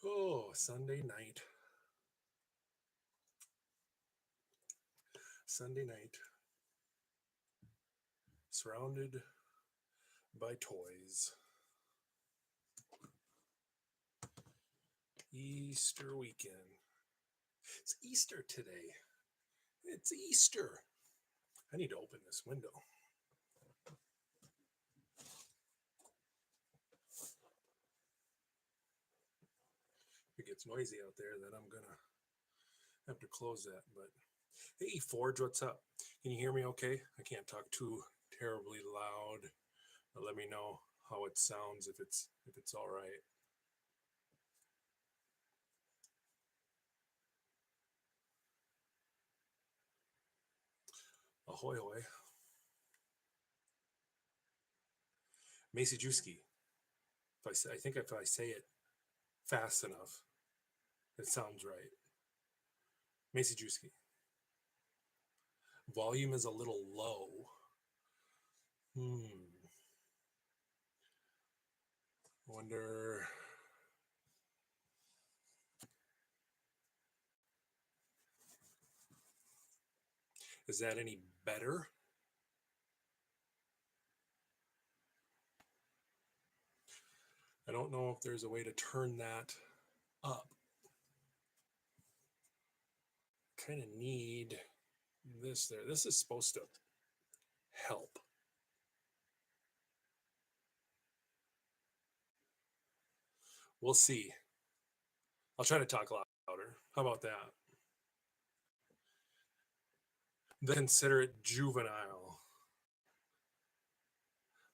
Oh, Sunday night. Sunday night. Surrounded by toys. Easter weekend. It's Easter today. It's Easter. I need to open this window. If it gets noisy out there, then I'm gonna have to close that. But hey, Forge, what's up? Can you hear me okay? I can't talk too terribly loud. But let me know how it sounds if it's all right. Ahoy, hoy. Macy Juski. I think if I say it fast enough, it sounds right. Macy Juski. Volume is a little low. Wonder. Is that any better? I don't know if there's a way to turn that up. Kind of need this there. This is supposed to help. We'll see. I'll try to talk louder. How about that? Then consider it juvenile.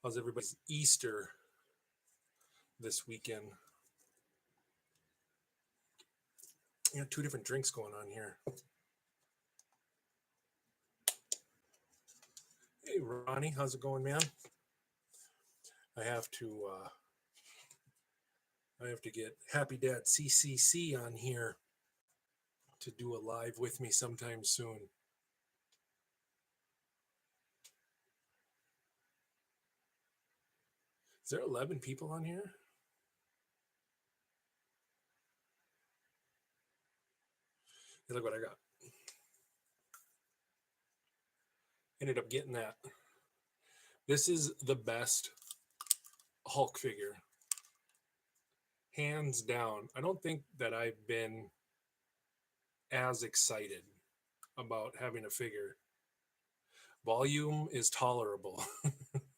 How's everybody's Easter this weekend? You got two different drinks going on here. Hey, Ronnie, how's it going, man? I have to get Happy Dad CCC on here to do a live with me sometime soon. Is there 11 people on here? Hey, look what I got. Ended up getting that. This is the best Hulk figure. Hands down. I don't think that I've been as excited about having a figure. Volume is tolerable.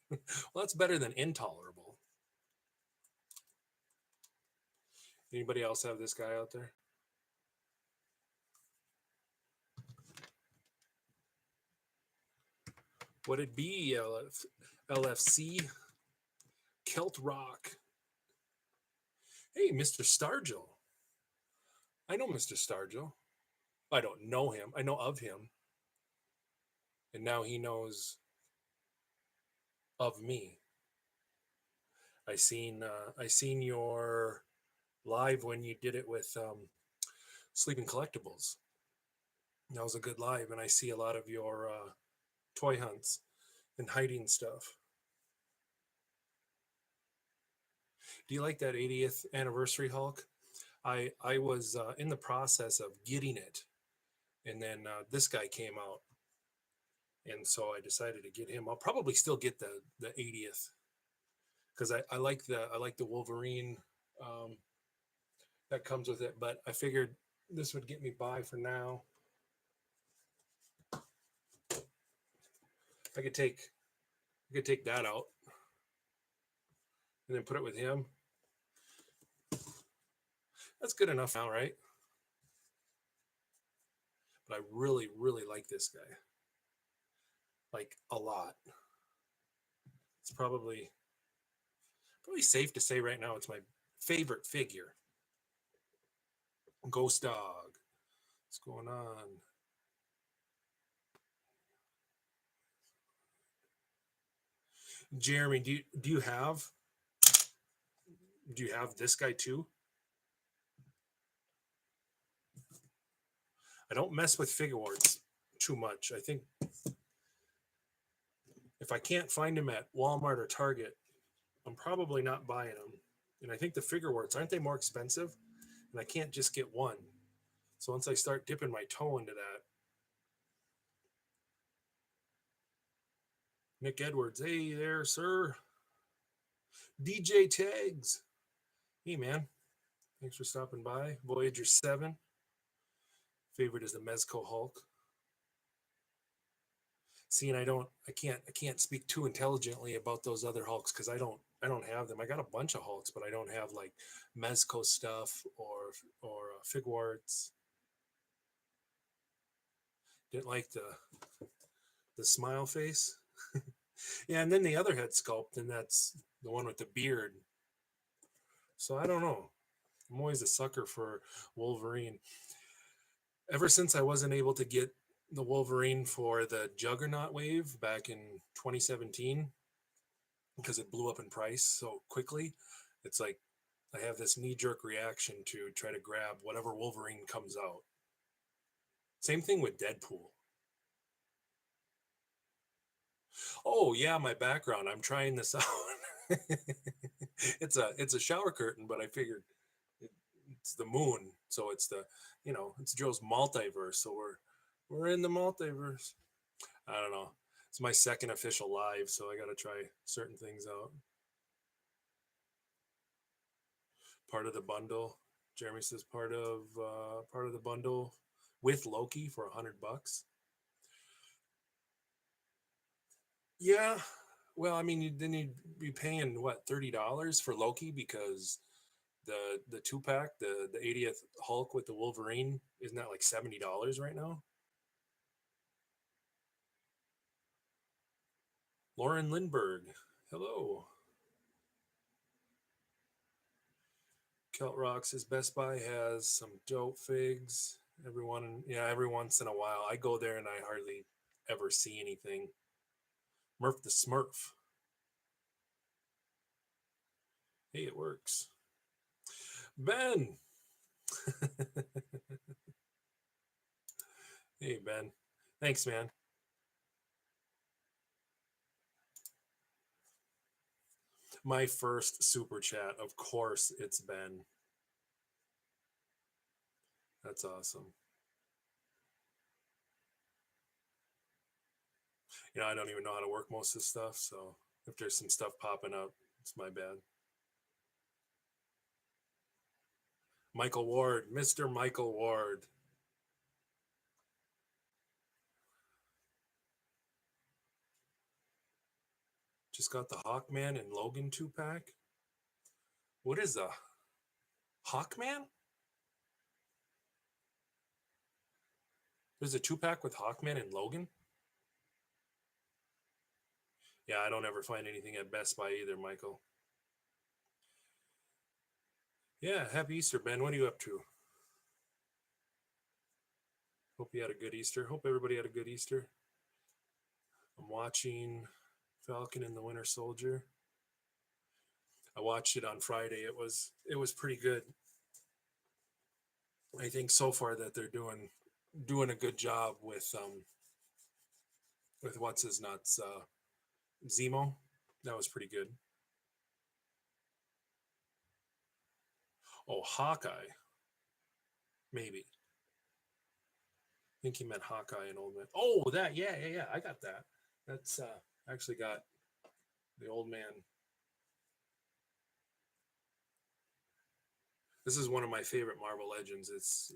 Well, that's better than intolerable. Anybody else have this guy out there? Would it be LFC? Celt Rock. Hey, Mr. Stargell. I know Mr. Stargell. I don't know him. I know of him. And now he knows of me. I seen your live when you did it with Sleeping Collectibles. That was a good live, and I see a lot of your toy hunts and hiding stuff. Do you like that 80th anniversary Hulk? I was in the process of getting it, and then this guy came out, and so I decided to get him. I'll probably still get the 80th because I like the Wolverine that comes with it, but I figured this would get me by for now. I could take that out and then put it with him. That's good enough now, right? But I really, really like this guy. Like a lot. It's probably safe to say right now it's my favorite figure. Ghost Dog. What's going on? Jeremy, do you have this guy too? I don't mess with figure arts too much. I think if I can't find them at Walmart or Target, I'm probably not buying them. And I think the figure arts, aren't they more expensive? And I can't just get one. So once I start dipping my toe into that, Nick Edwards, hey there, sir. DJ Tags, hey man, thanks for stopping by. Voyager 7, favorite is the Mezco Hulk. See, and I can't speak too intelligently about those other Hulks because I don't have them. I got a bunch of Hulks, but I don't have like Mezco stuff or figure arts. Didn't like the smile face. Yeah, and then the other head sculpt, and that's the one with the beard. So I don't know. I'm always a sucker for Wolverine. Ever since I wasn't able to get the Wolverine for the Juggernaut wave back in 2017, because it blew up in price so quickly, it's like I have this knee-jerk reaction to try to grab whatever Wolverine comes out. Same thing with Deadpool. Oh yeah, my background. I'm trying this out. It's a shower curtain, but I figured it's the moon, so it's it's Joe's multiverse. So we're in the multiverse. I don't know. It's my second official live, so I got to try certain things out. Part of the bundle. Jeremy says part of the bundle with Loki for $100. Yeah. Well, I mean, then you'd be paying what, $30 for Loki because the 2-pack, the 80th Hulk with the Wolverine, isn't that like $70 right now? Lauren Lindbergh, hello. Kelt Rock says Best Buy has some dope figs. Every once in a while. I go there and I hardly ever see anything. Murph the Smurf. Hey, it works. Ben. Hey, Ben. Thanks, man. My first super chat, of course, it's Ben. That's awesome. I don't even know how to work most of this stuff, so if there's some stuff popping up, it's my bad. Michael Ward, Mr. Michael Ward. Just got the Hawkman and Logan 2-pack. What is a Hawkman? There's a 2-pack with Hawkman and Logan? Yeah, I don't ever find anything at Best Buy either, Michael. Yeah, happy Easter, Ben. What are you up to? Hope you had a good Easter. Hope everybody had a good Easter. I'm watching Falcon and the Winter Soldier. I watched it on Friday. It was pretty good. I think so far that they're doing a good job with what's his nuts, Zemo. That was pretty good. Oh, Hawkeye. Maybe. I think he meant Hawkeye and Old Man. Oh, that, yeah. I got that. That's actually got the Old Man. This is one of my favorite Marvel Legends. It's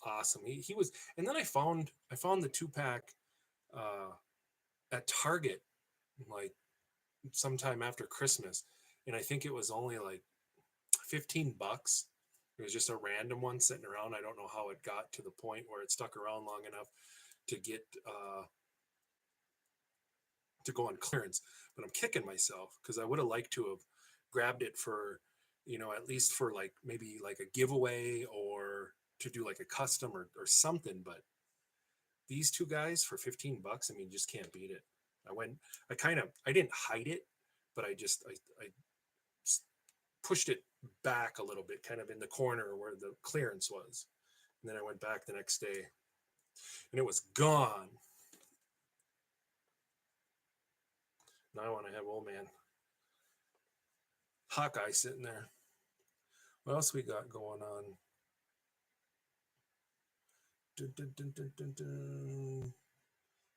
awesome. He was, and then I found the 2-pack at Target like sometime after Christmas, and I think it was only like $15. It was just a random one sitting around. I don't know how it got to the point where it stuck around long enough to get to go on clearance, but I'm kicking myself because I would have liked to have grabbed it for, at least for like maybe like a giveaway or to do like a custom or something. But these two guys for $15, I mean, just can't beat it. I didn't hide it, but I pushed it back a little bit, kind of in the corner where the clearance was. And then I went back the next day and it was gone. Now I want to have old man Hawkeye sitting there. What else we got going on?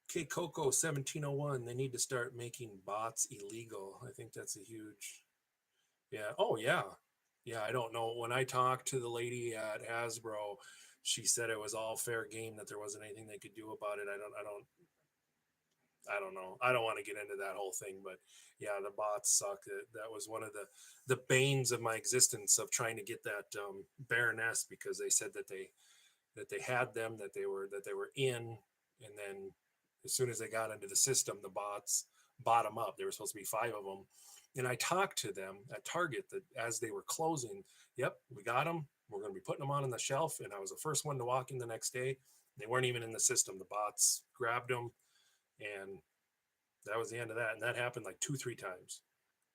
Okay, Coco 1701. They need to start making bots illegal. I think that's a huge. Yeah. Oh yeah. Yeah. I don't know. When I talked to the lady at Hasbro, she said it was all fair game, that there wasn't anything they could do about it. I don't know. I don't want to get into that whole thing, but yeah, the bots suck. That was one of the banes of my existence, of trying to get that Baroness, because they said that they had them, that they were in, and then as soon as they got into the system, the bots bought them up. There were supposed to be 5 of them, and I talked to them at Target that as they were closing, yep, we got them. We're going to be putting them on the shelf, and I was the first one to walk in the next day. They weren't even in the system. The bots grabbed them, and that was the end of that. And that happened like 2-3 times.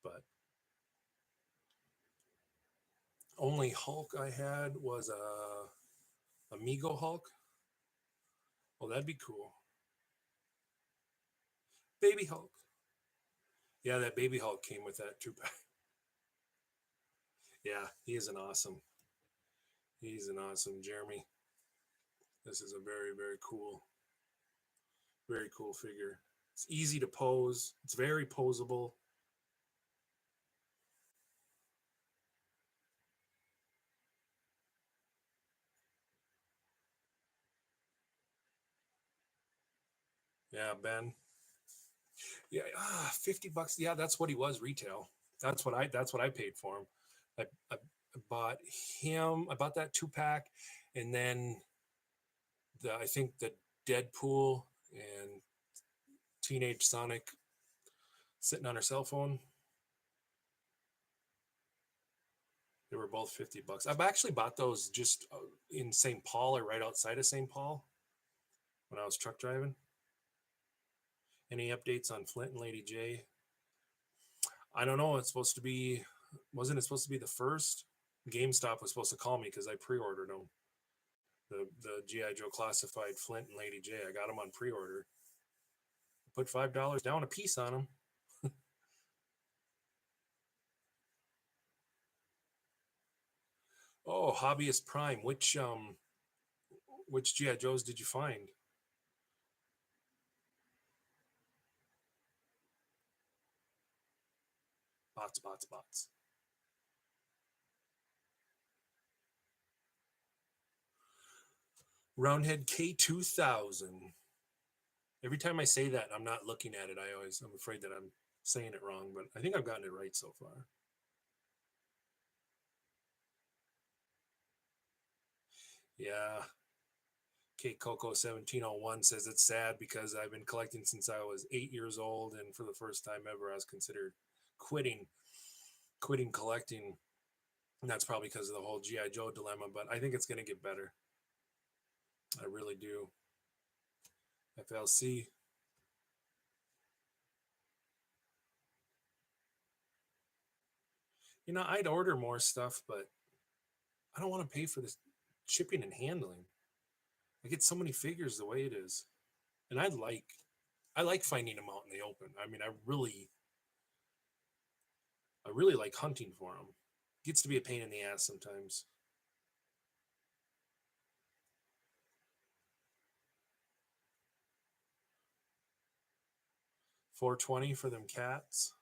But only Hulk I had was a Amigo Hulk. Well, that'd be cool. Baby Hulk. Yeah, that Baby Hulk came with that 2-pack. Yeah, he is an awesome. He's an awesome Jeremy. This is a very, very cool figure. It's easy to pose. It's very posable. Yeah, Ben. Yeah, $50. Yeah, that's what he was retail. That's what I paid for him. I bought him. I bought that 2-pack, and then I think the Deadpool and Teenage Sonic sitting on her cell phone. They were both $50. I've actually bought those just in St. Paul, or right outside of St. Paul, when I was truck driving. Any updates on Flint and Lady J? I don't know. It's supposed to be, wasn't it supposed to be the first? GameStop was supposed to call me because I pre-ordered them. The G.I. Joe classified Flint and Lady J. I got them on pre-order. Put $5 down a piece on them. Oh, Hobbyist Prime. Which G.I. Joes did you find? Bots. Roundhead K2000. Every time I say that, I'm not looking at it. I'm afraid that I'm saying it wrong, but I think I've gotten it right so far. Yeah. Kate Coco 1701 says it's sad because I've been collecting since I was 8 years old, and for the first time ever, I was considered quitting collecting. And that's probably because of the whole G.I. Joe dilemma, but I think it's going to get better. I really do. FLC. I'd order more stuff, but I don't want to pay for this shipping and handling. I get so many figures the way it is. And I like finding them out in the open. I mean, I really like hunting for them. It gets to be a pain in the ass sometimes. 420 for them cats.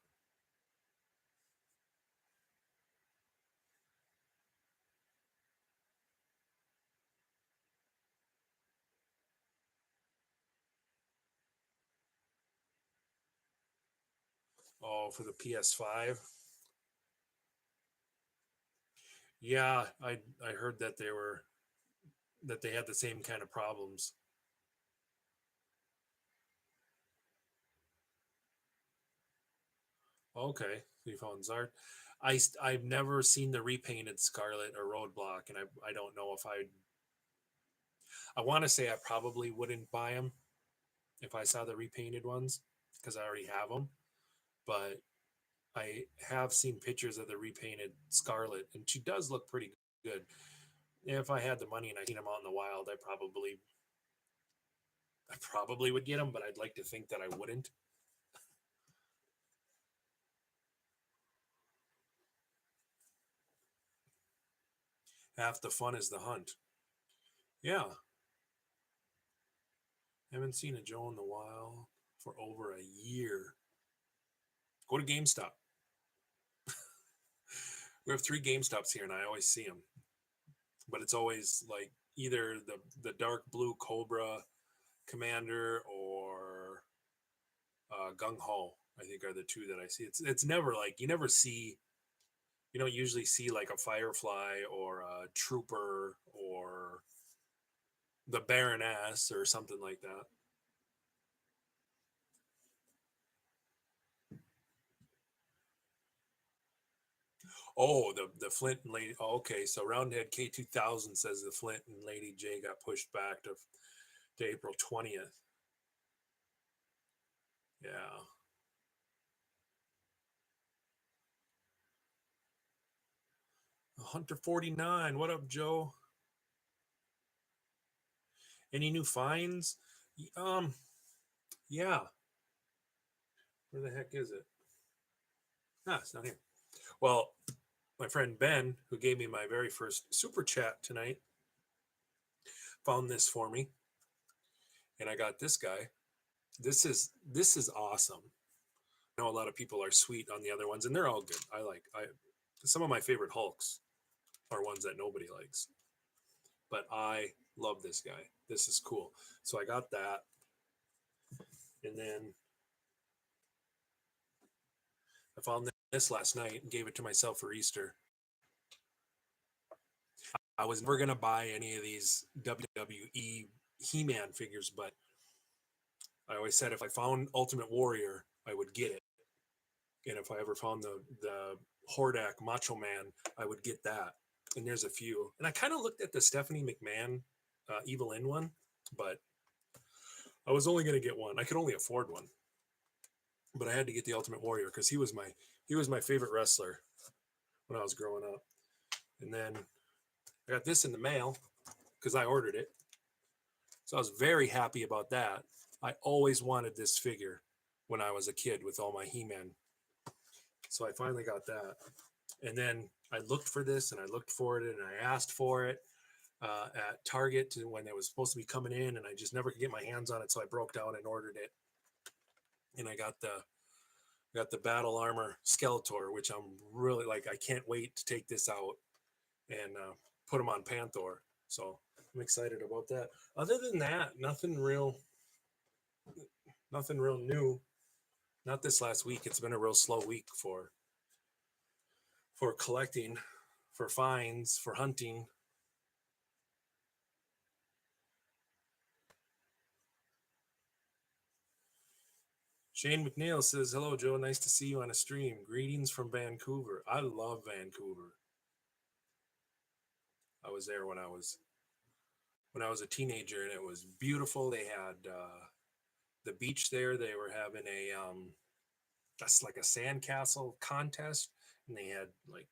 Oh, for the PS5. Yeah, I heard that they had the same kind of problems. Okay, so you found Zart. I've never seen the repainted Scarlet or Roadblock, and I don't know if I want to say I probably wouldn't buy them if I saw the repainted ones, because I already have them. But I have seen pictures of the repainted Scarlet, and she does look pretty good. If I had the money and I seen them out in the wild, I probably would get them, but I'd like to think that I wouldn't. Half the fun is the hunt. Yeah. Haven't seen a Joe in the wild for over a year. Go to GameStop. We have 3 GameStops here, and I always see them. But it's always like either the dark blue Cobra Commander or Gung Ho. I think are the 2 that I see. It's never like you don't usually see like a Firefly or a Trooper or the Baroness or something like that. Oh, the Flint and Lady. Oh, okay, so Roundhead K2000 says the Flint and Lady J got pushed back to April 20th. Yeah. Hunter 49. What up, Joe? Any new finds? Yeah. Where the heck is it? Ah, it's not here. Well, my friend Ben, who gave me my very first super chat tonight, found this for me, and I got this guy. This is awesome. I know a lot of people are sweet on the other ones, and they're all good. I some of my favorite Hulks are ones that nobody likes, but I love this guy. This is cool. So I got that, and then I found this last night and gave it to myself for Easter. I was never gonna buy any of these WWE He-Man figures, but I always said if I found Ultimate Warrior, I would get it. And if I ever found the Hordak Macho Man, I would get that. And there's a few. And I kind of looked at the Stephanie McMahon Evil In one, but I was only going to get one. I could only afford one, but I had to get the Ultimate Warrior because he was my favorite wrestler when I was growing up. And then I got this in the mail because I ordered it, so I was very happy about that. I always wanted this figure when I was a kid with all my He-Man. So I finally got that. And then I looked for this and I looked for it and I asked for it at Target when it was supposed to be coming in, and I just never could get my hands on it. So I broke down and ordered it. And I got the Battle Armor Skeletor, which I'm really like, I can't wait to take this out and put him on Panther. So I'm excited about that. Other than that, nothing real new. Not this last week. It's been a real slow week for collecting, for finds, for hunting. Shane McNeil says, "Hello, Joe. Nice to see you on a stream. Greetings from Vancouver. I love Vancouver. I was there when I was a teenager, and it was beautiful. They had the beach there. They were having a that's like a sandcastle contest, and they had like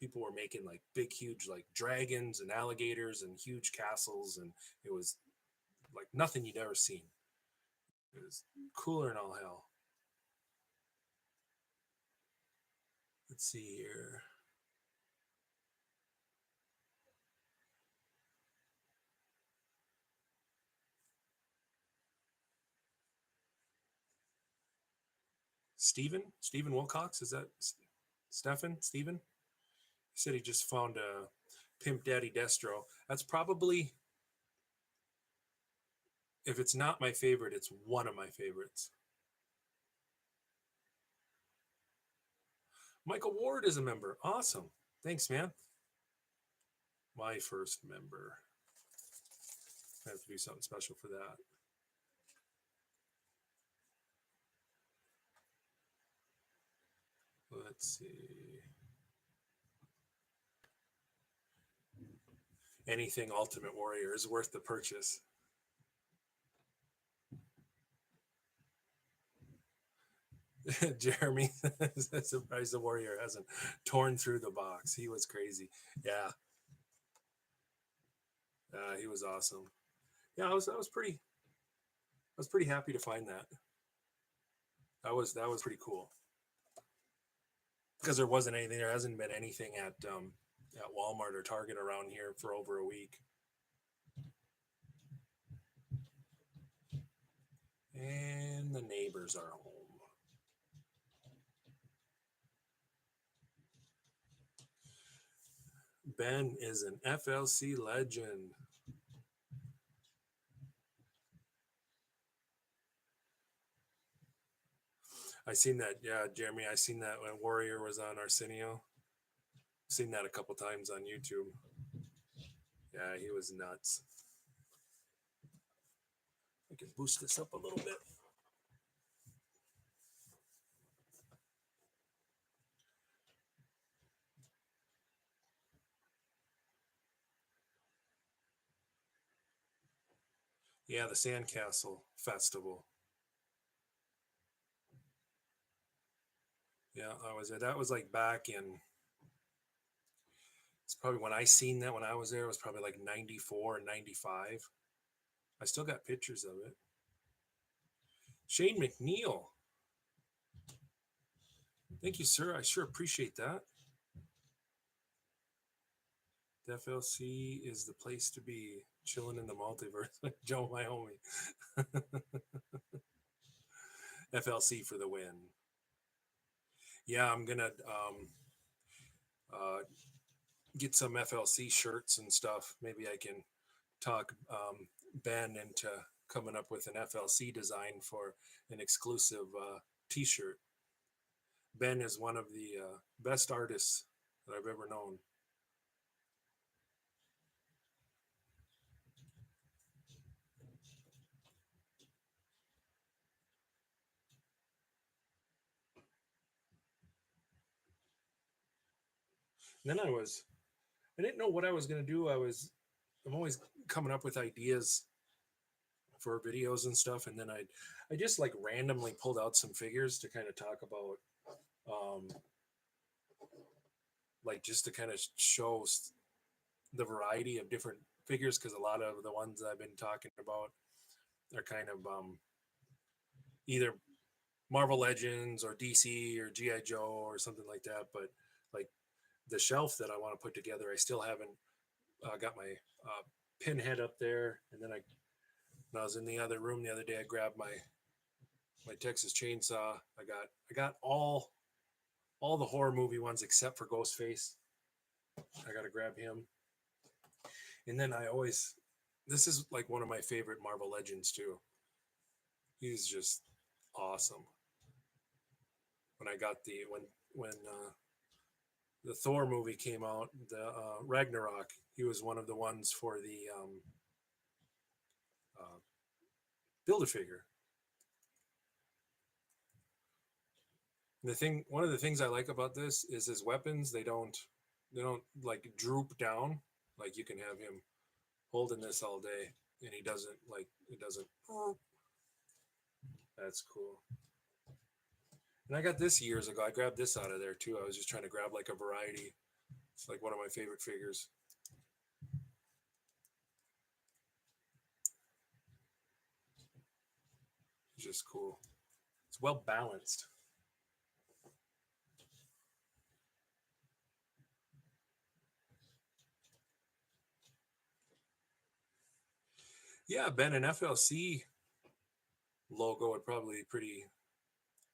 people were making like big, huge like dragons and alligators and huge castles, and it was like nothing you'd ever seen. It was cooler than all hell." Let's see here. Stephen Wilcox, is that Stephen? He said he just found a Pimp Daddy Destro. That's probably, if it's not my favorite, it's one of my favorites. Michael Ward is a member. Awesome. Thanks, man. My first member. I have to do something special for that. Let's see. Anything Ultimate Warrior is worth the purchase. Jeremy, surprised the Warrior hasn't torn through the box. He was crazy. Yeah, he was awesome. Yeah, I was pretty happy to find that. That was pretty cool because there wasn't anything. There hasn't been anything at Walmart or Target around here for over a week. And the neighbors are home. Ben is an FLC legend. I seen that. Yeah, Jeremy, I seen that when Warrior was on Arsenio. Seen that a couple times on YouTube. Yeah, he was nuts. I can boost this up a little bit. Yeah, the Sandcastle Festival. Yeah, that was like back in. It's probably when I seen that when I was there. It was probably like 94 and 95. I still got pictures of it. Shane McNeil. Thank you, sir. I sure appreciate that. The FLC is the place to be. Chilling in the multiverse. Joe, my homie. FLC for the win. Yeah, I'm gonna uh, get some FLC shirts and stuff. Maybe I can talk Ben into coming up with an FLC design for an exclusive T-shirt. Ben is one of the best artists that I've ever known. And then I didn't know what I was going to do. I'm always coming up with ideas for videos and stuff, and then I just like randomly pulled out some figures to kind of talk about, um, like just to kind of show the variety of different figures because a lot of the ones I've been talking about are kind of either Marvel Legends or DC or GI Joe or something like that. But like the shelf that I want to put together, I still haven't got my pinhead up there. And then when I was in the other room the other day, I grabbed my Texas Chainsaw. I got all the horror movie ones except for Ghostface. I got to grab him. And then this is like one of my favorite Marvel Legends too. He's just awesome. When I got when the Thor movie came out, the Ragnarok, he was one of the ones for the uh, Build a Figure. One of the things I like about this is his weapons. They don't like droop down. Like you can have him holding this all day, and it doesn't. That's cool. And I got this years ago. I grabbed this out of there too. I was just trying to grab like a variety. It's like one of my favorite figures. It's just cool. It's well balanced. Yeah, Ben, an FLC logo would probably be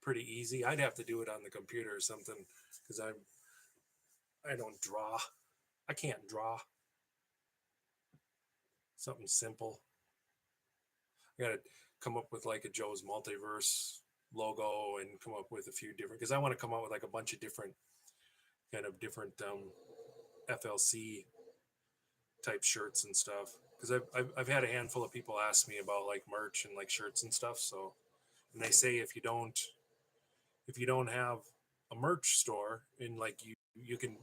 pretty easy. I'd have to do it on the computer or something because I don't draw. I can't draw. Something simple. I gotta come up with like a Joe's Multiverse logo and come up with a few different because I want to come up with like a bunch of different different FLC type shirts and stuff because I've had a handful of people ask me about like merch and like shirts and stuff. So and they say if you don't have a merch store and like you can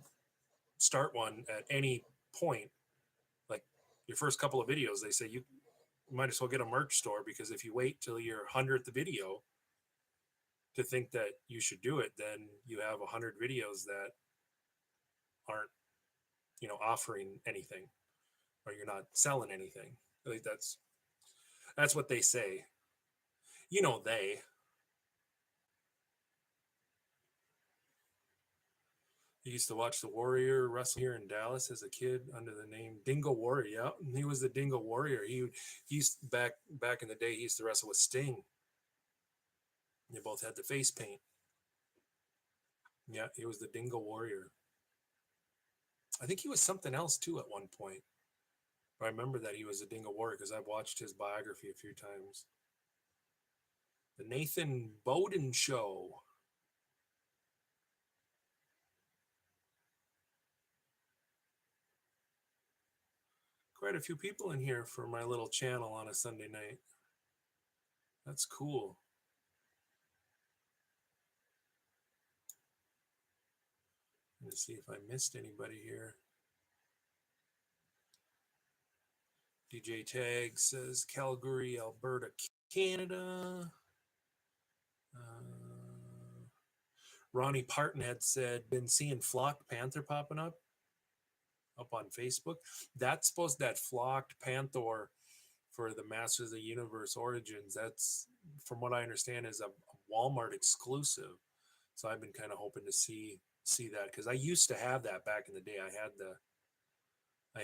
start one at any point, like your first couple of videos, they say you might as well get a merch store because if you wait till your 100th video to think that you should do it, then you have 100 videos that aren't, offering anything, or you're not selling anything. I think that's what they say. They. I used to watch the Warrior wrestle here in Dallas as a kid under the name Dingo Warrior. Yeah, he was the Dingo Warrior. He's back in the day. He used to wrestle with Sting. They both had the face paint. Yeah, he was the Dingo Warrior. I think he was something else too at one point. I remember that he was a Dingo Warrior because I've watched his biography a few times. The Nathan Bowden Show. Quite a few people in here for my little channel on a Sunday night. That's cool. Let's see if I missed anybody here. DJ Tag says Calgary, Alberta, Canada. Ronnie Parton had said, been seeing Flocked Panther popping up on Facebook. That Flocked Panther for the Masters of the Universe Origins, that's, from what I understand, is a Walmart exclusive. So I've been kind of hoping to see that, because I used to have that back in the day. I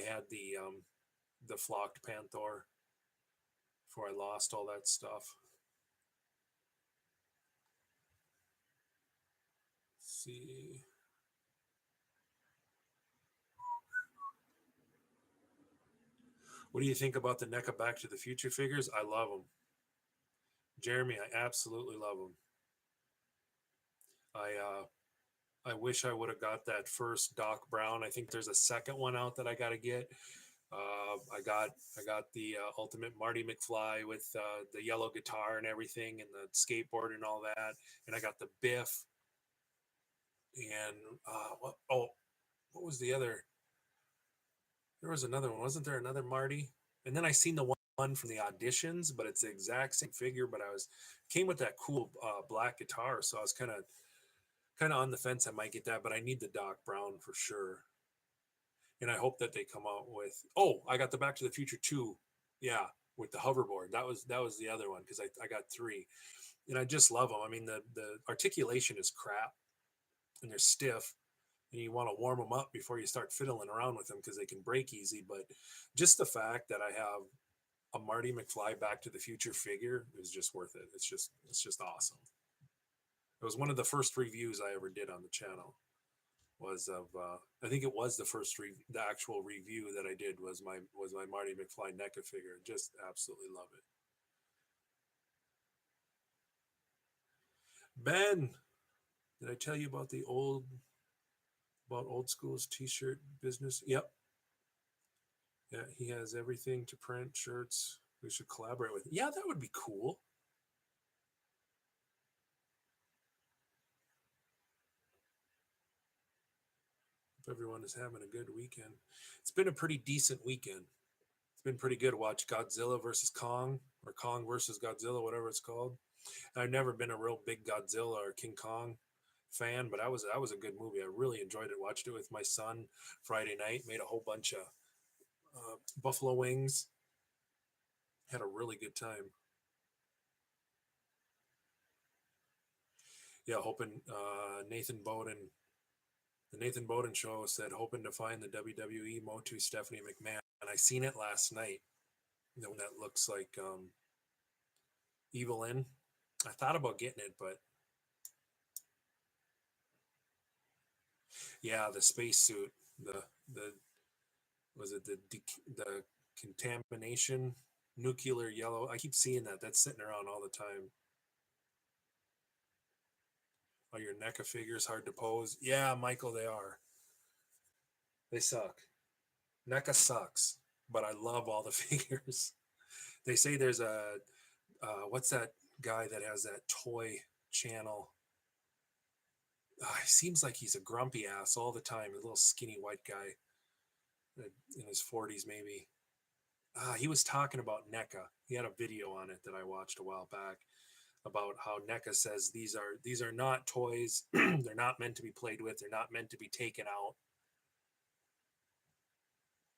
had the Flocked Panther before I lost all that stuff. Let's see. What do you think about the NECA Back to the Future figures? I love them. Jeremy, I absolutely love them. I wish I would have got that first Doc Brown. I think there's a second one out that I got to get. I got the Ultimate Marty McFly with the yellow guitar and everything, and the skateboard and all that. And I got the Biff. And what was the other? There was another one. Wasn't there another Marty? And then I seen the one from the auditions, but it's the exact same figure. But came with that cool black guitar, so I was kind of on the fence. I might get that, but I need the Doc Brown for sure. And I hope that they come out with. Oh, I got the Back to the Future 2. Yeah, with the hoverboard. That was the other one, because I got 3, and I just love them. I mean, the articulation is crap, and they're stiff, and you want to warm them up before you start fiddling around with them because they can break easy. But just the fact that I have a Marty McFly Back to the Future figure is just worth it. It's just awesome. It was one of the first reviews I ever did on the channel. Was of I think it was the first the actual review that I did was my Marty McFly NECA figure. Just absolutely love it. Ben, did I tell you about old school's t-shirt business? Yep. Yeah, he has everything to print shirts. We should collaborate with. Yeah, that would be cool. Hope everyone is having a good weekend. It's been a pretty decent weekend. It's been pretty good. Watch Godzilla versus Kong, or Kong versus Godzilla, whatever it's called. I've never been a real big Godzilla or King Kong fan, but that was a good movie. I really enjoyed it. Watched it with my son Friday night. Made a whole bunch of buffalo wings. Had a really good time. Yeah, hoping Nathan Bowden. The Nathan Bowden Show said hoping to find the WWE Motu Stephanie McMahon, and I seen it last night. The one that looks like Evelyn. I thought about getting it, but yeah, the spacesuit, the was it the contamination, nuclear yellow? I keep seeing that. That's sitting around all the time. Are your NECA figures hard to pose? Yeah, Michael, they are. They suck. NECA sucks, but I love all the figures. They say there's a what's that guy that has that toy channel? He seems like he's a grumpy ass all the time. A little skinny white guy in his 40s, maybe. He was talking about NECA. He had a video on it that I watched a while back. about how NECA says these are not toys. They're not meant to be played with. They're not meant to be taken out.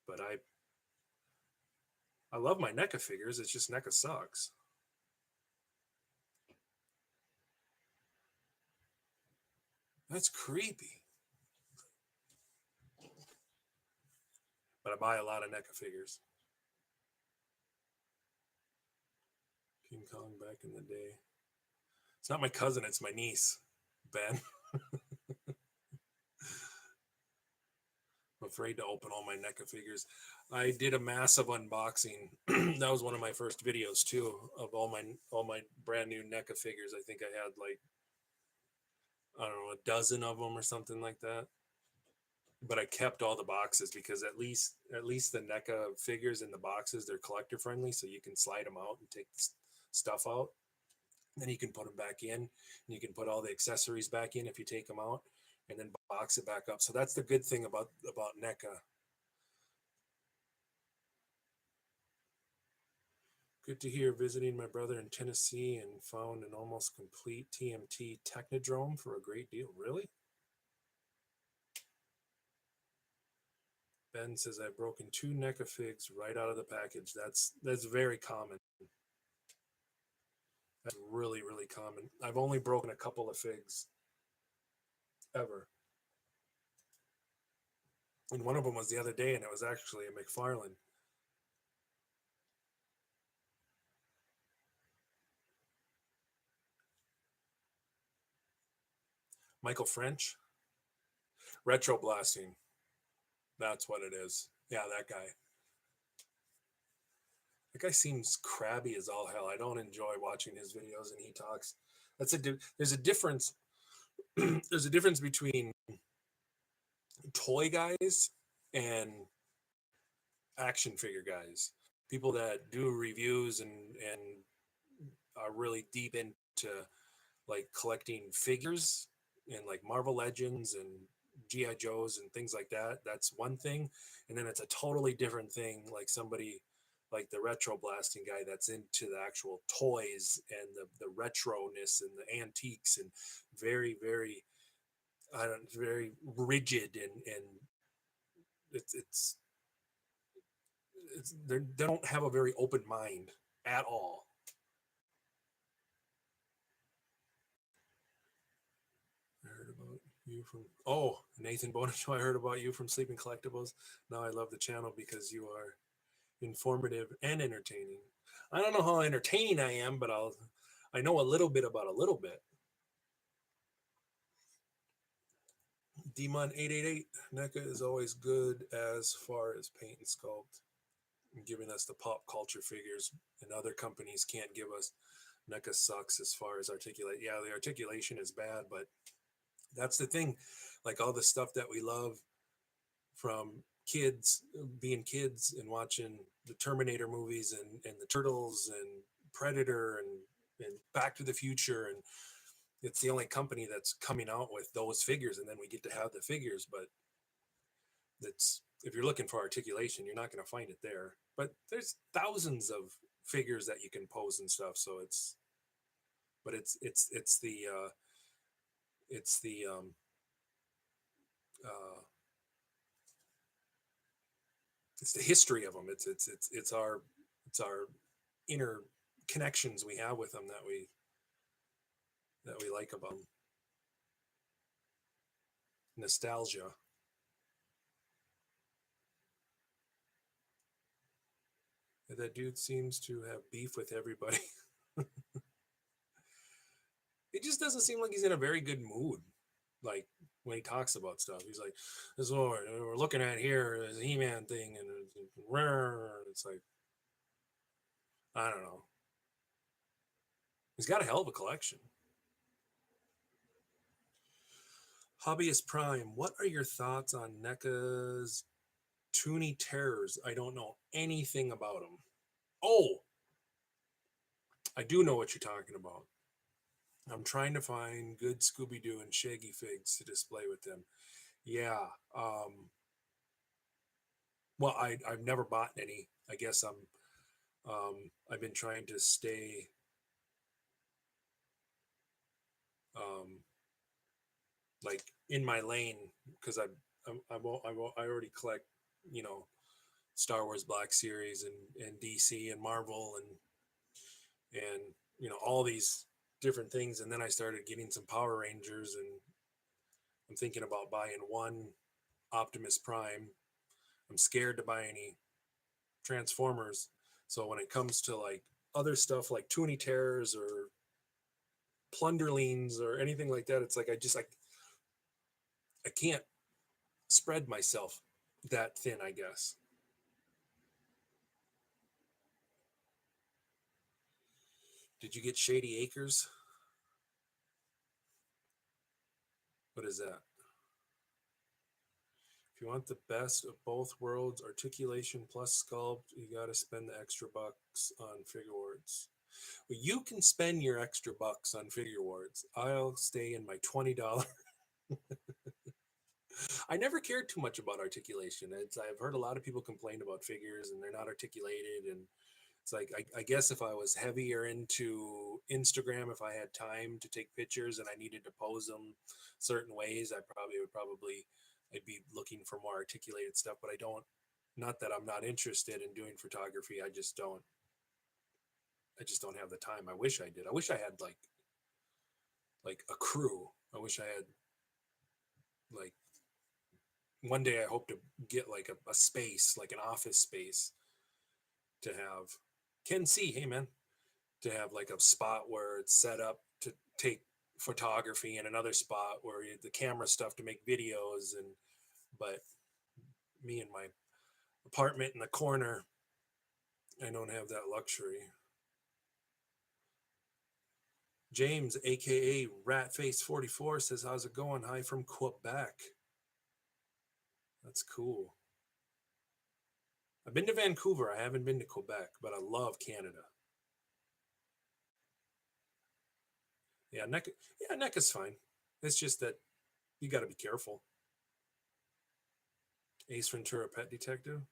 But I love my NECA figures. It's just NECA sucks. That's creepy. But I buy a lot of NECA figures. King Kong back in the day. It's not my cousin, it's my niece, Ben. I'm afraid to open all my NECA figures. I did a massive unboxing. That was one of my first videos too, of all my brand new NECA figures. I think I had like, I don't know, a dozen of them or something like that. But I kept all the boxes because at least the NECA figures in the boxes, they're collector friendly, so you can slide them out and take stuff out. Then you can put them back in, and you can put all the accessories back in if you take them out, and then box it back up. So that's the good thing about NECA. Good to hear. Visiting my brother in Tennessee and found an almost complete TMT Technodrome for a great deal. Really? Ben says I've broken 2 NECA figs right out of the package. That's very common. That's really, really common. I've only broken a couple of figs ever. And one of them was the other day, and it was actually a McFarlane. Michael French. Retro blasting. That's what it is. Yeah, that guy. That guy seems crabby as all hell. I don't enjoy watching his videos, and he talks. There's a difference. There's a difference between toy guys and action figure guys. People that do reviews and are really deep into like collecting figures and like Marvel Legends and GI Joes and things like that. That's one thing, and then it's a totally different thing. Like somebody like the retro blasting guy that's into the actual toys and the retroness and the antiques and very very very rigid and it's they don't have a very open mind at all. I heard about you from Nathan Bonito. I heard about you from Sleeping Collectibles. Now I love the channel because you are informative and entertaining. I don't know how entertaining I am, but I know a little bit about a little bit. Demon 888 NECA is always good as far as paint and sculpt, giving us the pop culture figures, and other companies can't give us. NECA sucks as far as articulate. Yeah, the articulation is bad, but that's the thing. Like all the stuff that we love from kids, being kids and watching the Terminator movies and the Turtles and Predator and Back to the Future, and it's the only company that's coming out with those figures, and then we get to have the figures. But that's, if you're looking for articulation, you're not going to find it there. But there's thousands of figures that you can pose and stuff. So it's the it's the history of them. It's our inner connections we have with them that we like about them. Nostalgia. That dude seems to have beef with everybody. It just doesn't seem like he's in a very good mood. Like when he talks about stuff, he's like, "This is what we're looking at here is a He-Man thing," and it's like, I don't know. He's got a hell of a collection. Hobbyist Prime, what are your thoughts on NECA's Toonie Terrors? I don't know anything about them. Oh, I do know what you're talking about. I'm trying to find good Scooby-Doo and Shaggy figs to display with them. Yeah. Well, I've never bought any. I guess I've been trying to stay like in my lane, because I already collect, you know, Star Wars Black Series and DC and Marvel and you know all these different things, and then I started getting some Power Rangers, and I'm thinking about buying one Optimus Prime. I'm scared to buy any Transformers. So when it comes to like other stuff like Toonie Terrors or Plunderlings or anything like that, it's like I can't spread myself that thin, I guess. Did you get Shady Acres? What is that? If you want the best of both worlds, articulation plus sculpt, you got to spend the extra bucks on figure awards. Well, you can spend your extra bucks on figure awards. I'll stay in my $20. I never cared too much about articulation. I've heard a lot of people complain about figures and they're not articulated. And it's like, I guess if I was heavier into Instagram, if I had time to take pictures and I needed to pose them certain ways, I'd be looking for more articulated stuff, but I don't, not that I'm not interested in doing photography. I just don't have the time. I wish I did. I wish I had like a crew. I wish I had like one day I hope to get like a space, like an office space to have Ken C. Hey man, to have like a spot where it's set up to take photography and another spot where the camera stuff to make videos. And but me and my apartment in the corner, I don't have that luxury. James, aka Ratface44, says, "How's it going? Hi from Quebec." That's cool. I've been to Vancouver. I haven't been to Quebec, but I love Canada. Yeah, Neca's fine. It's just that you got to be careful. Ace Ventura: Pet Detective.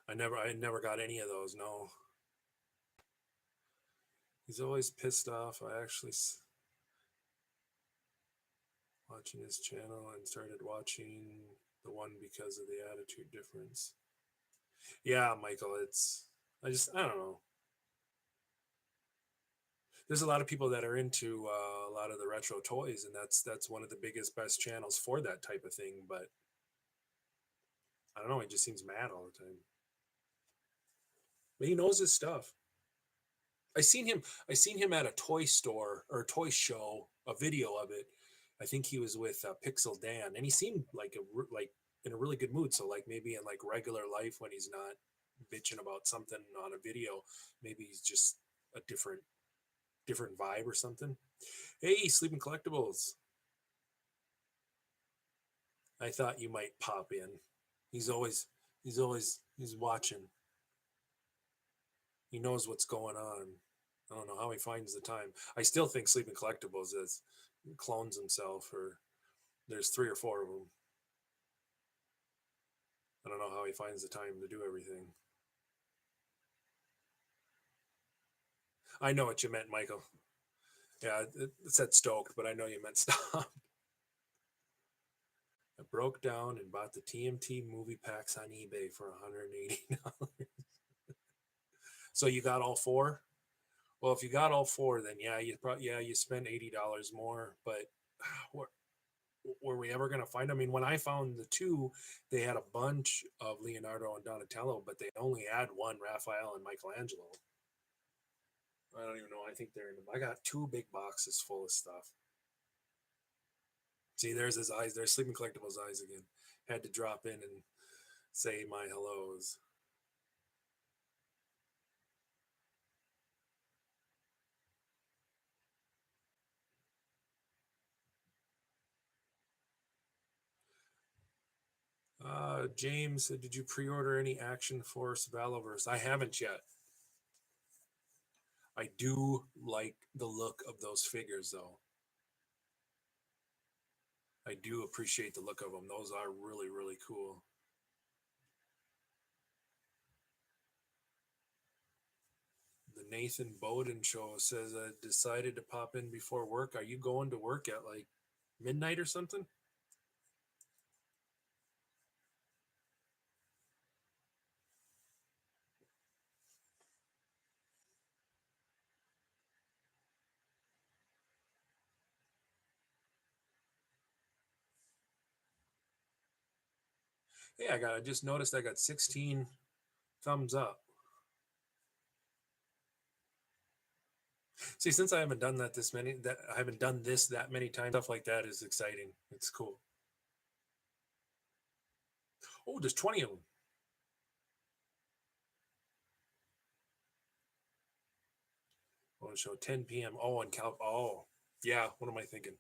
I never got any of those. No. He's always pissed off. I actually watching his channel and started watching the one because of the attitude difference. Yeah, Michael, I don't know. There's a lot of people that are into a lot of the retro toys, and that's one of the biggest, best channels for that type of thing. But I don't know, he just seems mad all the time. But he knows his stuff. I seen him at a toy store or a toy show, a video of it. I think he was with Pixel Dan, and he seemed like like in a really good mood. So like maybe in like regular life when he's not bitching about something on a video, maybe he's just a different vibe or something. Hey, Sleeping Collectibles. I thought you might pop in. He's always he's watching. He knows what's going on. I don't know how he finds the time. I still think Sleeping Collectibles is clones himself, or there's 3 or 4 of them. I don't know how he finds the time to do everything. I know what you meant, Michael. Yeah, it said stoked, but I know you meant stop. I broke down and bought the TMT movie packs on eBay for $180. So you got all 4? Well, if you got all 4, then you spend $80 more. But were we ever going to find? I mean, when I found the 2, they had a bunch of Leonardo and Donatello, but they only had one Raphael and Michelangelo. I don't even know. I think they're in them. I got 2 big boxes full of stuff. See, there's his eyes. There's Sleeping Collectibles' eyes again. Had to drop in and say my hellos. James, did you pre-order any Action Force Valoverse? I haven't yet. I do like the look of those figures, though. I do appreciate the look of them. Those are really, really cool. The The Nathan Bowden show says I decided to pop in before work. Are you going to work at like midnight or something? Hey, I just noticed I got 16 thumbs up. See, since I haven't done that I haven't done this that many times, stuff like that is exciting. It's cool. Oh, there's 20 of them. I want to show 10 p.m. Oh, and oh, yeah. What am I thinking?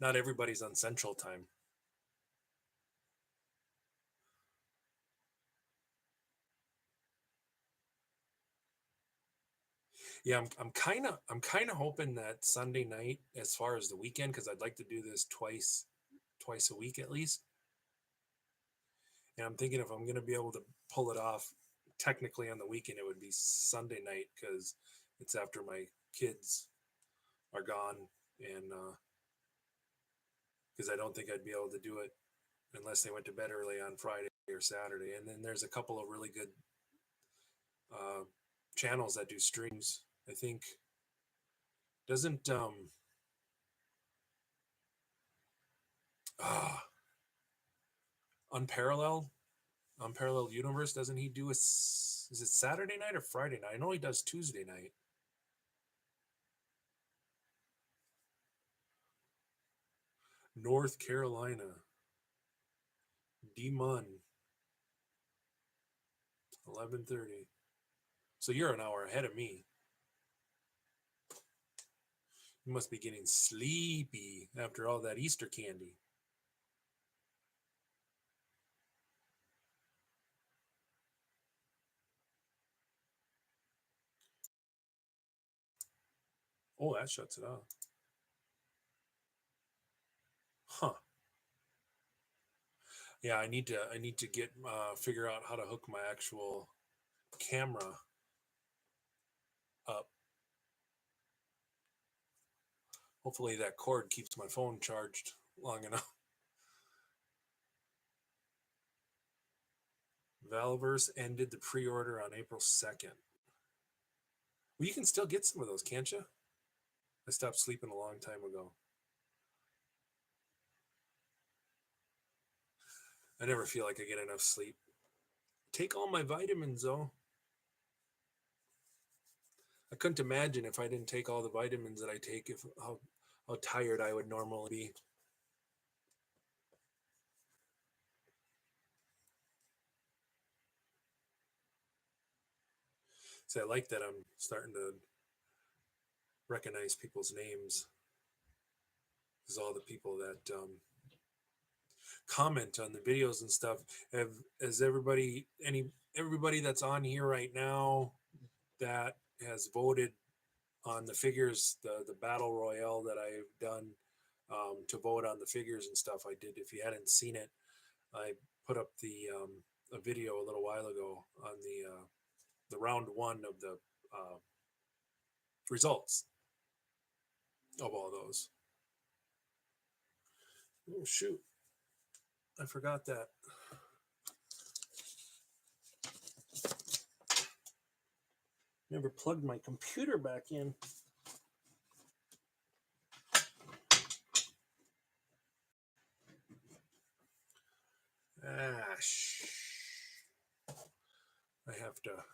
Not everybody's on Central Time. Yeah, I'm kind of hoping that Sunday night, as far as the weekend, because I'd like to do this twice a week at least. And I'm thinking if I'm going to be able to pull it off technically on the weekend, it would be Sunday night because it's after my kids are gone, and because I don't think I'd be able to do it unless they went to bed early on Friday or Saturday. And then there's a couple of really good channels that do streams. I think doesn't Unparalleled Universe, doesn't he do is it Saturday night or Friday night? I know he does Tuesday night. North Carolina. D-Mun. 11:30. So you're an hour ahead of me. You must be getting sleepy after all that Easter candy. Oh, that shuts it off. Huh. Yeah, I need to get figure out how to hook my actual camera up. Hopefully that cord keeps my phone charged long enough. Valverse ended the pre-order on April 2nd. Well, you can still get some of those, can't you? I stopped sleeping a long time ago. I never feel like I get enough sleep. Take all my vitamins, though. I couldn't imagine if I didn't take all the vitamins that I take, if how tired I would normally be. So I like that I'm starting to recognize people's names, because all the people that comment on the videos and stuff has everybody that's on here right now that has voted on the figures, the battle royale that I've done, to vote on the figures and stuff. I did. If you hadn't seen it, I put up a video a little while ago on the round one of the results of all those. Oh shoot, I forgot that. Never plugged my computer back in. I have to.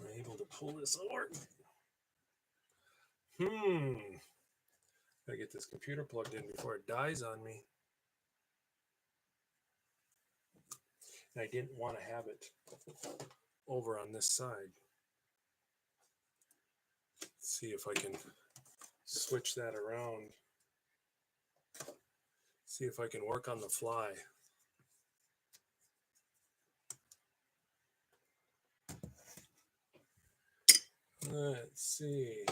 I'm able to pull this over. Gotta get this computer plugged in before it dies on me. And I didn't want to have it over on this side. Let's see if I can switch that around. See if I can work on the fly. Let's see.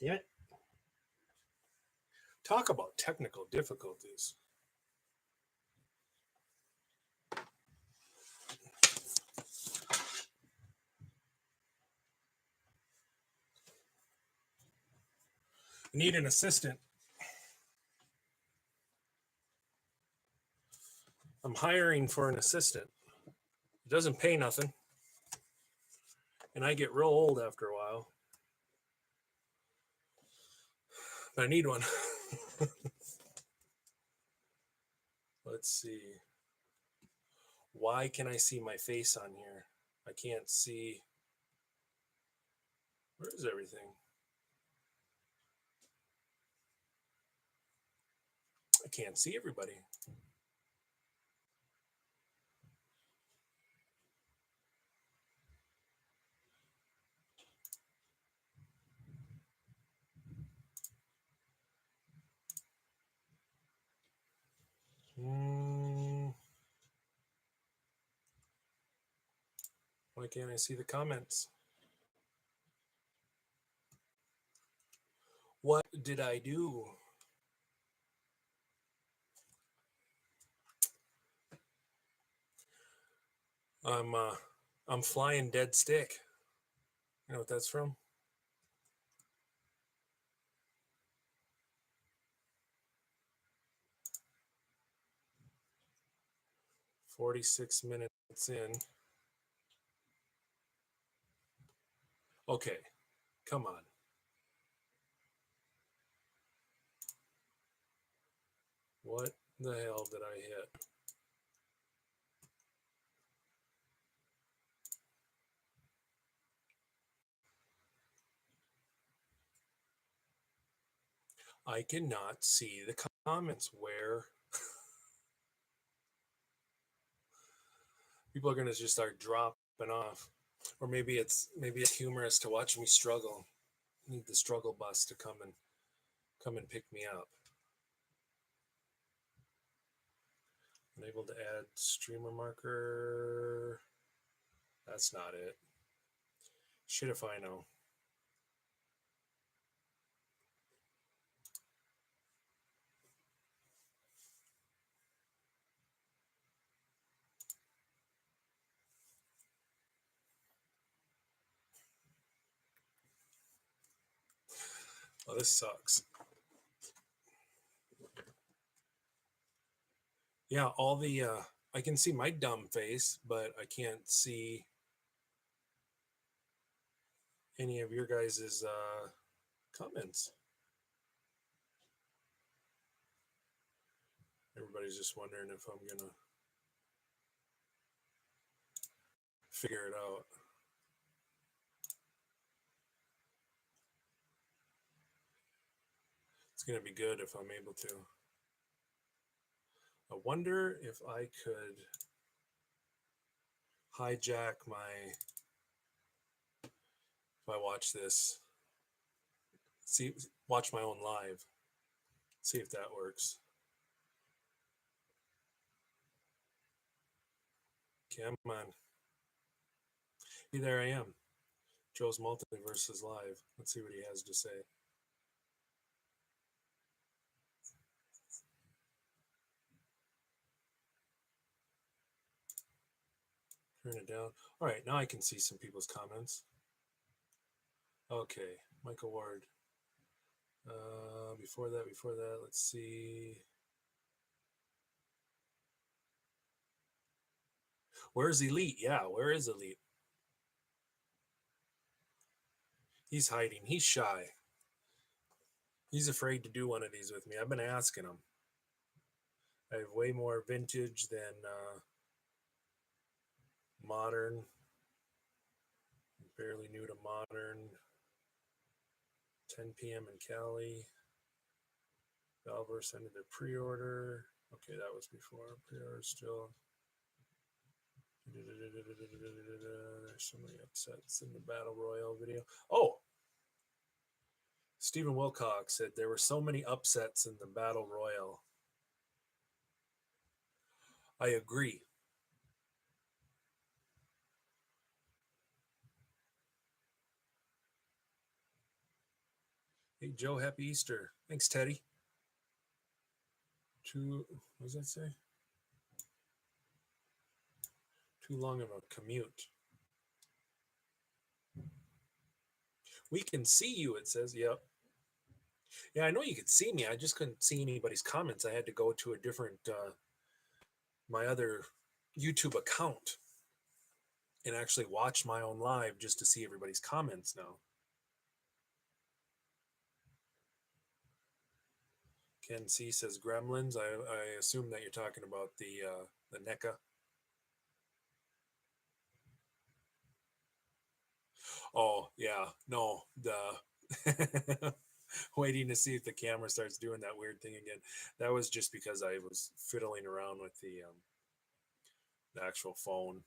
Damn it. Talk about technical difficulties. I need an assistant. I'm hiring for an assistant. It doesn't pay nothing. And I get real old after a while. But I need one. Let's see. Why can I see my face on here? I can't see. Where is everything? I can't see everybody. Why can't I see the comments? What did I do? I'm flying dead stick. You know what that's from? "46 minutes in." Okay, come on. What the hell did I hit? I cannot see the comments. Where? People are gonna just start dropping off, or maybe it's humorous to watch me struggle. I need the struggle bus to come and pick me up. Unable to add streamer marker. That's not it. Shit if I know. Oh, this sucks. Yeah, all the I can see my dumb face, but I can't see any of your guys' comments. Everybody's just wondering if I'm gonna figure it out. It's gonna be good if I'm able to. I wonder if I could hijack if I watch this, watch my own live, see if that works. Come on. Hey, there I am. Joe's Multiverse is live. Let's see what he has to say. Turn it down. All right, now I can see some people's comments. Okay, Michael Ward. Before that, let's see. Where's Elite? Yeah, where is Elite? He's hiding. He's shy. He's afraid to do one of these with me. I've been asking him. I have way more vintage than modern. I'm fairly new to modern. 10 p.m. in Cali. Valverse ended their pre-order. Okay, that was before. Pre-order still. There's so many upsets in the Battle Royale video. Oh! Stephen Wilcox said there were so many upsets in the Battle Royale. I agree. Hey, Joe, happy Easter. Thanks, Teddy. What does that say? Too long of a commute. We can see you, it says. Yep. Yeah, I know you could see me. I just couldn't see anybody's comments. I had to go to a different, my other YouTube account and actually watch my own live just to see everybody's comments now. Ken C says Gremlins. I assume that you're talking about the Neca. Oh yeah, no, the waiting to see if the camera starts doing that weird thing again. That was just because I was fiddling around with the actual phone.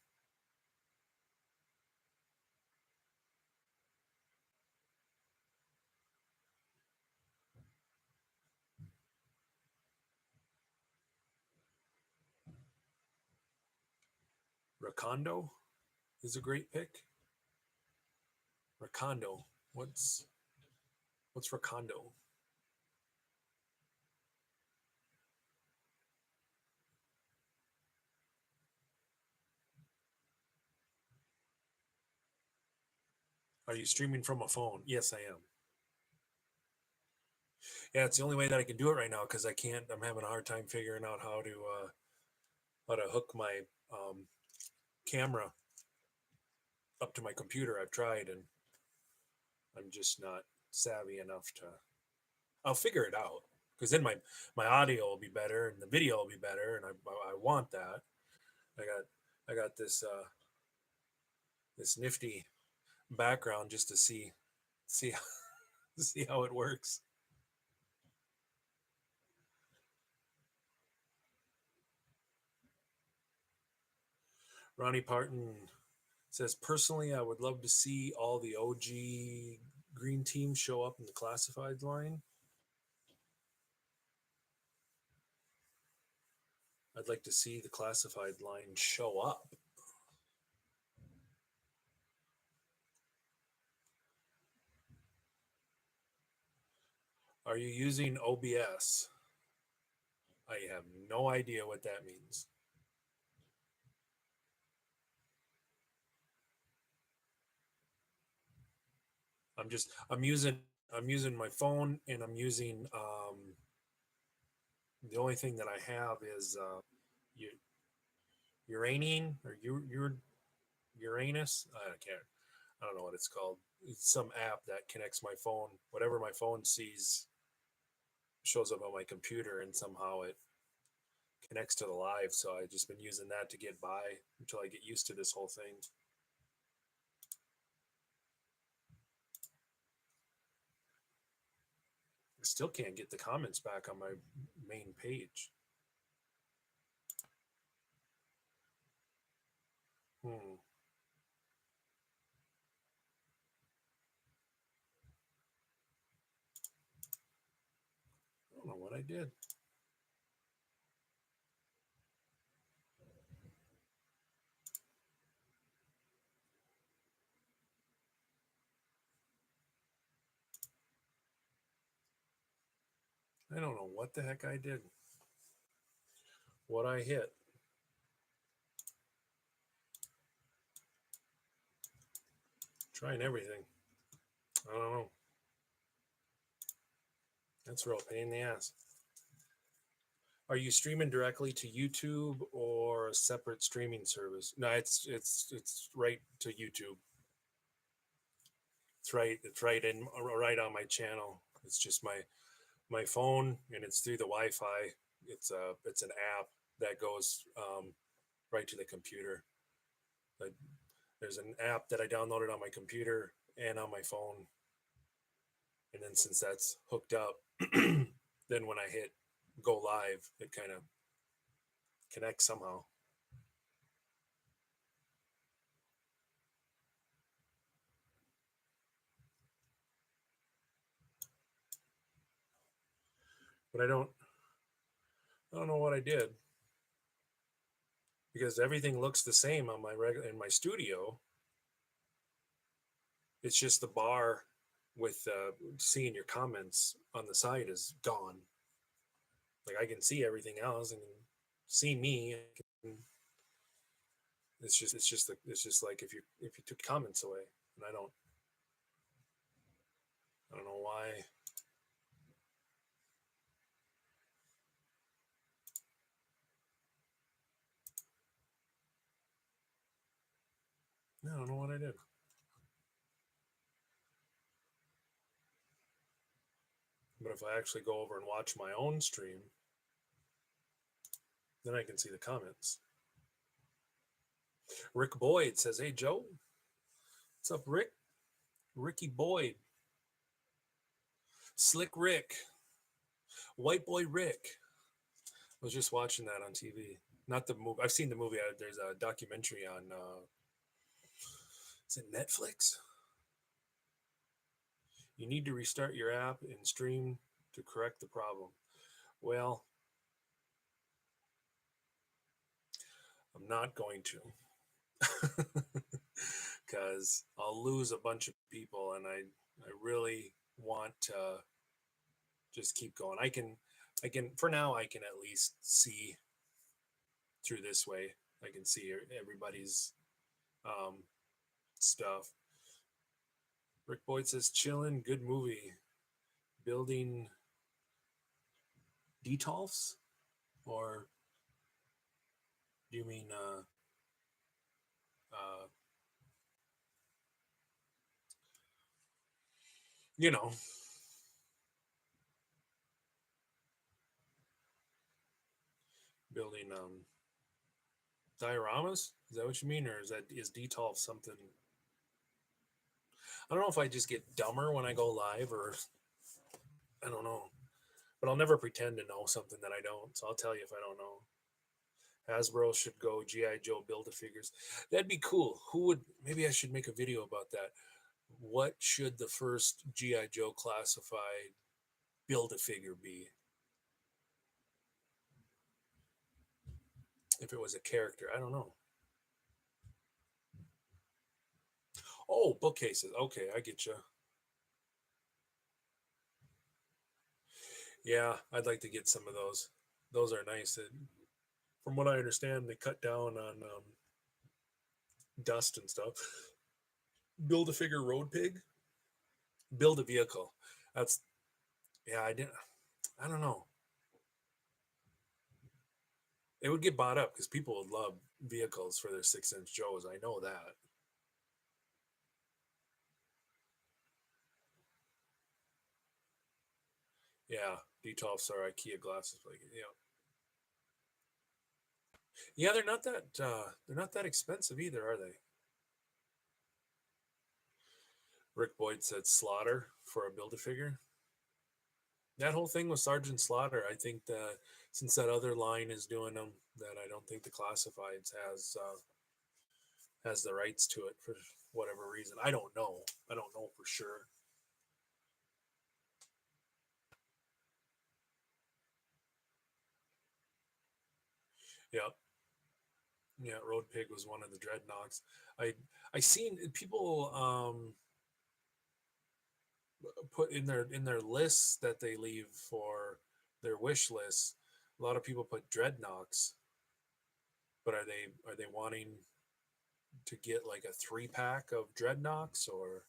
Rakondo is a great pick. Rakondo. What's Rakondo? Are you streaming from a phone? Yes, I am. Yeah, it's the only way that I can do it right now because I can't. I'm having a hard time figuring out how to hook my camera up to my computer. I've tried and I'm just not savvy enough to. I'll figure it out because then my audio will be better and the video will be better, and I want that. I got this nifty background just to see see how it works. Ronnie Parton says, personally, I would love to see all the OG green teams show up in the classified line. I'd like to see the classified line show up. Are you using OBS? I have no idea what that means. I'm using my phone, and I'm using the only thing that I have is Uranian or Uranus. I don't know what it's called. It's some app that connects my phone. Whatever my phone sees shows up on my computer, and somehow it connects to the live. So I've just been using that to get by until I get used to this whole thing. I still can't get the comments back on my main page. Hmm. I don't know what I did. I don't know what the heck I did. What I hit. Trying everything. I don't know. That's a real pain in the ass. Are you streaming directly to YouTube or a separate streaming service? No, it's right to YouTube. It's right on my channel. It's just my phone, and it's through the Wi-Fi. It's an app that goes right to the computer. But there's an app that I downloaded on my computer and on my phone, and then since that's hooked up, then when I hit go live, it kind of connects somehow. But I don't know what I did because everything looks the same on my in my studio. It's just the bar with seeing your comments on the side is gone. Like I can see everything else and see me. It's just like if you took comments away, and I don't know why. I don't know what I did. But if I actually go over and watch my own stream, then I can see the comments. Rick Boyd says, "Hey Joe, what's up, Rick? Ricky Boyd, Slick Rick, White Boy Rick." I was just watching that on TV. Not the movie. I've seen the movie. There's a documentary on. Is it Netflix? You need to restart your app and stream to correct the problem. Well, I'm not going to, because I'll lose a bunch of people, and I really want to just keep going. I can for now. I can at least see through this way. I can see everybody's um, stuff. Rick Boyd says, "Chillin', good movie. Building Detolfs, or do you mean uh, you know, building dioramas? Is that what you mean, or is Detolf something? I don't know if I just get dumber when I go live, or I don't know. But I'll never pretend to know something that I don't. So I'll tell you if I don't know. Hasbro should go GI Joe Build-A-Figures. That'd be cool. Who would? Maybe I should make a video about that. What should the first GI Joe classified Build-A-Figure be? If it was a character, I don't know. Oh, bookcases. Okay, I get you. Yeah, I'd like to get some of those. Those are nice. From what I understand, they cut down on dust and stuff. Build a figure road pig. Build a vehicle. That's yeah. I didn't. I don't know. It would get bought up because people would love vehicles for their 6-inch Joes. I know that. Yeah, Detolfs are IKEA glasses. Like yeah, yeah. They're not that expensive either, are they? Rick Boyd said slaughter for a build a figure. That whole thing with Sergeant Slaughter, I think that since that other line is doing them, that I don't think the Classifieds has the rights to it for whatever reason. I don't know. I don't know for sure. Yeah, yeah. Road Pig was one of the dreadnoughts. I I seen people put in their lists that they leave for their wish list. A lot of people put dreadnoughts, but are they wanting to get like a 3-pack of dreadnoughts, or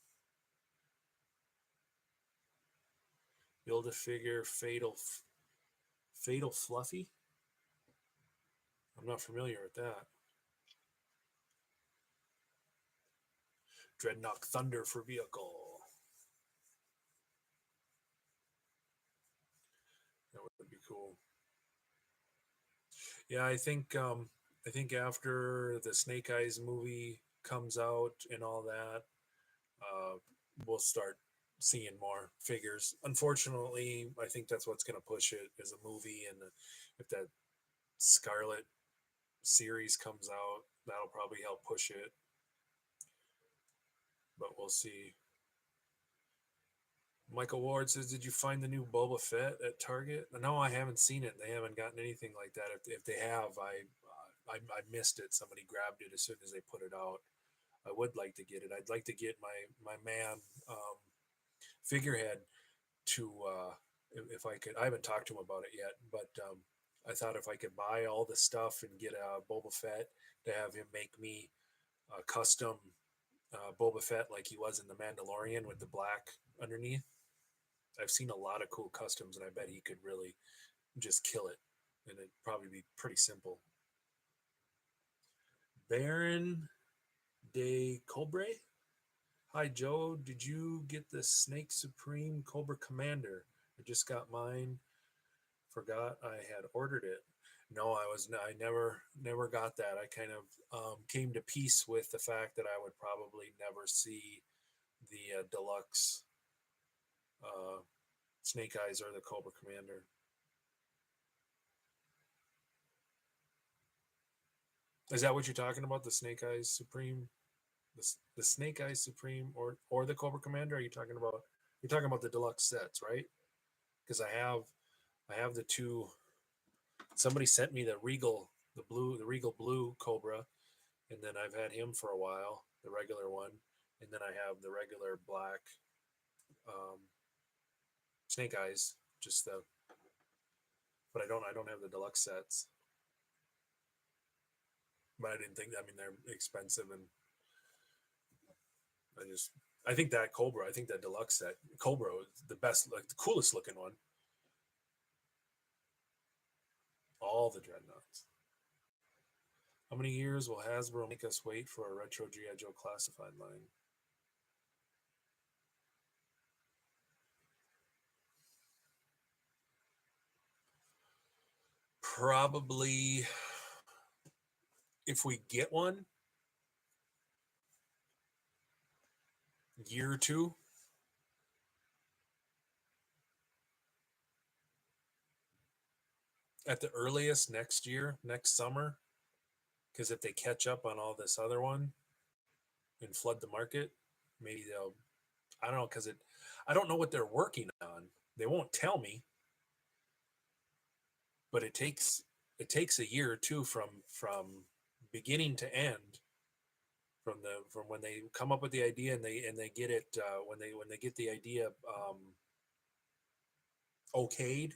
build a figure fatal fluffy? I'm not familiar with that. Dreadnought Thunder for vehicle. That would be cool. Yeah, I think after the Snake Eyes movie comes out and all that, uh, we'll start seeing more figures. Unfortunately, I think that's what's going to push it as a movie, and if that Scarlet series comes out, that'll probably help push it. But we'll see. Michael Ward says, "Did you find the new Boba Fett at Target?" No, I haven't seen it. They haven't gotten anything like that. If they have, I missed it. Somebody grabbed it as soon as they put it out. I would like to get it. I'd like to get my man figurehead to if I could. I haven't talked to him about it yet, but I thought if I could buy all the stuff and get a Boba Fett to have him make me a custom Boba Fett like he was in the Mandalorian with the black underneath. I've seen a lot of cool customs, and I bet he could really just kill it, and it'd probably be pretty simple. Baron de Cobra. Hi Joe, did you get the Snake Supreme Cobra Commander? I just got mine. Forgot I had ordered it. No, I never got that. I kind of came to peace with the fact that I would probably never see the deluxe Snake Eyes or the Cobra Commander. Is that what you're talking about? The Snake Eyes Supreme, the Snake Eyes Supreme, or the Cobra Commander? Are you talking about? You're talking about the deluxe sets, right? Because I have the two. Somebody sent me the Regal Blue Cobra, and then I've had him for a while, the regular one, and then I have the regular black um, Snake Eyes, just the. But I don't have the deluxe sets. But I didn't think. I mean, they're expensive, and I think that Cobra, I think that deluxe set Cobra is the best, like the coolest looking one. All the dreadnoughts. How many years will Hasbro make us wait for a retro G.I. Joe classified line? Probably, if we get one, year or two. At the earliest next year, next summer, because if they catch up on all this other one and flood the market, maybe they'll. I don't know, because I don't know what they're working on. They won't tell me, but it takes a year or two from beginning to end, from when they come up with the idea and they get it when they get the idea okayed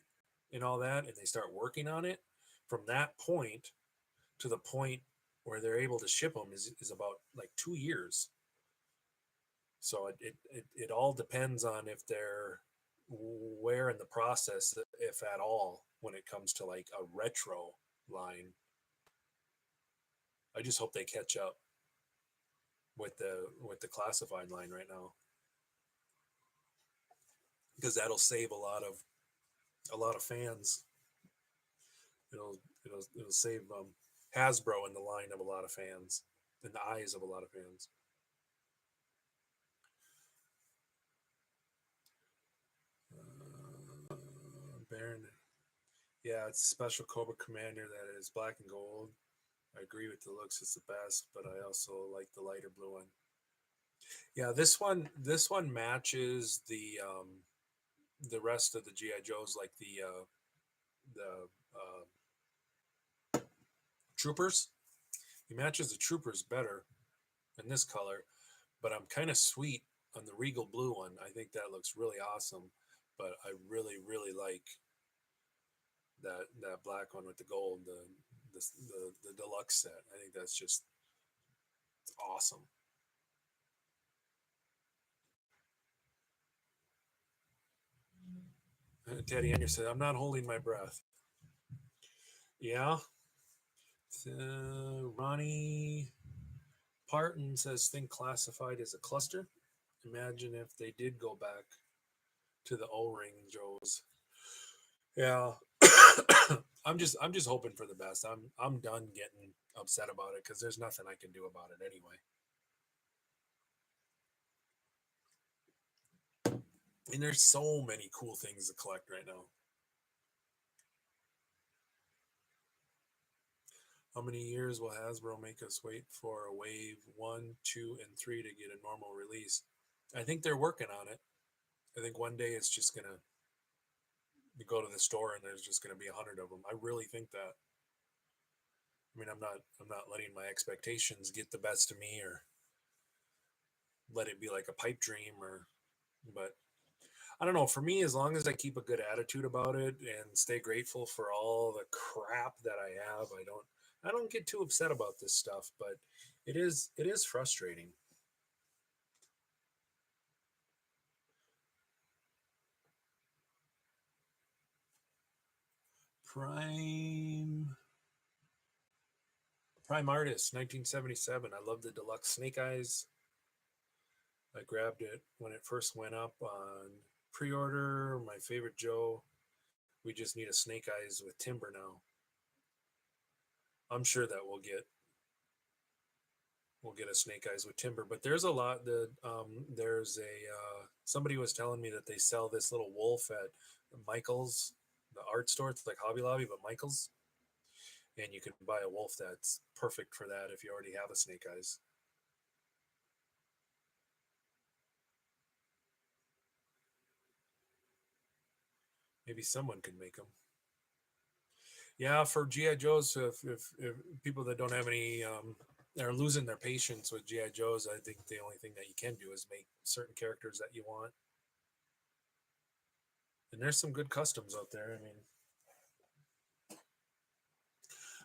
and all that, and they start working on it. From that point to the point where they're able to ship them is about like 2 years. So it all depends on if they're where in the process, if at all, when it comes to like a retro line. I just hope they catch up with the classified line right now, because that'll save a lot of fans. It'll save Hasbro in the line of a lot of fans, in the eyes of a lot of fans. Baron, yeah, it's a special Cobra Commander that is black and gold. I agree with the looks; it's the best, but I also like the lighter blue one. Yeah, this one matches the rest of the GI Joes, like the Troopers. He matches the Troopers better in this color, but I'm kind of sweet on the Regal Blue one. I think that looks really awesome, but I really like that black one with the gold, the deluxe set. I think that's just awesome. Teddy Anderson, I'm not holding my breath. Yeah. Ronnie Parton says, think classified as a cluster. Imagine if they did go back to the O-ring Joes. Yeah. I'm just hoping for the best. I'm done getting upset about it, because there's nothing I can do about it anyway. And there's so many cool things to collect right now. How many years will Hasbro make us wait for a wave 1, 2, and 3 to get a normal release? I think they're working on it. I think one day it's just gonna, you go to the store and there's just gonna be 100 of them. I really think that. I mean, I'm not letting my expectations get the best of me, or let it be like a pipe dream, but I don't know. For me, as long as I keep a good attitude about it and stay grateful for all the crap that I have, I don't get too upset about this stuff. But it is frustrating. Prime Prime Artist, 1977. I love the deluxe Snake Eyes. I grabbed it when it first went up on pre-order. My favorite Joe. We just need a Snake Eyes with Timber now. I'm sure that we'll get a Snake Eyes with Timber, but there's a lot that there's a somebody was telling me that they sell this little wolf at Michael's, the art store. It's like Hobby Lobby, but Michael's, and you can buy a wolf that's perfect for that if you already have a Snake Eyes. Maybe someone could make them. Yeah, for GI Joes, if people that don't have any are losing their patience with GI Joes, I think the only thing that you can do is make certain characters that you want. And there's some good customs out there. I mean,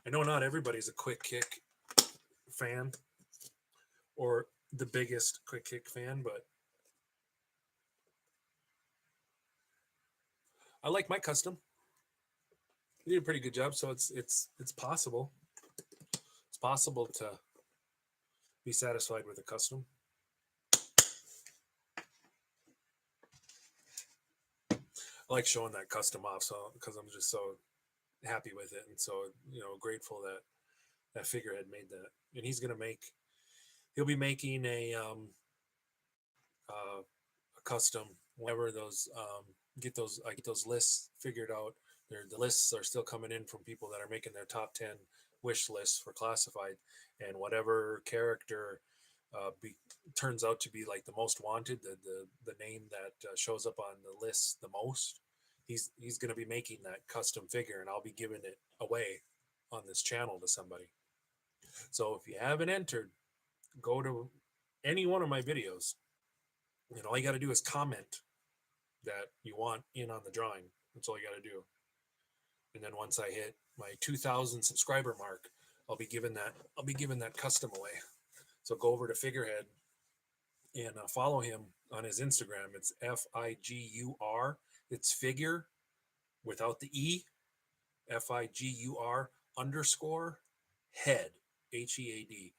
I know not everybody's a Quick Kick fan or the biggest Quick Kick fan, but I like my custom. You did a pretty good job, so it's possible. It's possible to be satisfied with a custom. I like showing that custom off, so because I'm just so happy with it, and so grateful that that figurehead made that. And he'll be making a custom whenever those I get those lists figured out. The lists are still coming in from people that are making their top 10 wish lists for classified, and whatever character turns out to be like the most wanted, the name that shows up on the list the most, he's going to be making that custom figure, and I'll be giving it away on this channel to somebody. So if you haven't entered, go to any one of my videos, and all you got to do is comment that you want in on the drawing. That's all you got to do. And then once I hit my 2,000 subscriber mark, I'll be giving that custom away. So go over to Figurehead and follow him on his Instagram. It's FIGUR. It's figure without the E. FIGUR underscore head, HEAD.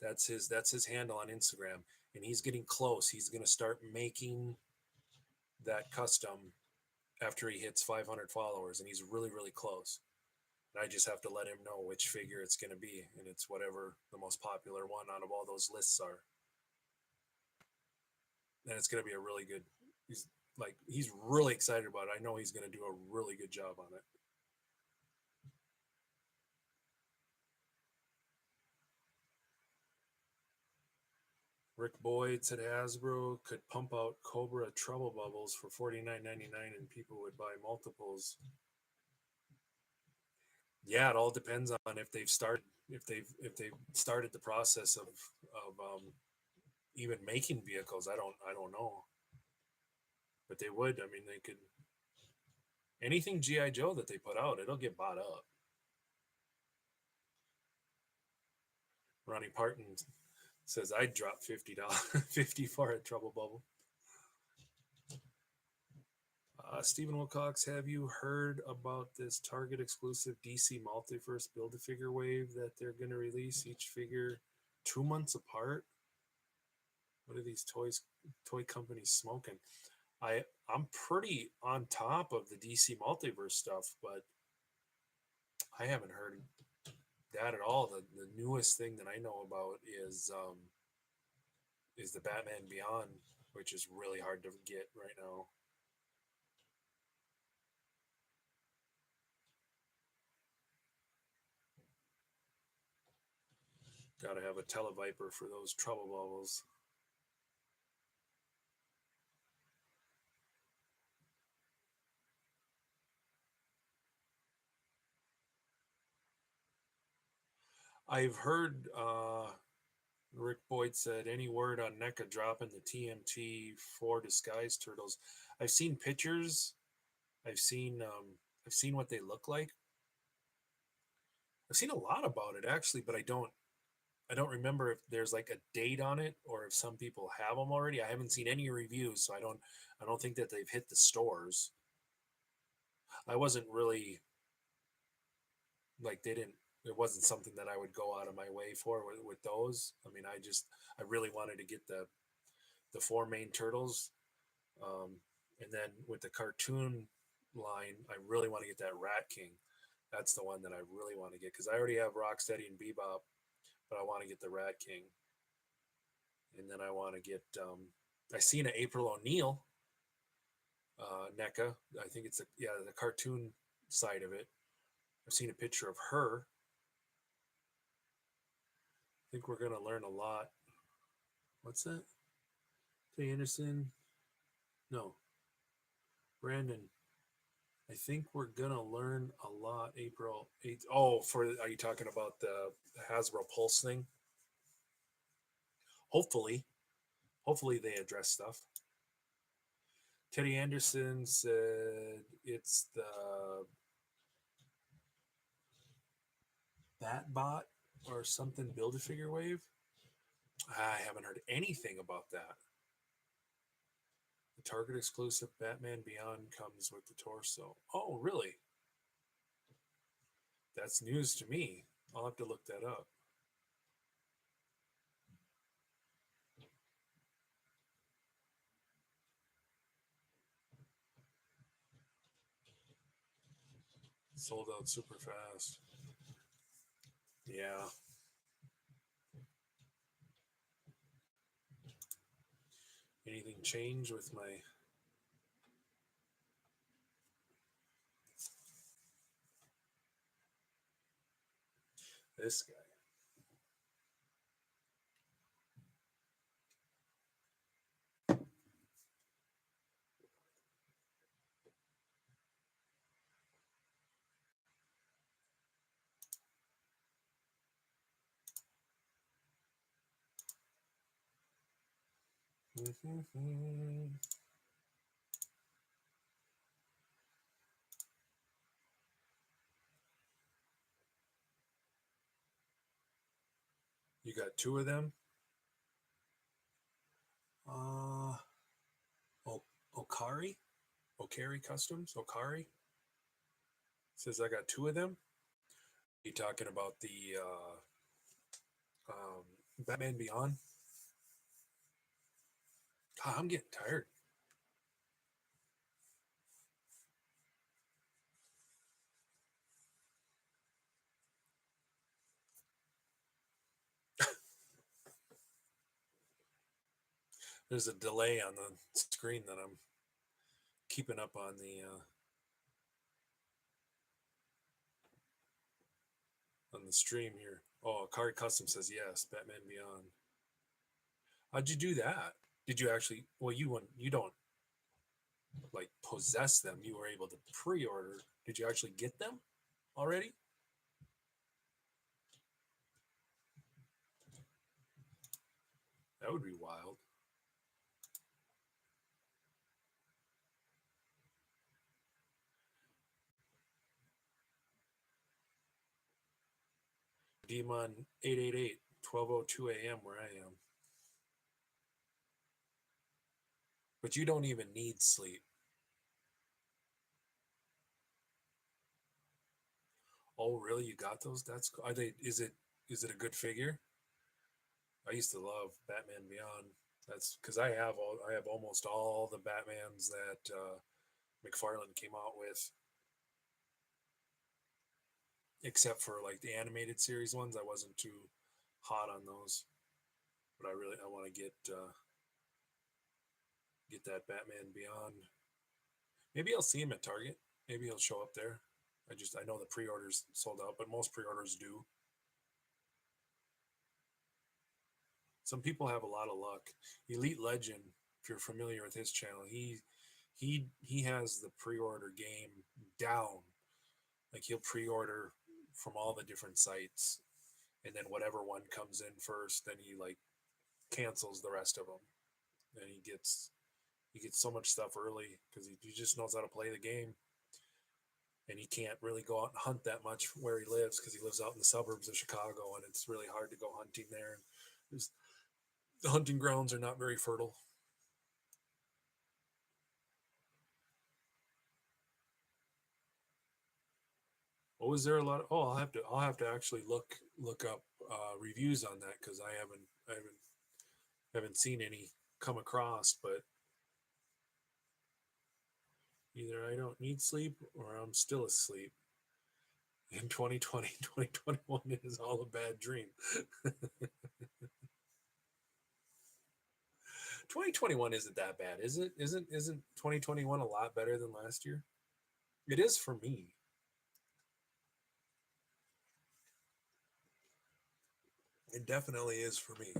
That's his handle on Instagram, and he's getting close. He's going to start making that custom after he hits 500 followers, and he's really, really close. And I just have to let him know which figure it's going to be, and it's whatever the most popular one out of all those lists are. And it's going to be a really good. He's really excited about it. I know he's going to do a really good job on it. Rick Boyd said Hasbro could pump out Cobra Trouble Bubbles for $49.99 and people would buy multiples. Yeah, it all depends on if they've started the process of even making vehicles. I don't know, but they would. I mean, they could anything GI Joe that they put out, it'll get bought up. Ronnie Parton says I'd drop $50 50 for a Trouble Bubble. Stephen Wilcox, have you heard about this Target exclusive DC Multiverse Build-A-Figure wave that they're going to release each figure 2 months apart? What are these toy companies smoking? I'm pretty on top of the DC Multiverse stuff, but I haven't heard that at all. The newest thing that I know about is the Batman Beyond, which is really hard to get right now. Got to have a Televiper for those Trouble Bubbles. I've heard Rick Boyd said any word on NECA dropping the TMT 4 Disguise Turtles. I've seen pictures. I've seen what they look like. I've seen a lot about it actually, but I don't remember if there's like a date on it or if some people have them already. I haven't seen any reviews, so I don't think that they've hit the stores. I wasn't really like they didn't it wasn't something that I would go out of my way for with those. I mean, I really wanted to get the four main turtles, and then with the cartoon line, I really want to get that Rat King. That's the one that I really want to get because I already have Rocksteady and Bebop, but I want to get the Rat King, and then I want to get. I seen an April O'Neil, Neca. I think it's the cartoon side of it. I've seen a picture of her. I think we're gonna learn a lot. What's that? Tay Anderson? No, Brandon. I think we're gonna learn a lot. April 8th. Oh, are you talking about the Hasbro Pulse thing? Hopefully, hopefully they address stuff. Teddy Anderson said it's the Batbot or something. Build a figure wave. I haven't heard anything about that. The Target exclusive Batman Beyond comes with the torso. Oh, really? That's news to me. I'll have to look that up. Sold out super fast. Yeah. Anything change with my this guy? You got two of them. Okari, Okari Customs, Okari says I got two of them. You talking about the Batman Beyond? God, I'm getting tired. There's a delay on the screen that I'm keeping up on the stream here. Oh, Akari Custom says yes. Batman Beyond. How'd you do that? Did you actually? Well, you don't like possess them. You were able to pre-order. Did you actually get them already? That would be wild. Demon 888, 12:02 a.m. where I am. But you don't even need sleep. Oh, really? You got those? That's are they? Is it a good figure? I used to love Batman Beyond. That's because I have almost all the Batmans that McFarlane came out with, except for like the animated series ones. I wasn't too hot on those, but I want to get that Batman Beyond. Maybe I'll see him at Target. Maybe he'll show up there. I know the pre-orders sold out, but most pre-orders do. Some people have a lot of luck. Elite Legend, if you're familiar with his channel, he has the pre-order game down. Like he'll pre-order from all the different sites, and then whatever one comes in first, then he like cancels the rest of them, and he gets He gets so much stuff early because he just knows how to play the game. And he can't really go out and hunt that much where he lives because he lives out in the suburbs of Chicago, and it's really hard to go hunting there. And the hunting grounds are not very fertile. Oh, is there a lot? Oh, I'll have to actually look up reviews on that because I haven't seen any come across. But either I don't need sleep or I'm still asleep. In 2020, 2021 is all a bad dream. 2021 isn't that bad, is it? Isn't 2021 a lot better than last year? It is for me. It definitely is for me.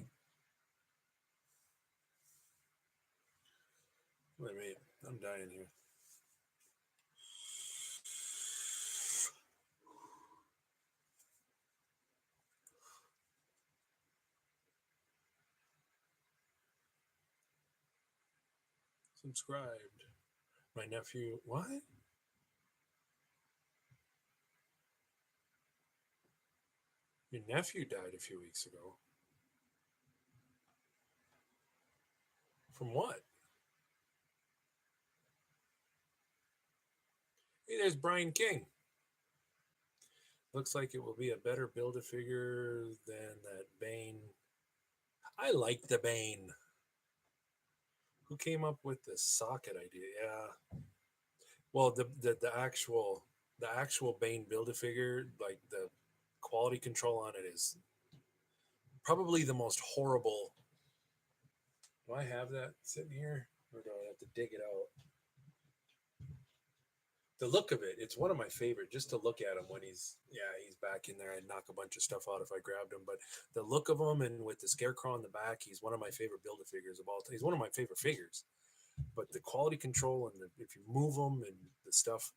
Wait, I'm dying here. Subscribed. My nephew, what? Your nephew died a few weeks ago. From what? Hey, there's Brian King. Looks like it will be a better Build-A-Figure than that Bane. I like the Bane. Who came up with the socket idea? Yeah. Well, the actual Bane Build-A-Figure, like the quality control on it is probably the most horrible. Do I have that sitting here, or do I have to dig it out? The look of it, it's one of my favorite. Just to look at him when he's back in there. I'd knock a bunch of stuff out if I grabbed him, but the look of him and with the scarecrow on the back, he's one of my favorite Build-A-Figures of all time. He's one of my favorite figures. But the quality control and if you move them and the stuff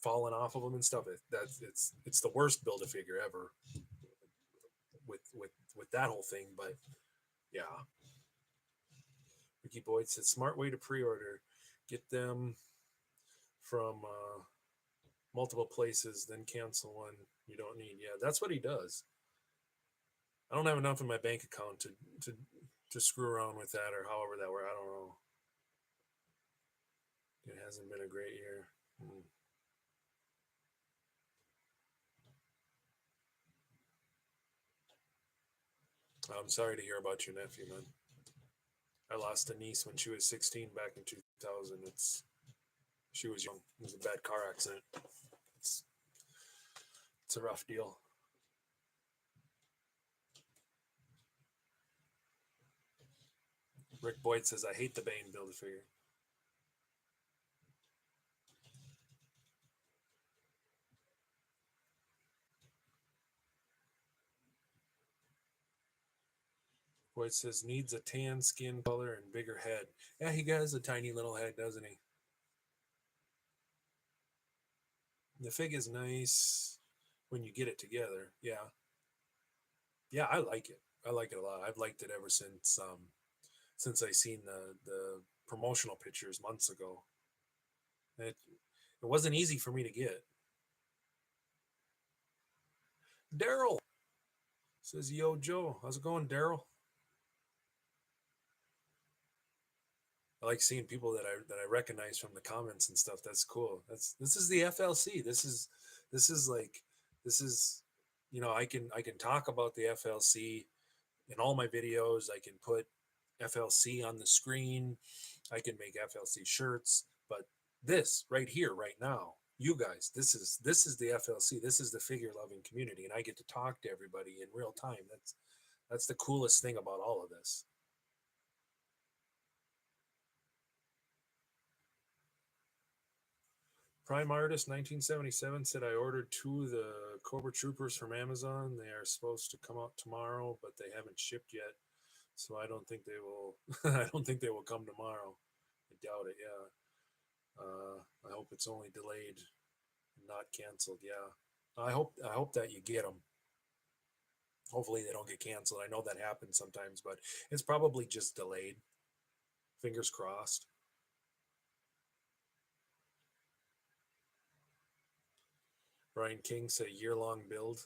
falling off of them and stuff, it's the worst Build-A-Figure ever with that whole thing. But yeah, Ricky Boyd said smart way to pre-order, get them from multiple places, then cancel one you don't need. Yeah, that's what he does. I don't have enough in my bank account to screw around with that, or however that works. I don't know. It hasn't been a great year. I'm sorry to hear about your nephew, man. I lost a niece when she was 16 back in 2000. She was young. It was a bad car accident. It's, it's a rough deal. Rick Boyd says, I hate the Bane Build-A-Figure. Boyd says, needs a tan skin color and bigger head. Yeah, he has a tiny little head, doesn't he? The fig is nice when you get it together. Yeah. Yeah, I like it. I like it a lot. I've liked it ever since I seen the promotional pictures months ago. It wasn't easy for me to get. Daryl says, "Yo, Joe, how's it going, Daryl?" I like seeing people that I recognize from the comments and stuff. That's cool. This is the FLC. This is like this is I can talk about the FLC in all my videos. I can put FLC on the screen. I can make FLC shirts, but this right here, right now, you guys, this is the FLC. This is the figure loving community, and I get to talk to everybody in real time. That's the coolest thing about all of this. Prime Artist 1977 said I ordered 2 of the Cobra Troopers from Amazon. They are supposed to come out tomorrow, but they haven't shipped yet. So I don't think they will. I don't think they will come tomorrow. I doubt it. Yeah. I hope it's only delayed, not canceled. Yeah. I hope that you get them. Hopefully they don't get canceled. I know that happens sometimes, but it's probably just delayed Fingers crossed. Ryan King said year-long build.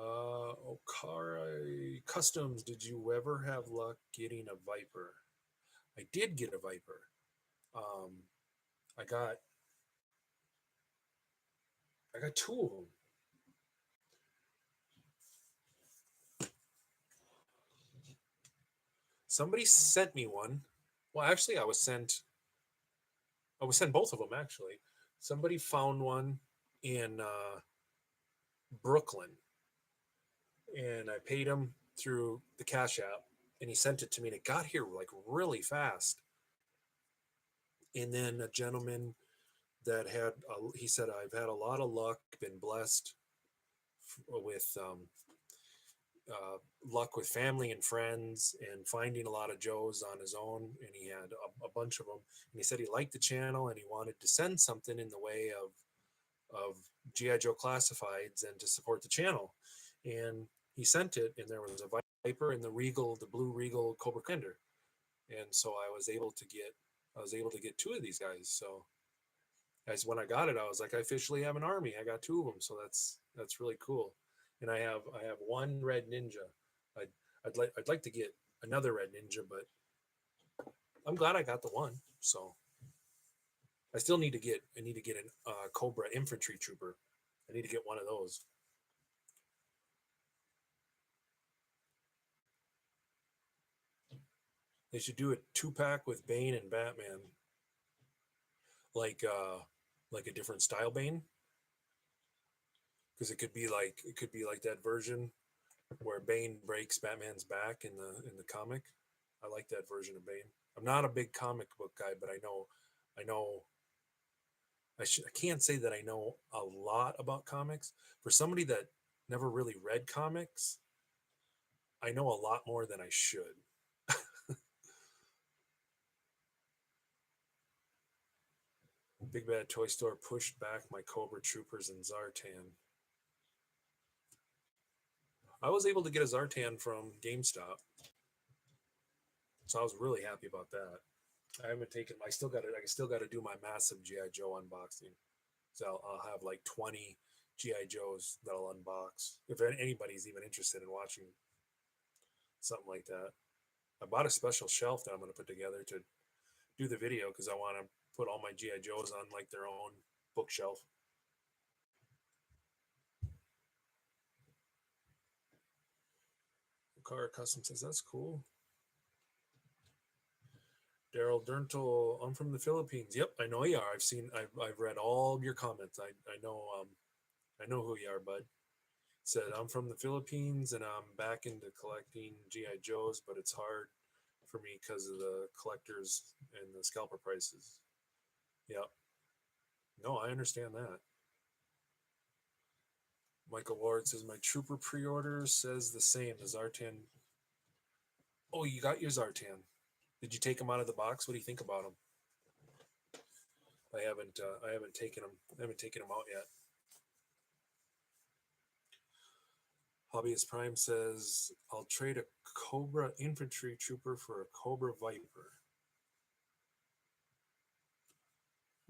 Okari Customs, did you ever have luck getting a Viper? I did get a Viper. I got two of them. Somebody sent me one. Well, actually, I was sent both of them. Actually, somebody found one in Brooklyn, and I paid him through the Cash App, and he sent it to me, and it got here like really fast. And then a gentleman that he said, I've had a lot of luck, been blessed with luck with family and friends, and finding a lot of Joes on his own. And he had a bunch of them. And he said he liked the channel, and he wanted to send something in the way of G.I. Joe classifieds and to support the channel. And he sent it, and there was a Viper and the blue Regal Cobra Commander. And so I was able to get two of these guys. So as when I got it, I was like, I officially have an army. I got two of them. So that's really cool. And I have one Red Ninja. I'd like to get another Red Ninja, but I'm glad I got the one. So I still need to get an Cobra Infantry Trooper. I need to get one of those. They should do a 2-pack with Bane and Batman, like a different style Bane, because it could be like that version where Bane breaks Batman's back in the comic. I like that version of Bane. I'm not a big comic book guy, but I can't say that I know a lot about comics. For somebody that never really read comics, I know a lot more than I should. Big Bad Toy Store pushed back my Cobra Troopers and Zartan. I was able to get a Zartan from GameStop, so I was really happy about that. I still got to do my massive GI Joe unboxing. So I'll have like 20 GI Joes that I'll unbox if anybody's even interested in watching something like that. I bought a special shelf that I'm going to put together to do the video because I want to put all my GI Joes on like their own bookshelf. Car Custom says that's cool. Daryl Derntel, I'm from the Philippines. Yep, I know you are. I've read all of your comments. I know who you are, bud. Said I'm from the Philippines and I'm back into collecting GI Joes, but it's hard for me because of the collectors and the scalper prices. Yep. No, I understand that. Michael Ward says my Trooper pre-order says the same as Zartan. Oh, you got your Zartan. Did you take them out of the box? What do you think about them? I haven't taken them. I haven't taken them out yet. Hobbyist Prime says I'll trade a Cobra Infantry Trooper for a Cobra Viper.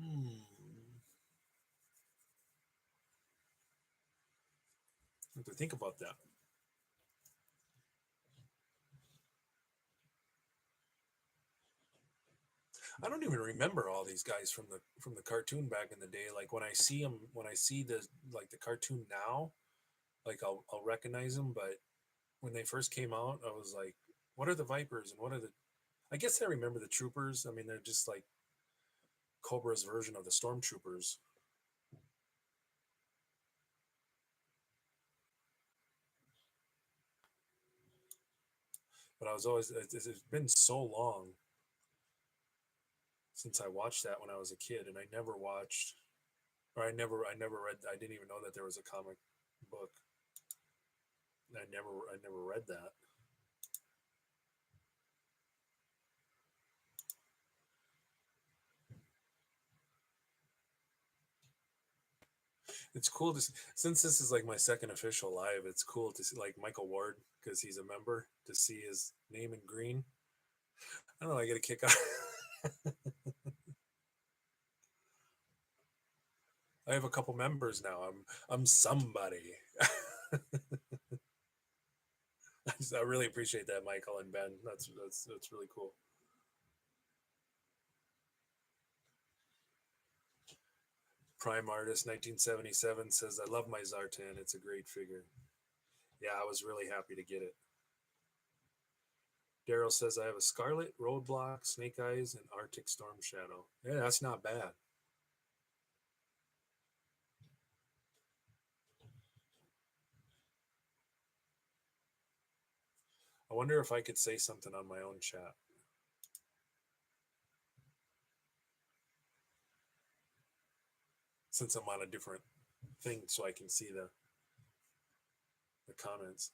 I have to think about that. I don't even remember all these guys from the cartoon back in the day. Like when I see the cartoon now, like I'll recognize them. But when they first came out, I was like, what are the Vipers and what are the? I guess I remember the Troopers. I mean, they're just like Cobra's version of the Stormtroopers. But I was always, it's been so long since I watched that when I was a kid, and I never watched, or I never read. I didn't even know that there was a comic book. I never read that. It's cool to see, since this is like my second official live. It's cool to see like Michael Ward because he's a member to see his name in green. I don't know. I get a kick out. I have a couple members now. I'm somebody. I really appreciate that, Michael and Ben. That's really cool. Prime Artist 1977 says, "I love my Zartan. It's a great figure." Yeah, I was really happy to get it. Daryl says, "I have a Scarlet, Roadblock, Snake Eyes, and Arctic Storm Shadow." Yeah, that's not bad. I wonder if I could say something on my own chat. Since I'm on a different thing so I can see the comments.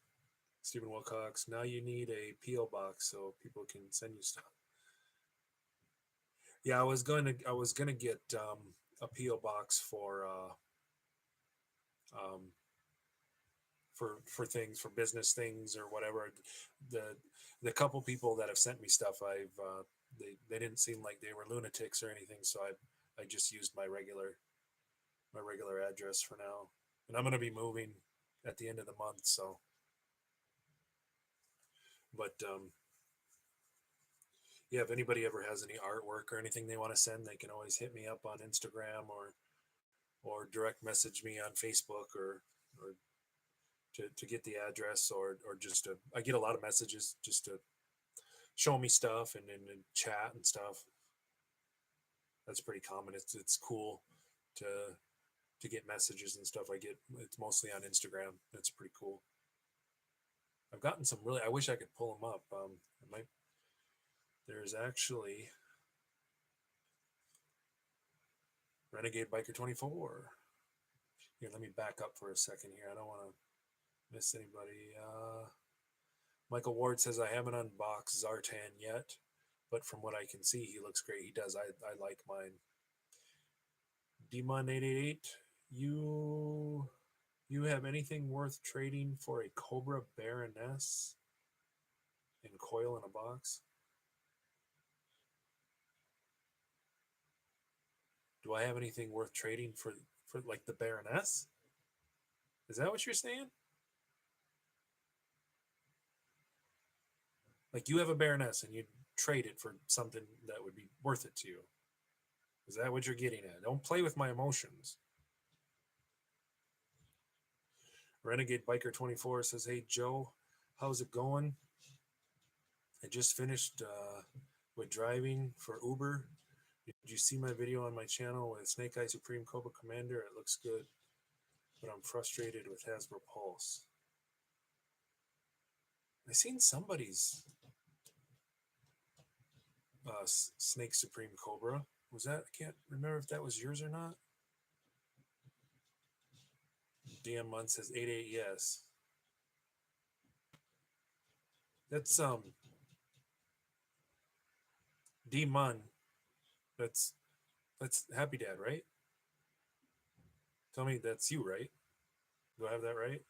Stephen Wilcox, now you need a PO box so people can send you stuff. Yeah, I was gonna get a PO box um, for things, for business things or whatever. The the couple people that have sent me stuff, they didn't seem like they were lunatics or anything, so I just used my regular address for now, and I'm gonna be moving at the end of the month, so. But yeah, if anybody ever has any artwork or anything they want to send, they can always hit me up on Instagram or direct message me on Facebook or to get the address or just to I get a lot of messages just to show me stuff and chat and stuff. That's pretty common. It's cool to to get messages and stuff. It's mostly on Instagram. That's pretty cool. I've gotten some really. I wish I could pull them up. I might. There's actually Renegade Biker 24. Here, let me back up for a second here. I don't want to miss anybody. Michael Ward says, "I haven't unboxed Zartan yet, but from what I can see, he looks great. He does. I like mine." Demon888, you have anything worth trading for a Cobra Baroness in coil in a box? Do I have anything worth trading for like the Baroness? Is that what you're saying? Like you have a Baroness and you trade it for something that would be worth it to you? Is that what you're getting at? Don't play with my emotions. Renegade Biker 24 says, "Hey Joe, how's it going? I just finished with driving for Uber. Did you see my video on my channel with Snake Eye Supreme Cobra Commander? It looks good, but I'm frustrated with Hasbro Pulse." I seen somebody's Snake Supreme Cobra. Was that? I can't remember if that was yours or not. DM Munn says 88 yes. That's D Munn. That's Happy Dad, right? Tell me that's you, right? Do I have that right?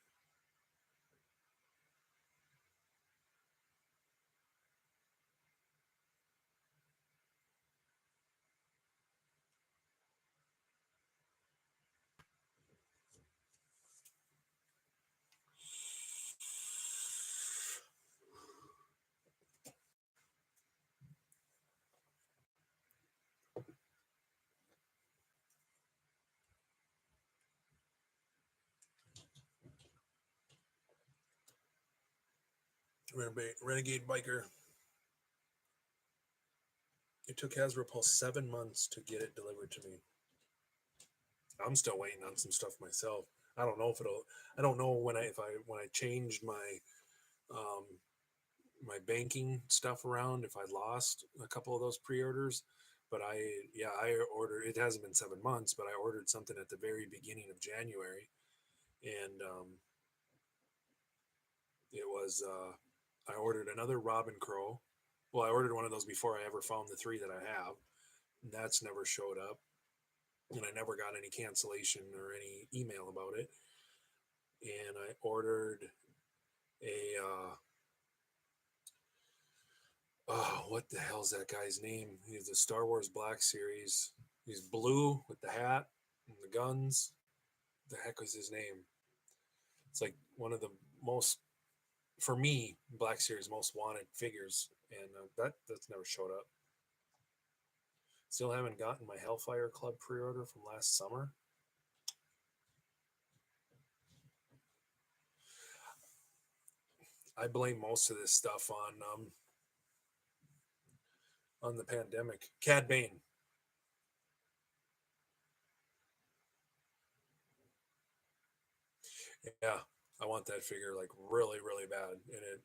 Renegade Biker. It took Hasbro Pulse 7 months to get it delivered to me. I'm still waiting on some stuff myself. I don't know if it'll. I don't know when I changed um, my banking stuff around if I lost a couple of those pre-orders. But I ordered. It hasn't been 7 months, but I ordered something at the very beginning of January, and it was I ordered another Robin Crow. Well, I ordered one of those before I ever found the three that I have. And that's never showed up. and I never got any cancellation or any email about it. And I ordered a oh, what the hell's that guy's name? He's the Star Wars Black Series. He's blue with the hat and the guns. The heck was his name? It's like one of the most, for me, Black Series most wanted figures, and that's never showed up. Still haven't gotten my Hellfire Club pre-order from last summer. I blame most of this stuff on the pandemic. Cad Bane. Yeah, I want that figure like really, really bad, and it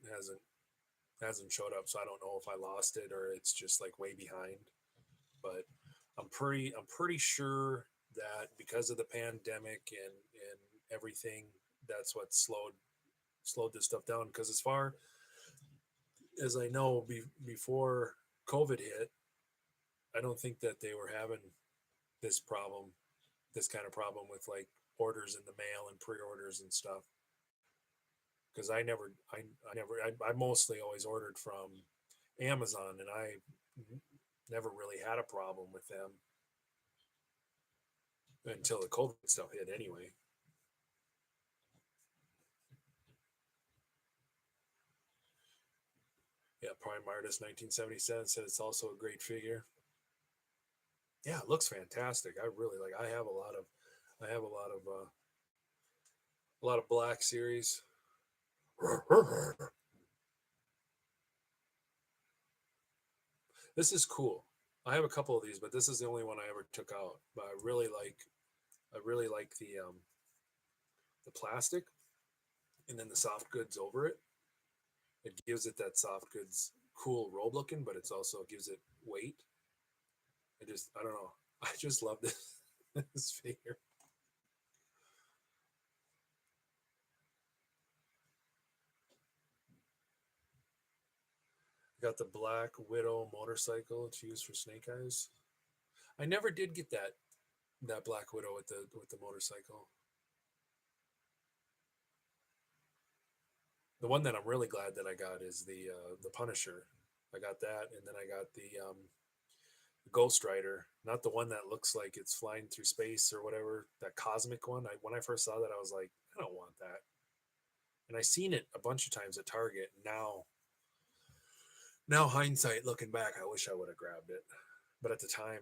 hasn't showed up. So I don't know if I lost it or it's just like way behind. But I'm pretty sure that because of the pandemic and everything, that's what slowed this stuff down. Because as far as I know, before COVID hit, I don't think that they were having this problem, this kind of problem with like orders in the mail and pre-orders and stuff. Because I mostly always ordered from Amazon, and I never really had a problem with them until the COVID stuff hit anyway. Yeah, Prime Artist 1977 said it's also a great figure. Yeah, it looks fantastic. I really like. I have a lot of Black Series. This is cool. I have a couple of these, but this is the only one I ever took out. But I really like the plastic, and then the soft goods over it. It gives it that soft goods cool robe looking, but it's also gives it weight. I don't know. I just love this this figure. Got the Black Widow motorcycle. It's used for snake eyes. I never did get that Black Widow with the motorcycle. The one that I'm really glad that I got is the Punisher. I got that, and then I got the Ghost Rider, not the one that looks like it's flying through space or whatever. That cosmic one. When I first saw that, I was like, I don't want that. And I seen it a bunch of times at Target. Now hindsight, looking back, I wish I would have grabbed it, but at the time,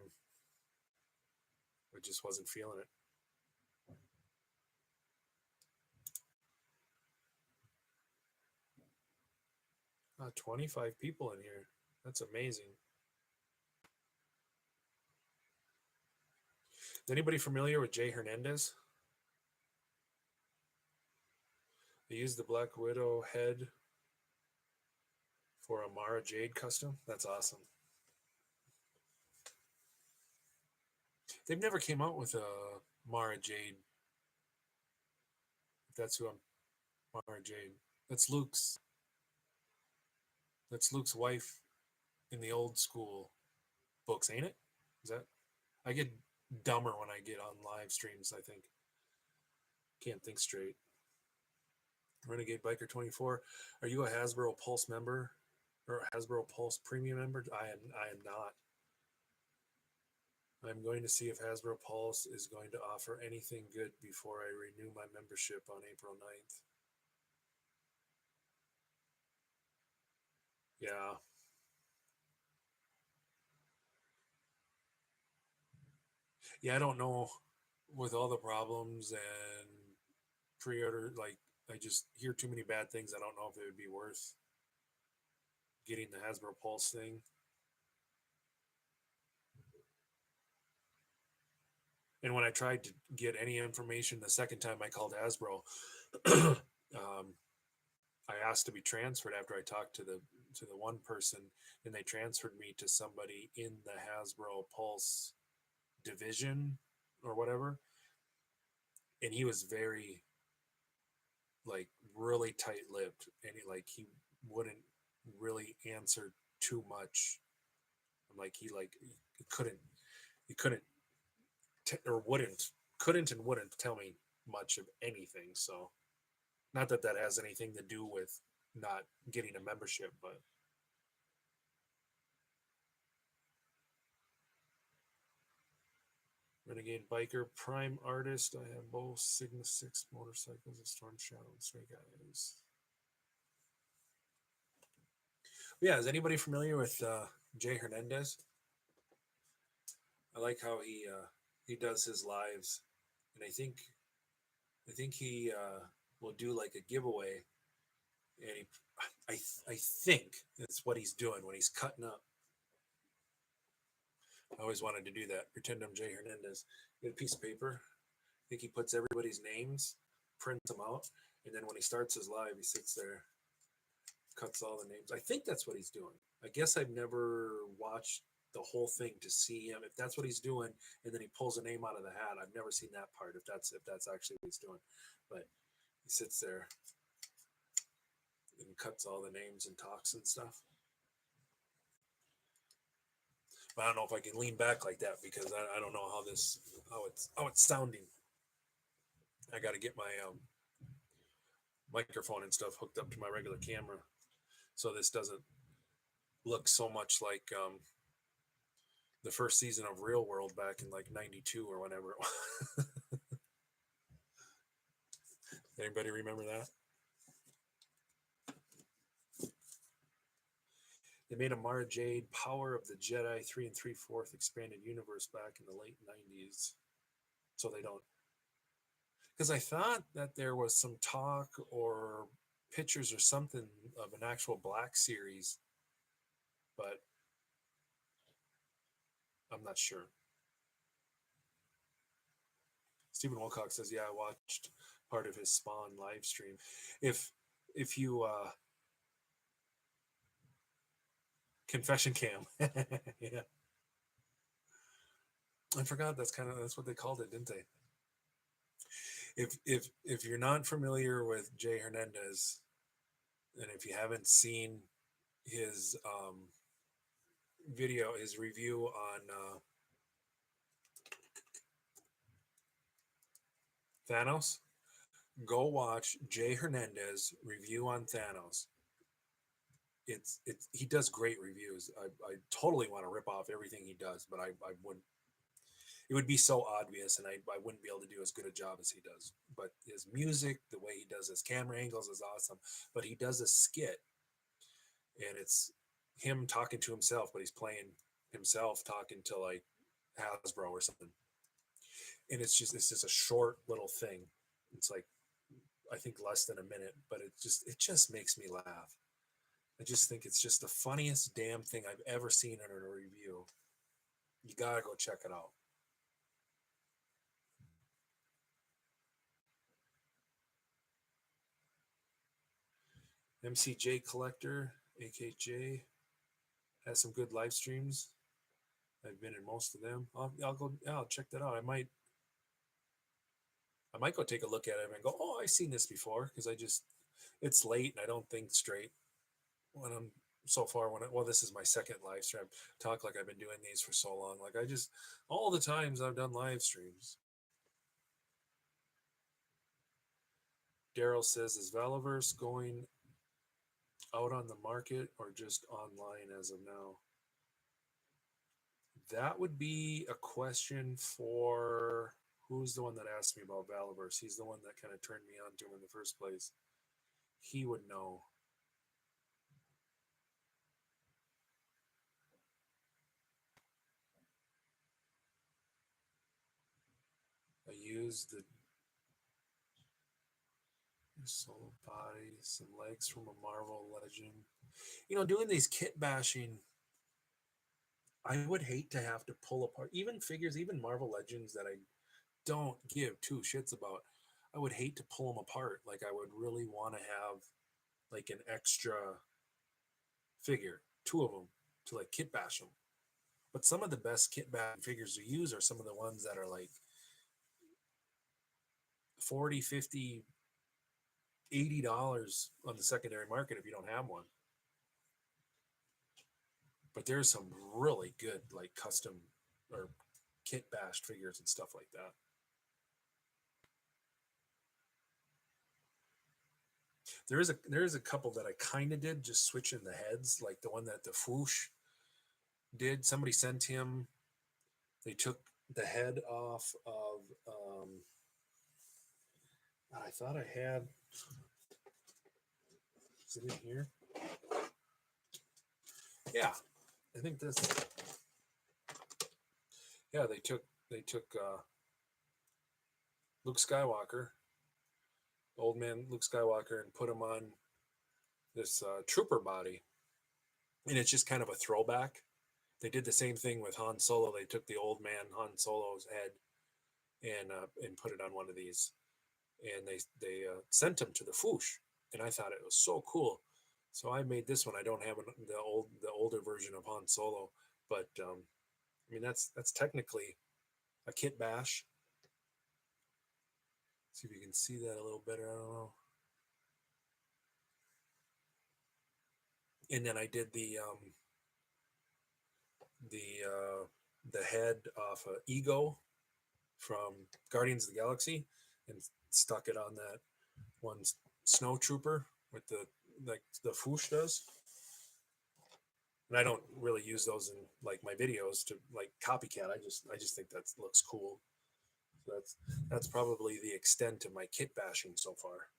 I just wasn't feeling it. 25 people in here. That's amazing. Is anybody familiar with Jay Hernandez? They used the Black Widow head for a Mara Jade custom. That's awesome. They've never came out with a Mara Jade. If that's who I'm. Mara Jade. That's Luke's. That's Luke's wife in the old school books, ain't it? Is that? I get dumber when I get on live streams. I think can't think straight. Renegade Biker 24. Are you a Hasbro Pulse member or a Hasbro Pulse Premium member? I am not. I'm going to see if Hasbro Pulse is going to offer anything good before I renew my membership on April 9th. Yeah. Yeah, I don't know with all the problems and pre-order, like I just hear too many bad things. I don't know if it would be worth getting the Hasbro Pulse thing. And when I tried to get any information the second time I called Hasbro, I asked to be transferred after I talked to the one person, and they transferred me to somebody in the Hasbro Pulse division or whatever. And he was very like really tight-lipped, and he wouldn't really answer too much. Like he couldn't or couldn't and wouldn't tell me much of anything. So, not that that has anything to do with not getting a membership, but Renegade Biker, Prime Artist. I have both Sigma 6 motorcycles, a Storm Shadow, and Stray Guys. Yeah, is anybody familiar with Jay Hernandez? I like how he does his lives, and I think he will do like a giveaway, and I think that's what he's doing when he's cutting up. I always wanted to do that. Pretend I'm Jay Hernandez. Get a piece of paper. I think he puts everybody's names, prints them out, and then when he starts his live, he sits there, cuts all the names. I think that's what he's doing. I guess I've never watched the whole thing to see him if that's what he's doing, and then he pulls a name out of the hat. I've never seen that part if that's actually what he's doing, but he sits there and cuts all the names and talks and stuff. But I don't know if I can lean back like that because I don't know how it's sounding. I got to get my microphone and stuff hooked up to my regular camera, so this doesn't look so much like the first season of Real World back in like '92 or whenever it was. Anybody remember that? They made a Mara Jade Power of the Jedi 3 3/4 expanded universe back in the late '90s. So they don't. Because I thought that there was some talk or pictures or something of an actual Black series, but I'm not sure. Stephen Wilcox says, "Yeah, I watched part of his Spawn live stream. If you confession cam, yeah, I forgot that's what they called it, didn't they? If you're not familiar with Jay Hernandez, and if you haven't seen his video, his review on Thanos, go watch Jay Hernandez review on Thanos. It's he does great reviews. I totally want to rip off everything he does, but I wouldn't. It would be so obvious, and I wouldn't be able to do as good a job as he does. But his music, the way he does his camera angles is awesome. But he does a skit, and it's him talking to himself, but he's playing himself talking to like Hasbro or something. And it's just a short little thing. It's like I think less than a minute, but it just makes me laugh. I just think it's just the funniest damn thing I've ever seen in a review. You gotta go check it out. MCJ Collector, AKJ, has some good live streams. I've been in most of them. I'll check that out. I might go take a look at it and go, oh, I've seen this before, because it's late and I don't think straight when I'm so far this is my second live stream. Talk like I've been doing these for so long. Like all the times I've done live streams. Daryl says, is Valiverse going out on the market or just online as of now? That would be a question for who's the one that asked me about Valiverse. He's the one that kind of turned me on to him in the first place. He would know. I used the soul body, some legs from a Marvel Legend. Doing these kit bashing, I would hate to have to pull apart even figures, even Marvel Legends that I don't give two shits about. I would hate to pull them apart. Like I would really want to have like an extra figure, two of them, to like kit bash them. But some of the best kit bash figures to use are some of the ones that are like 40, 50, $80 on the secondary market if you don't have one. But there's some really good like custom or kit bashed figures and stuff like that. There is a couple that I kind of did, just switching the heads, like the one that the Foosh did. Somebody sent him. They took the head off of. I thought I had. Is it in here? Yeah, I think this. Yeah, they took Luke Skywalker, old man Luke Skywalker, and put him on this trooper body, and it's just kind of a throwback. They did the same thing with Han Solo. They took the old man Han Solo's head and put it on one of these, and they sent him to the Foosh, and I thought it was so cool. So I made this one. I don't have the older version of Han Solo, but I mean that's technically a kit bash. See if you can see that a little better. I don't know. And then I did the head off Ego from Guardians of the Galaxy and stuck it on that one snow trooper with the Foosh does. And I don't really use those in like my videos to like copycat. I just think that looks cool. So that's probably the extent of my kit bashing so far.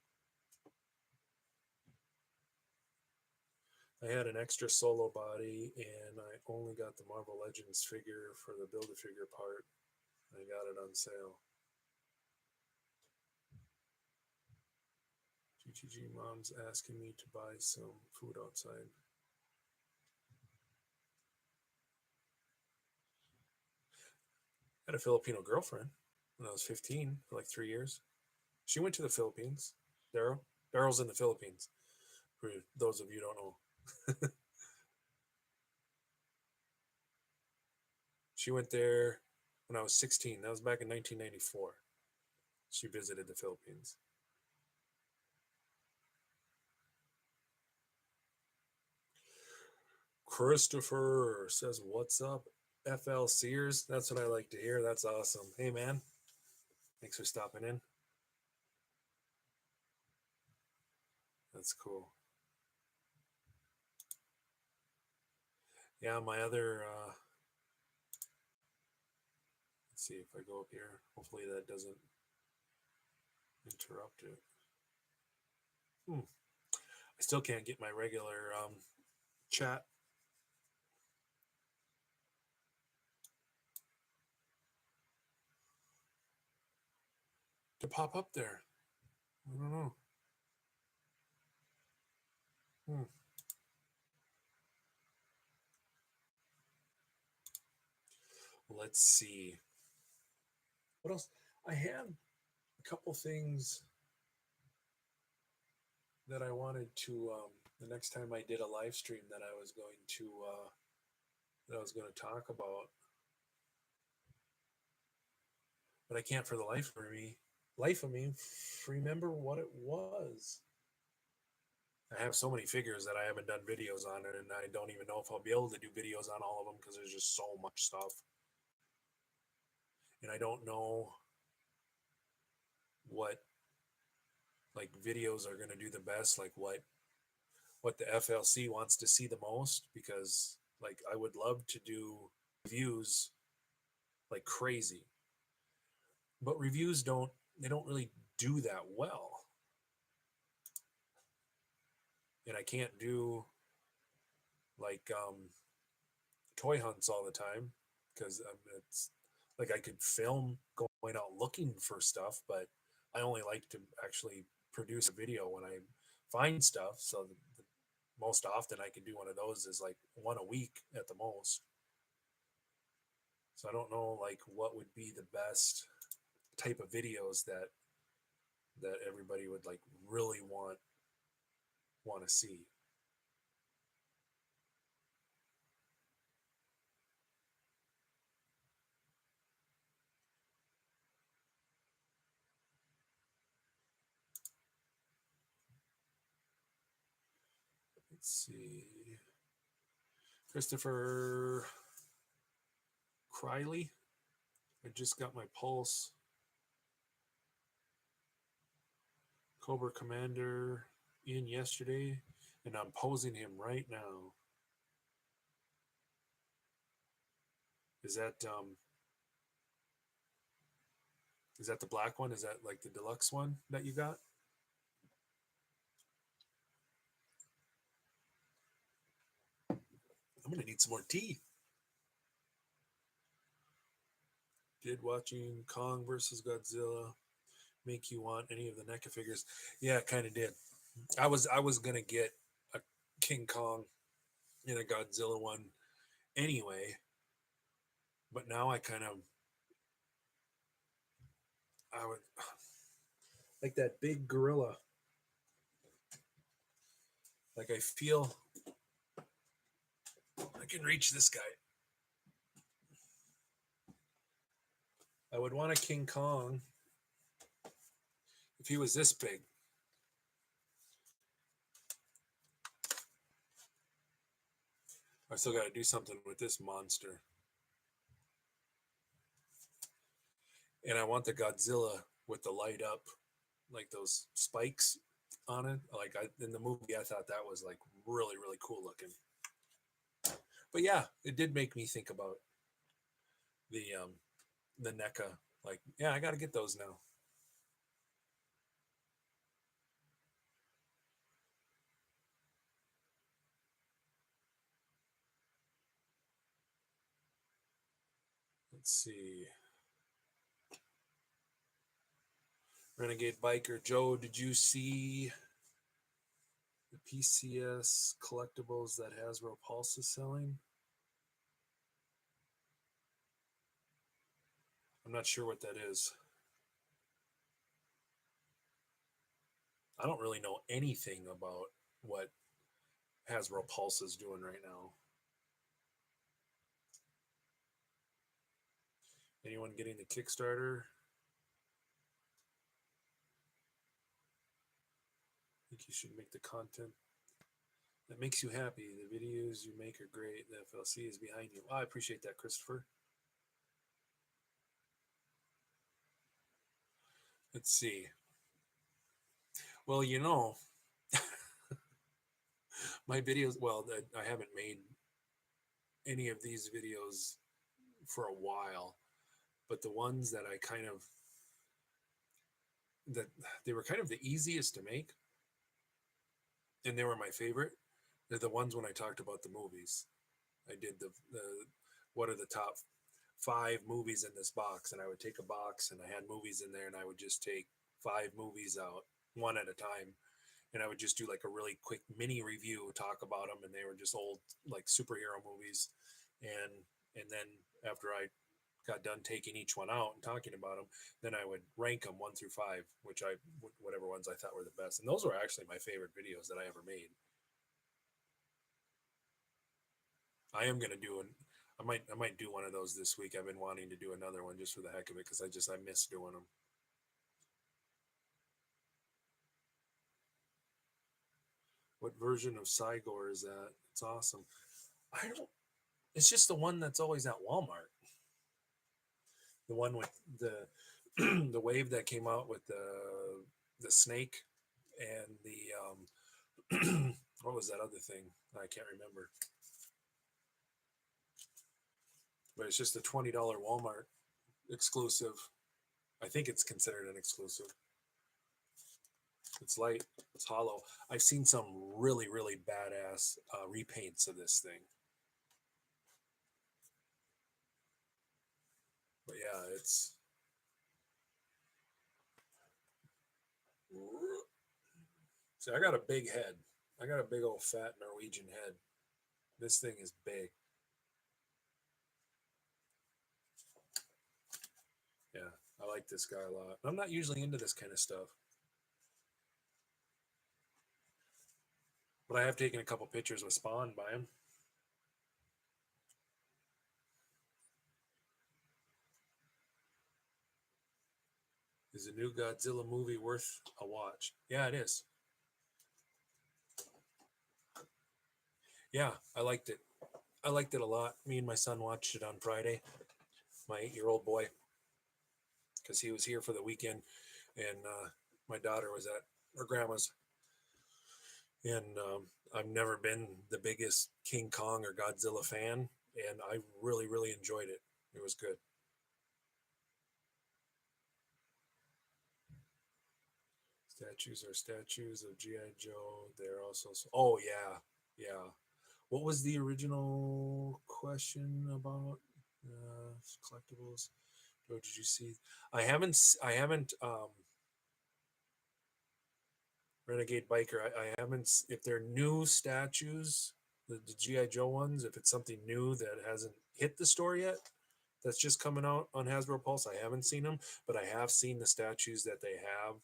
I had an extra Solo body, and I only got the Marvel Legends figure for the Build-A-Figure part. I got it on sale. GTG Mom's asking me to buy some food outside. I had a Filipino girlfriend when I was 15 for like 3 years. She went to the Philippines. Daryl's in the Philippines, for those of you who don't know. She went there when I was 16. That was back in 1994. She visited the Philippines. Christopher says, "What's up, FL Sears?" That's what I like to hear. That's awesome. Hey, man. Thanks for stopping in. That's cool. Yeah, my other... let's see if I go up here. Hopefully that doesn't interrupt it. I still can't get my regular chat. To pop up there. I don't know. Let's see. What else? I had a couple things that I wanted to the next time I did a live stream that I was going to talk about, but I can't for the life of me remember what it was. I have so many figures that I haven't done videos on it, and I don't even know if I'll be able to do videos on all of them because there's just so much stuff, and I don't know what like videos are going to do the best, like what the FLC wants to see the most, because like I would love to do reviews like crazy, but reviews don't really do that well, and I can't do like toy hunts all the time because it's like I could film going out looking for stuff, but I only like to actually produce a video when I find stuff. So the most often I can do one of those is like one a week at the most. So I don't know like what would be the best type of videos that everybody would like really want to see. Let's see. Christopher Criley I just got my Pulse Cobra Commander in yesterday, and I'm posing him right now. Is that the black one? Is that like the deluxe one that you got? I'm gonna need some more tea. Did watching Kong versus Godzilla make you want any of the NECA figures? Yeah, it kind of did. I was gonna get a King Kong and a Godzilla one anyway, but now I would like that big gorilla. Like I feel I can reach this guy. I would want a King Kong if he was this big. I still got to do something with this monster. And I want the Godzilla with the light up, like those spikes on it. Like in the movie, I thought that was like really, really cool looking. But yeah, it did make me think about the NECA. Like, yeah, I got to get those now. Let's see. Renegade Biker Joe, did you see the PCS collectibles that Hasbro Pulse is selling? I'm not sure what that is. I don't really know anything about what Hasbro Pulse is doing right now. Anyone getting the Kickstarter? I think you should make the content that makes you happy. The videos you make are great. The FLC is behind you. I appreciate that, Christopher. Let's see. Well, you know, my videos, well, I haven't made any of these videos for a while, but the ones that that they were kind of the easiest to make, and they were my favorite. They're the ones when I talked about the movies. I did the what are the top 5 movies in this box, and I would take a box and I had movies in there, and I would just take 5 movies out one at a time, and I would just do like a really quick mini review, talk about them, and they were just old like superhero movies, and then after I got done taking each one out and talking about them, then I would rank them 1 through 5, whatever ones I thought were the best, and those were actually my favorite videos that I ever made. I am gonna do I might do one of those this week. I've been wanting to do another one just for the heck of it because I miss doing them. What version of Cygor is that? It's awesome. I don't. It's just the one that's always at Walmart. The one with the the wave that came out with the snake and the what was that other thing? I can't remember. But it's just a $20 Walmart exclusive. I think it's considered an exclusive. It's light, it's hollow. I've seen some really, really badass repaints of this thing. But yeah, it's. See, I got a big head. I got a big old fat Norwegian head. This thing is big. Yeah, I like this guy a lot. I'm not usually into this kind of stuff. But I have taken a couple pictures with Spawn by him. Is the new Godzilla movie worth a watch? Yeah, it is. Yeah, I liked it. I liked it a lot. Me and my son watched it on Friday. My 8-year-old boy. because he was here for the weekend, and my daughter was at her grandma's, and I've never been the biggest King Kong or Godzilla fan, and I really enjoyed it. It was good. Statues are statues of GI Joe. They're also oh yeah. What was the original question about collectibles? Or did you see? I haven't Renegade Biker. I haven't. If they're new statues, the GI Joe ones, if it's something new that hasn't hit the store yet, that's just coming out on Hasbro Pulse, I haven't seen them, but I have seen the statues that they have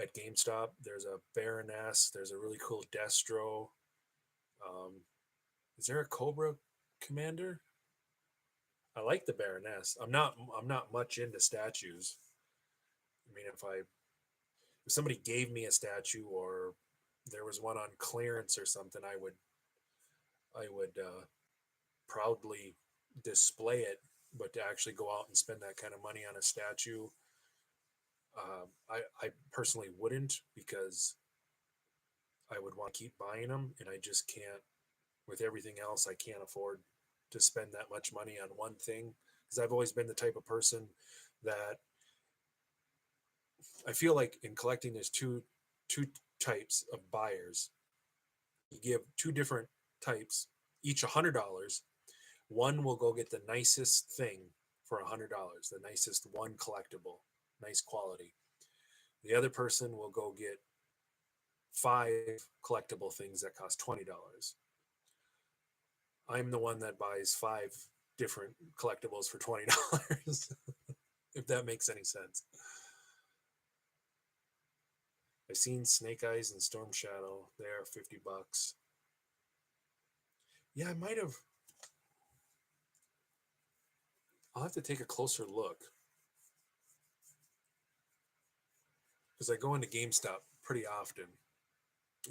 at GameStop. There's a Baroness. There's a really cool Destro. Um, is there a Cobra Commander? I like the Baroness. I'm not much into statues. I mean, if somebody gave me a statue or there was one on clearance or something, I would proudly display it. But to actually go out and spend that kind of money on a statue, I personally wouldn't, because I would want to keep buying them, and I just can't. With everything else, I can't afford to spend that much money on one thing, because I've always been the type of person that I feel like in collecting there's two types of buyers. You give two different types, each $100. One will go get the nicest thing for $100, the nicest one collectible, nice quality. The other person will go get 5 collectible things that cost $20. I'm the one that buys 5 different collectibles for $20, if that makes any sense. I've seen Snake Eyes and Storm Shadow. They are $50. Yeah, I might have. I'll have to take a closer look, because I go into GameStop pretty often.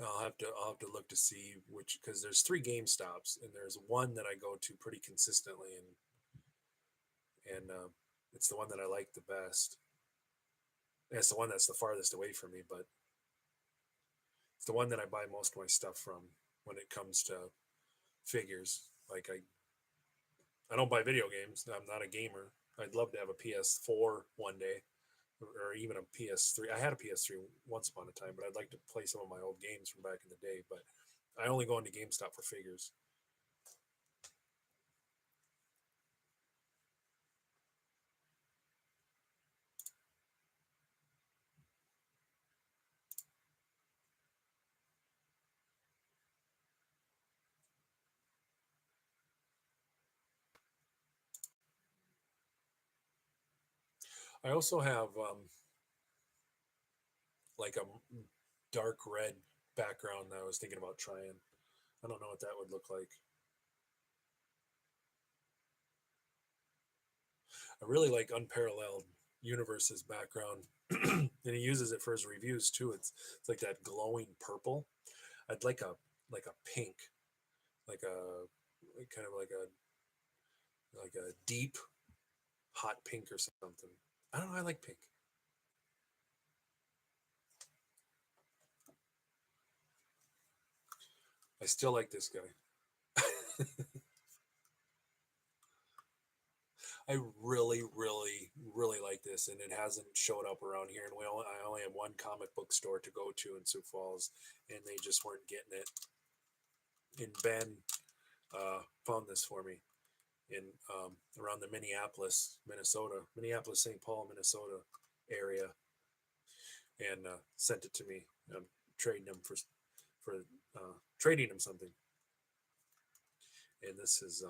I'll have to look to see which, because there's 3 GameStops, and there's one that I go to pretty consistently, and it's the one that I like the best. And it's the one that's the farthest away from me, but it's the one that I buy most of my stuff from when it comes to figures. Like I don't buy video games. I'm not a gamer. I'd love to have a PS4 one day, or even a PS3. I had a PS3 once upon a time, but I'd like to play some of my old games from back in the day. But I only go into GameStop for figures. I also have like a dark red background that I was thinking about trying. I don't know what that would look like. I really like Unparalleled Universe's background, and he uses it for his reviews too. It's like that glowing purple. I'd like a pink, like a kind of like a deep hot pink or something. I don't know. I like pink. I still like this guy. I really like this, and it hasn't showed up around here. And I only have one comic book store to go to in Sioux Falls, and they just weren't getting it. And Ben found this for me in around the Minneapolis, St. Paul, Minnesota area, and sent it to me. I'm trading him for trading him something. And this is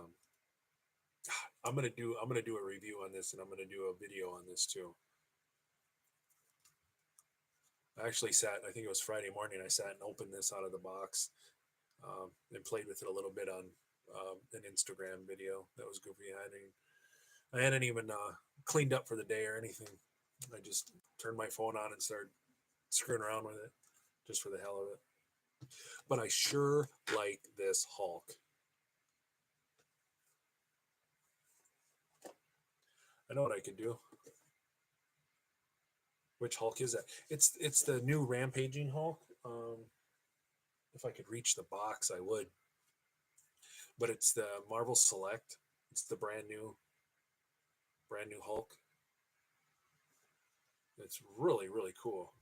I'm gonna do a review on this, and I'm gonna do a video on this too. I actually I think it was Friday morning, I sat and opened this out of the box and played with it a little bit on an Instagram video that was goofy. I hadn't even cleaned up for the day or anything. I just turned my phone on and started screwing around with it just for the hell of it. But I sure like this Hulk. I know what I could do. Which Hulk is that? It's the new Rampaging Hulk. If I could reach the box, I would. But it's the Marvel Select. It's the brand new Hulk. It's really really cool,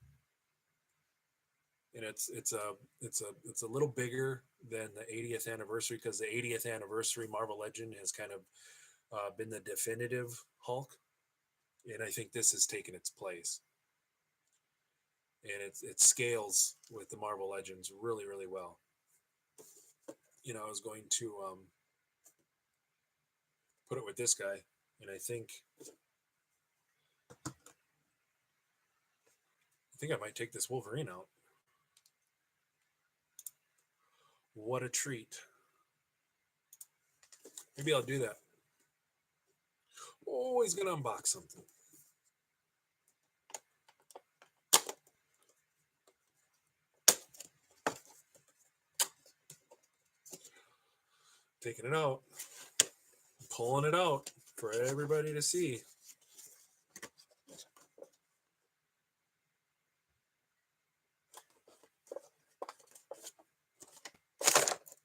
and it's a little bigger than the 80th anniversary, because the 80th anniversary Marvel Legend has kind of been the definitive Hulk, and I think this has taken its place, and it scales with the Marvel Legends really really well. I was going to put it with this guy, and I think I might take this Wolverine out. What a treat. Maybe I'll do that. Oh, he's going to unbox something. Taking it out. Pulling it out for everybody to see.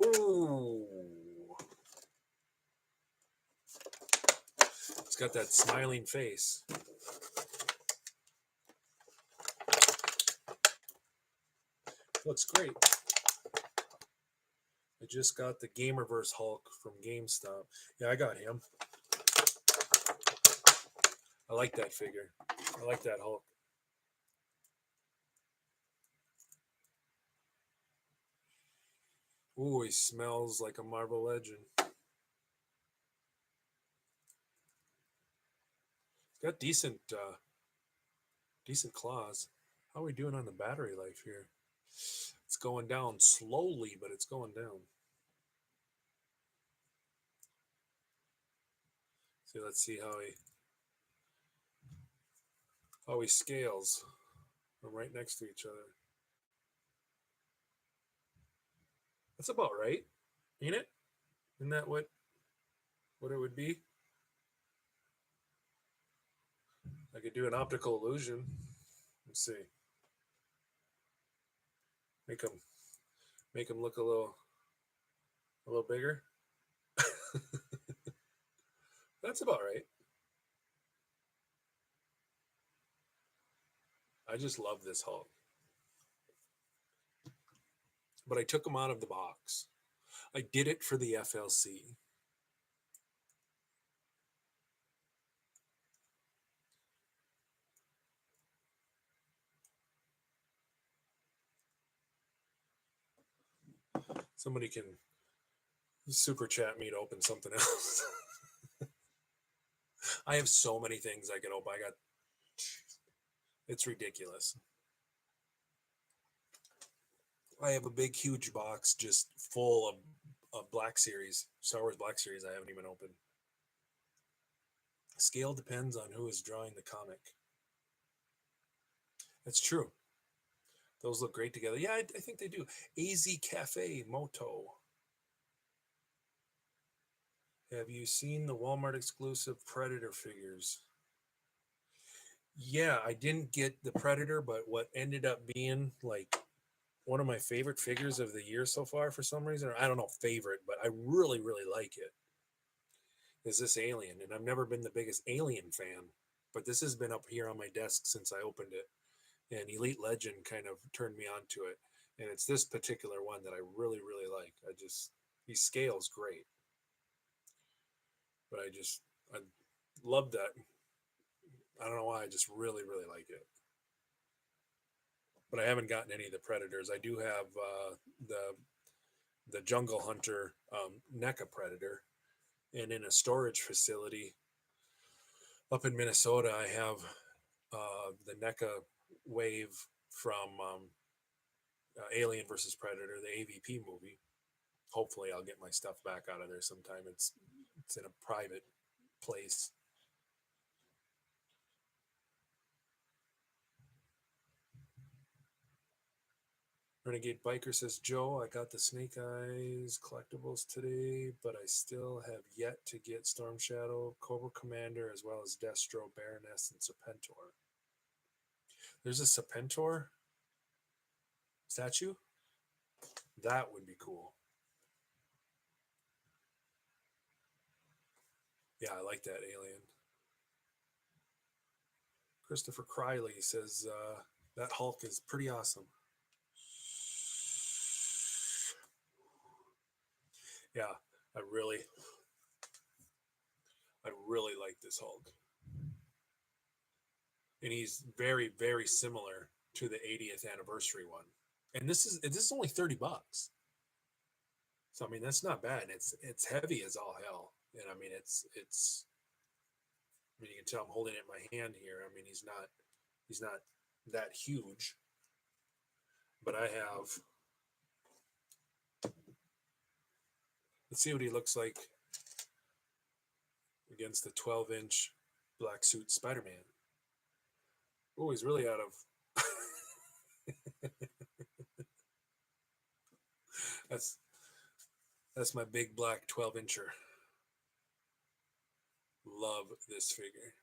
Ooh. It's got that smiling face. Looks great. I just got the Gamerverse Hulk from GameStop. Yeah, I got him. I like that figure. I like that Hulk. Ooh, he smells like a Marvel Legend. Got decent claws. How are we doing on the battery life here? It's going down slowly, but it's going down. So let's see how he scales. We're right next to each other. That's about right, ain't it? Isn't that what it would be? I could do an optical illusion. Let's see. Make him look a little bigger. That's about right. I just love this Hulk. But I took him out of the box. I did it for the FLC. Somebody can super chat me to open something else. I have so many things I can open. It's ridiculous. I have a big, huge box just full of Black Series, Star Wars Black Series I haven't even opened. Scale depends on who is drawing the comic. That's true. Those look great together. Yeah, I think they do. AZ Cafe Moto. Have you seen the Walmart exclusive Predator figures? Yeah, I didn't get the Predator, but what ended up being like one of my favorite figures of the year so far for some reason, or I don't know, favorite, but I really, really like it, is this Alien. And I've never been the biggest Alien fan, but this has been up here on my desk since I opened it. And Elite Legend kind of turned me onto it. And it's this particular one that I really, really like. He scales great. But I love that. I don't know why, I just really, really like it. But I haven't gotten any of the Predators. I do have the Jungle Hunter Neca Predator. And in a storage facility up in Minnesota, I have the Neca wave from Alien versus Predator, the AVP movie. Hopefully I'll get my stuff back out of there sometime. It's in a private place. Renegade Biker says, Joe, I got the Snake Eyes collectibles today, but I still have yet to get Storm Shadow, Cobra Commander, as well as Destro, Baroness, and Serpentor. There's a Serpentor statue. That would be cool. Yeah, I like that alien. Christopher Criley says that Hulk is pretty awesome. Yeah, I really like this Hulk. And he's very, very similar to the 80th anniversary one. And this is only $30. So I mean that's not bad. It's heavy as all hell. And I mean it's I mean you can tell I'm holding it in my hand here. I mean he's not that huge. But I have, let's see what he looks like against the 12-inch black suit Spider-Man. Oh, he's really out of that's my big black 12-incher. Love this figure.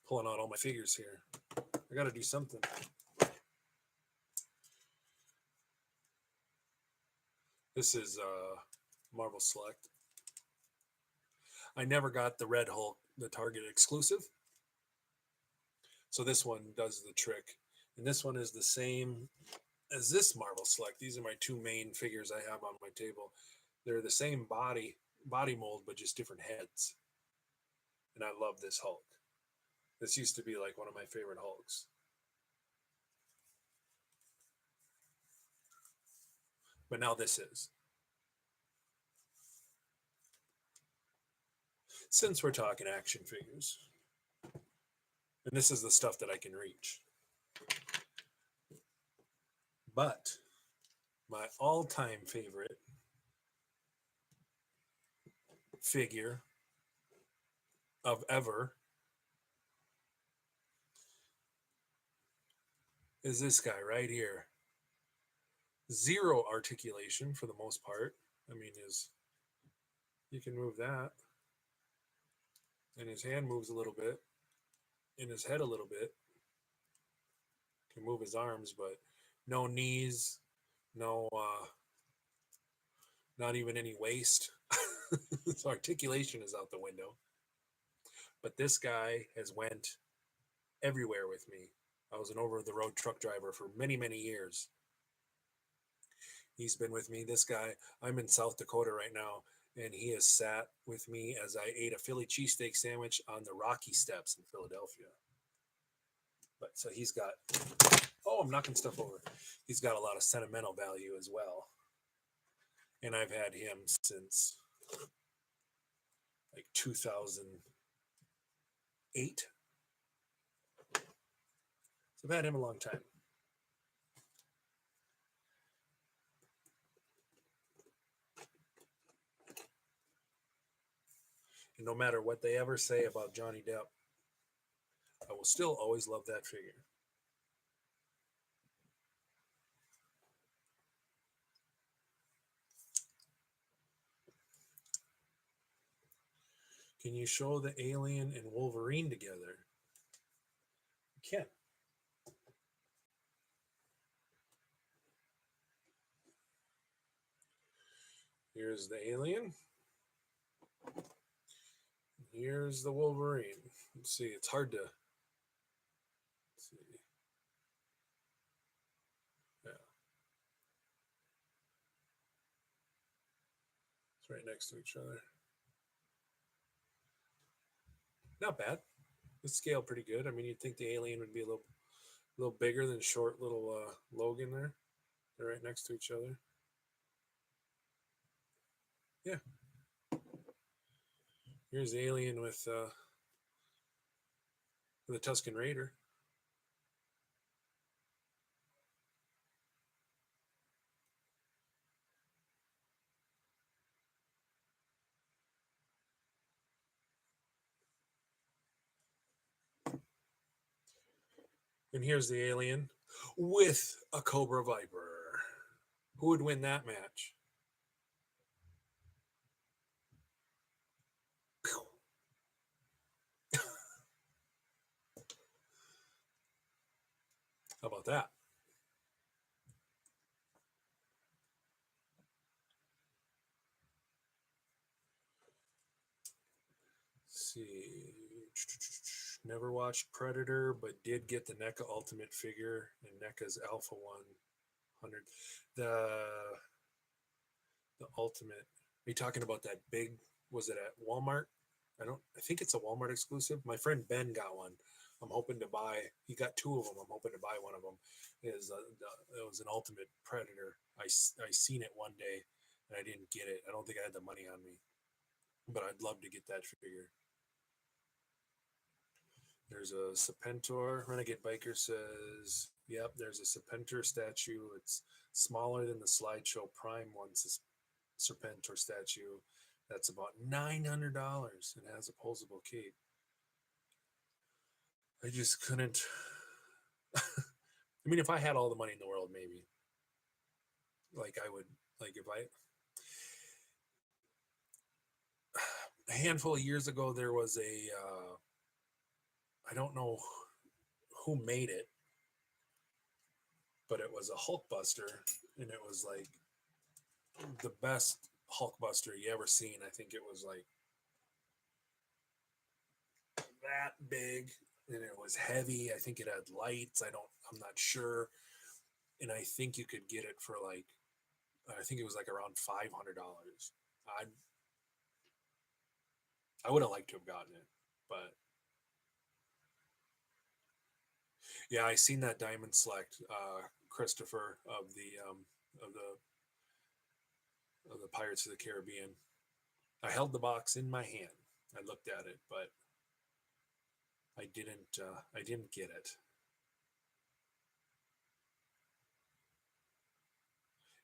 Pulling out all my figures here. I got to do something. This is Marvel Select. I never got the Red Hulk, the Target exclusive. So this one does the trick. And this one is the same as this Marvel Select. These are my two main figures I have on my table. They're the same body mold, but just different heads. And I love this Hulk. This used to be like one of my favorite Hulks. But now this is. Since we're talking action figures. And this is the stuff that I can reach. But my all-time favorite figure of ever is this guy right here. Zero articulation for the most part. I mean, you can move that. And his hand moves a little bit. And his head a little bit. Can move his arms, but no knees, no, not even any waist. So articulation is out the window. But this guy has went everywhere with me. I was an over-the-road truck driver for many, many years. He's been with me. This guy, I'm in South Dakota right now, and he has sat with me as I ate a Philly cheesesteak sandwich on the Rocky Steps in Philadelphia. But so he's got, oh, I'm knocking stuff over. He's got a lot of sentimental value as well. And I've had him since like 2008. So I've had him a long time. And no matter what they ever say about Johnny Depp, I will still always love that figure. Can you show the Alien and Wolverine together? You can. Here's the Alien. Here's the Wolverine. Let's see, it's hard to see. Yeah. It's right next to each other. Not bad. The scale pretty good. I mean, you'd think the Alien would be a little bigger than short little Logan there. They're right next to each other. Yeah. Here's the Alien with the Tusken Raider. And here's the Alien with a Cobra Viper. Who would win that match? How about that? Let's see. Never watched Predator, but did get the NECA Ultimate figure and NECA's Alpha 100. The Ultimate. Are you talking about that big? Was it at Walmart? I think it's a Walmart exclusive. My friend Ben got one. I'm hoping to buy. He got two of them. I'm hoping to buy one of them. It was an Ultimate Predator. I seen it one day, and I didn't get it. I don't think I had the money on me, but I'd love to get that figure. There's a Serpentor. Renegade Biker says, "Yep, there's a Serpentor statue. It's smaller than the slideshow Prime one's Serpentor statue. That's about $900 and has a posable cape." I just couldn't. I mean, if I had all the money in the world, maybe. Like I would, like if a handful of years ago, there was I don't know who made it, but it was a Hulkbuster, and it was like the best Hulkbuster you ever seen. I think it was like that big, and it was heavy. I think it had lights. I'm not sure, and I think you could get it for like, I think it was like around $500. I would have liked to have gotten it, but yeah, I seen that Diamond Select, Christopher of the of the Pirates of the Caribbean. I held the box in my hand. I looked at it, but I didn't get it.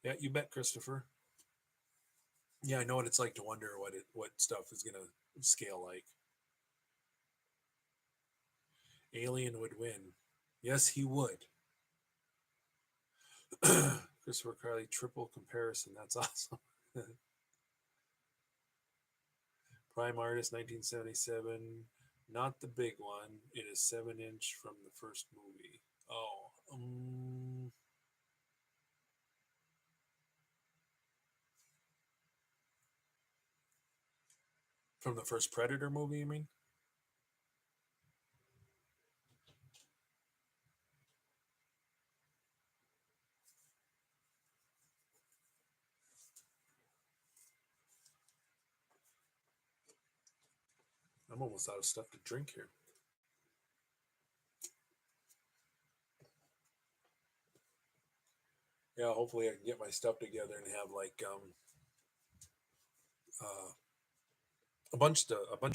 Yeah, you bet, Christopher. Yeah, I know what it's like to wonder what stuff is gonna scale like. Alien would win. Yes, he would. Christopher Carley triple comparison. That's awesome. Prime Artist 1977. Not the big one. It is 7-inch from the first movie. Oh, from the first Predator movie, you mean? I'm almost out of stuff to drink here. Yeah, hopefully I can get my stuff together and have like uh, a bunch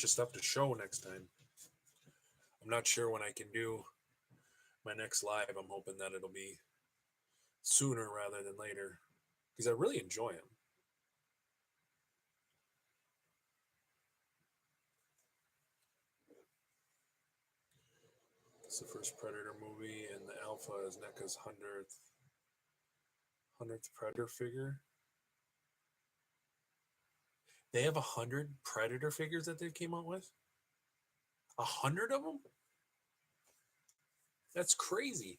of stuff to show next time. I'm not sure when I can do my next live. I'm hoping that it'll be sooner rather than later because I really enjoy them. It's the first Predator movie, and the Alpha is NECA's hundredth Predator figure. They have 100 Predator figures that they came out with. 100 of them? That's crazy.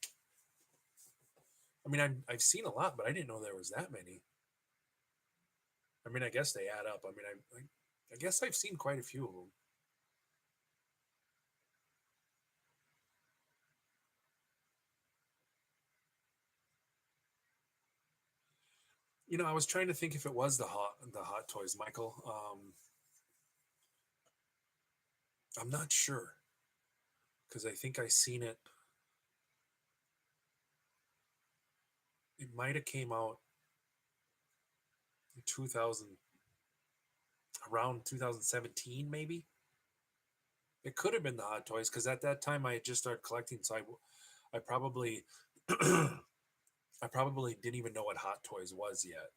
I mean, I've seen a lot, but I didn't know there was that many. I mean, I guess they add up. I mean, I guess I've seen quite a few of them. You know, I was trying to think if it was the Hot Toys, Michael. I'm not sure because I think I seen it. It might have came out in 2000, around 2017, maybe. It could have been the Hot Toys because at that time I had just started collecting, so I probably I probably didn't even know what Hot Toys was yet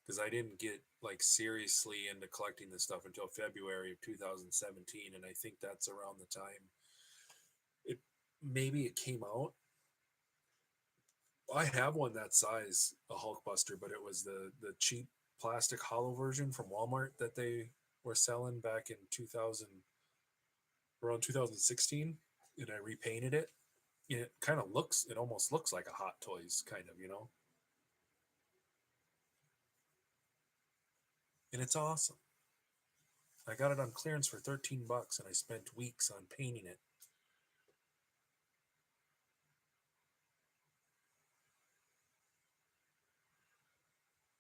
because I didn't get like seriously into collecting this stuff until February of 2017, and I think that's around the time it maybe it came out. I have one that size, a Hulkbuster, but it was the cheap plastic hollow version from Walmart that they were selling back in 2000. around 2016, and I repainted it. And it almost looks like a Hot Toys kind of, and it's awesome. I got it on clearance for $13, and I spent weeks on painting it.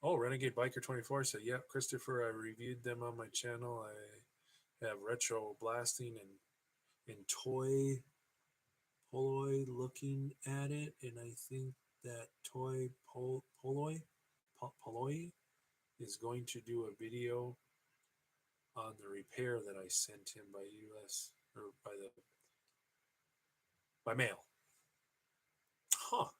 Oh, Renegade Biker 24 said, "Yeah, Christopher, I reviewed them on my channel. I have retro blasting and toy Poloy looking at it, and I think that toy Poloy is going to do a video on the repair that I sent him by US or by mail." Huh.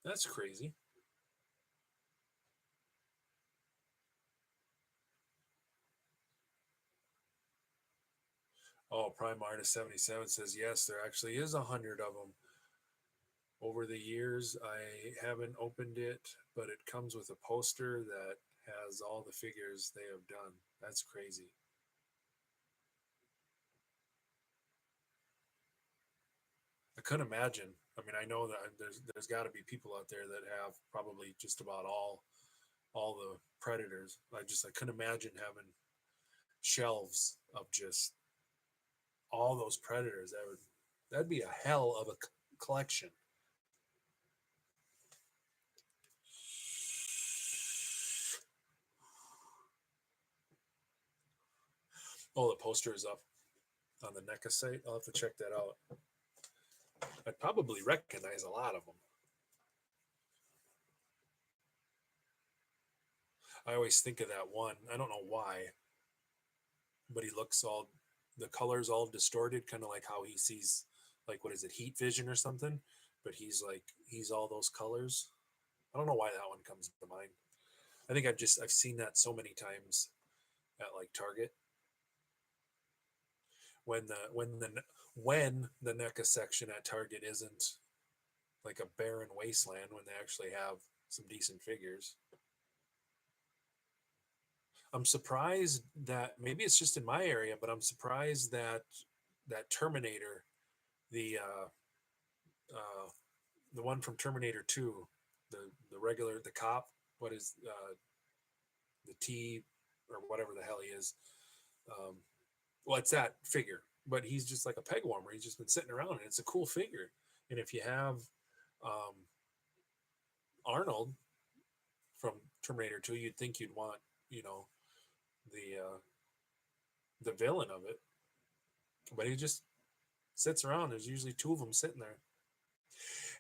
That's crazy. Oh, Prime Artist 77 says, yes, there actually is 100 of them. Over the years, I haven't opened it, but it comes with a poster that has all the figures they have done. That's crazy. I couldn't imagine. I mean, I know that there's got to be people out there that have probably just about all the predators. I couldn't imagine having shelves of just all those predators. That'd be a hell of a collection. Oh, the poster is up on the NECA site. I'll have to check that out. I'd probably recognize a lot of them. I always think of that one. I don't know why, but he looks all, the colors all distorted, kind of like how he sees, like, what is it, heat vision or something? But he's all those colors. I don't know why that one comes to mind. I think I've seen that so many times at like Target when the NECA section at Target isn't like a barren wasteland, when they actually have some decent figures. I'm surprised that, maybe it's just in my area, but I'm surprised that Terminator, the the one from Terminator 2, the regular, the cop, what is the T or whatever the hell he is. Um, well, it's that figure, but he's just like a peg warmer. He's just been sitting around, and it's a cool figure. And if you have um, Arnold from Terminator 2, you'd think you'd want, you know, the villain of it, but he just sits around. There's usually two of them sitting there.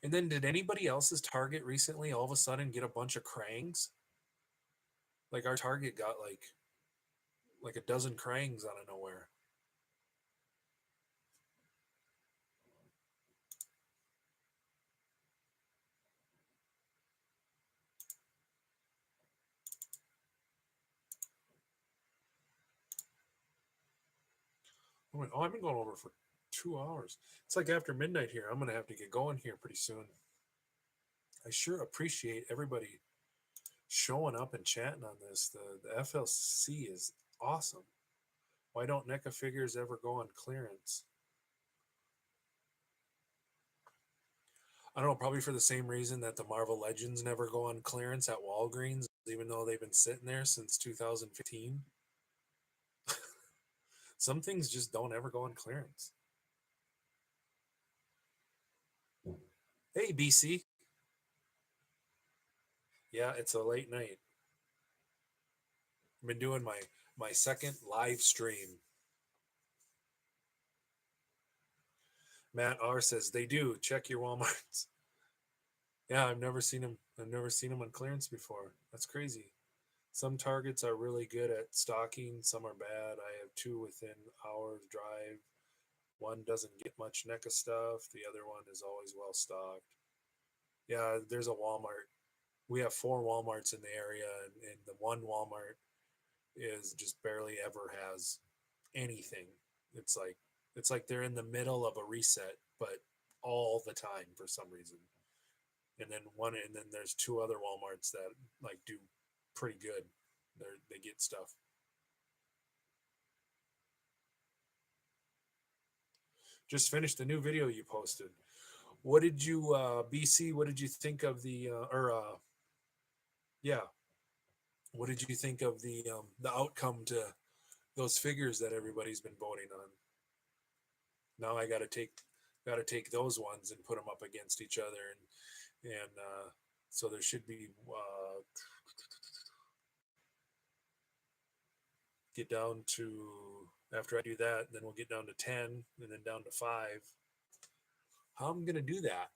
And then, did anybody else's Target recently all of a sudden get a bunch of Krangs? Like our Target got like a dozen Krangs out of nowhere. I went, oh, I've been going over for 2 hours. It's like after midnight here. I'm gonna have to get going here pretty soon. I sure appreciate everybody showing up and chatting on this. The FLC is awesome. Why don't NECA figures ever go on clearance? I don't know, probably for the same reason that the Marvel Legends never go on clearance at Walgreens, even though they've been sitting there since 2015. Some things just don't ever go on clearance. Hey, BC. Yeah, it's a late night. I've been doing my second live stream. Matt R says they do. Check your Walmarts. Yeah, I've never seen them. I've never seen them on clearance before. That's crazy. Some Targets are really good at stocking. Some are bad. I have two within hours drive. One doesn't get much NECA stuff. The other one is always well stocked. Yeah, there's a Walmart. We have four Walmarts in the area, and the one Walmart is just barely ever has anything. It's like they're in the middle of a reset, but all the time for some reason. And then there's two other Walmarts that like do pretty good. They get stuff. Just finished the new video you posted. What did you, BC? What did you think of yeah? What did you think of the outcome to those figures that everybody's been voting on? Now I got to take those ones and put them up against each other, and so there should be get down to, after I do that, then we'll get down to 10 and then down to 5. How I'm going to do that?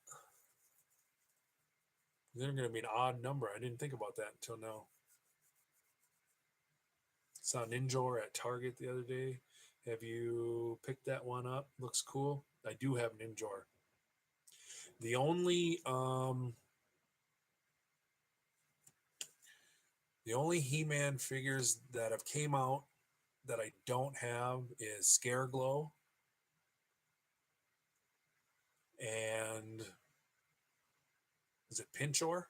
They're going to be an odd number. I didn't think about that until now. Saw Ninjor at Target the other day. Have you picked that one up? Looks cool. I do have Ninjor. The only He-Man figures that have came out that I don't have is Scareglow and is it Pinchor?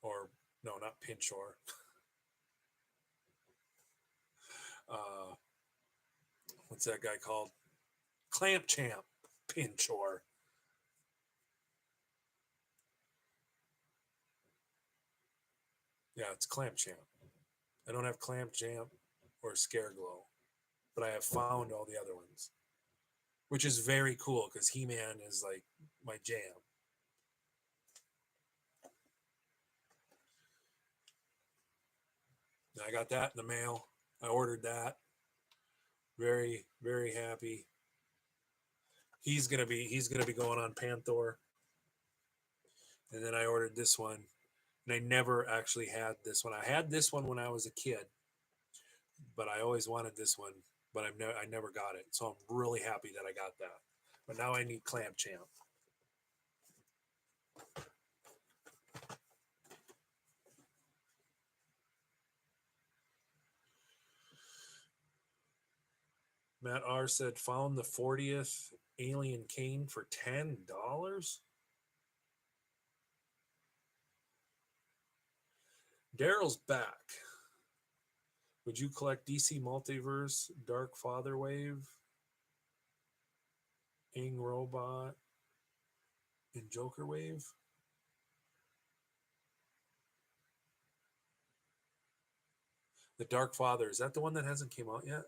Or no, not Pinchor. What's that guy called? Clamp Champ. Pinchor. Yeah, it's Clamp Champ. I don't have Clamp Champ or Scareglow, but I have found all the other ones, which is very cool because He-Man is like my jam. I got that in the mail. I ordered that. Very, very happy. He's gonna be going on Panther. And then I ordered this one, and I never actually had this one. I had this one when I was a kid, but I always wanted this one, but I never got it. So I'm really happy that I got that. But now I need Clamp Champ. Matt R said, found the 40th Alien Kane for $10. Daryl's back. Would you collect DC Multiverse, Dark Father Wave, Ing Robot, and Joker Wave? The Dark Father, is that the one that hasn't came out yet?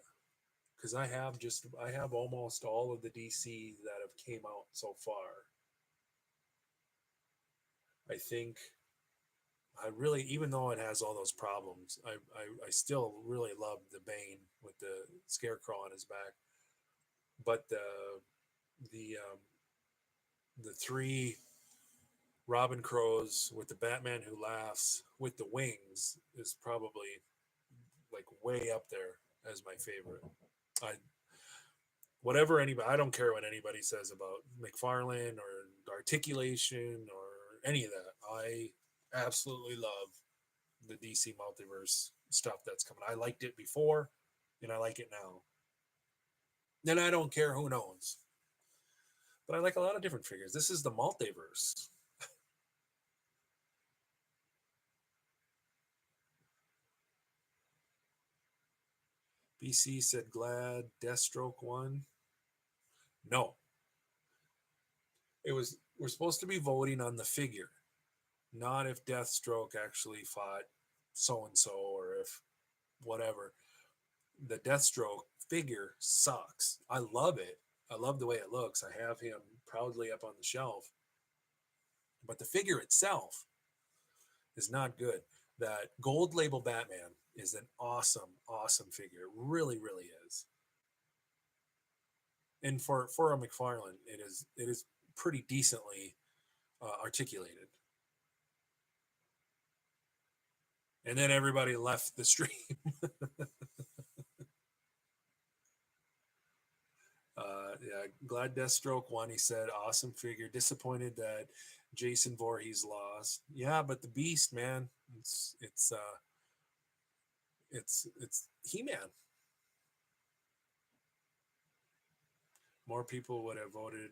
Because I have almost all of the DC that have came out so far. I think I really, even though it has all those problems, I still really love the Bane with the scarecrow on his back. But the 3 Robin Crows with the Batman Who Laughs with the wings is probably like way up there as my favorite. I don't care what anybody says about McFarlane or articulation or any of that. I absolutely love the DC Multiverse stuff that's coming. I liked it before, and I like it now. And I don't care who knows. But I like a lot of different figures. This is the Multiverse. BC said glad Deathstroke won. No. We're supposed to be voting on the figure, not if Deathstroke actually fought so-and-so or if whatever. The Deathstroke figure sucks. I love it. I love the way it looks. I have him proudly up on the shelf. But the figure itself is not good. That gold label Batman is an awesome, awesome figure. It really, really is. And for a McFarlane, it is pretty decently articulated. And then everybody left the stream. Yeah, glad Deathstroke won. He said, awesome figure. Disappointed that Jason Voorhees lost. Yeah, but the Beast, man, it's He-Man. More people would have voted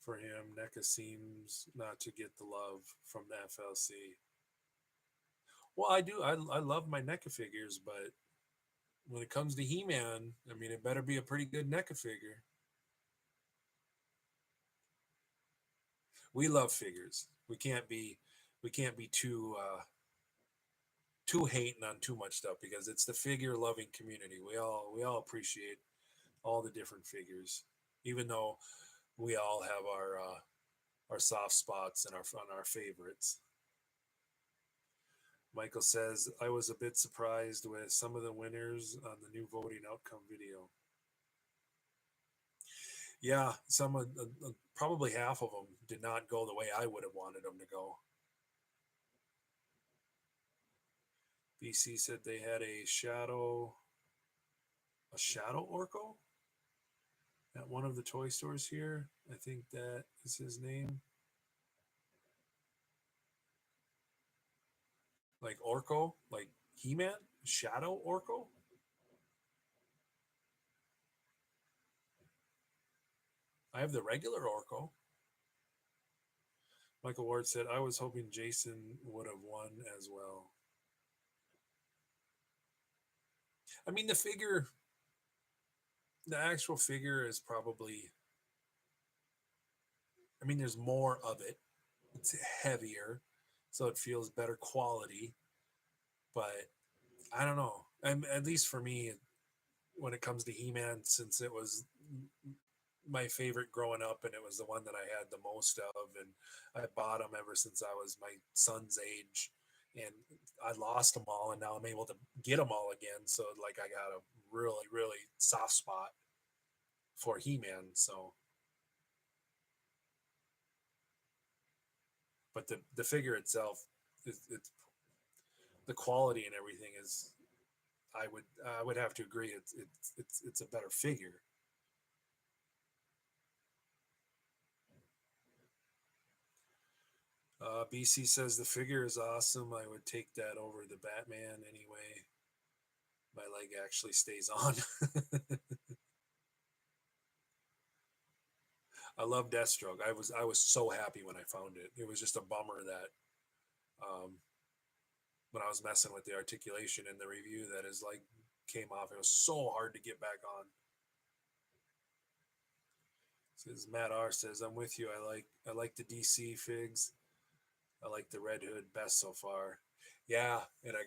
for him. Neca seems not to get the love from the FLC. Well, I do. I love my NECA figures, but when it comes to He-Man, I mean, it better be a pretty good NECA figure. We love figures. We can't be too hating on too much stuff because it's the figure loving community. We all appreciate all the different figures, even though we all have our soft spots and our favorites. Michael says, I was a bit surprised with some of the winners on the new voting outcome video. Yeah, some of probably half of them did not go the way I would have wanted them to go. BC said they had a shadow Orko at one of the toy stores here. I think that is his name. Like Orko, like He-Man, Shadow Orko. I have the regular Orko. Michael Ward said, I was hoping Jason would have won as well. I mean, the actual figure is probably, I mean, there's more of it. It's heavier, so it feels better quality. But I don't know. At least for me, when it comes to He-Man, since it was my favorite growing up and it was the one that I had the most of, and I bought them ever since I was my son's age, and I lost them all, and now I'm able to get them all again. So like I got a really really soft spot for He-Man. So, but the figure itself it's the quality and everything is, I would have to agree, it's a better figure. BC says the figure is awesome. I would take that over the Batman anyway. My leg actually stays on. I love Deathstroke. I was so happy when I found it. It was just a bummer that um, when I was messing with the articulation in the review that his leg came off. It was so hard to get back on. Says Matt R says, I'm with you. I like the DC figs. I like the Red Hood best so far. Yeah, and I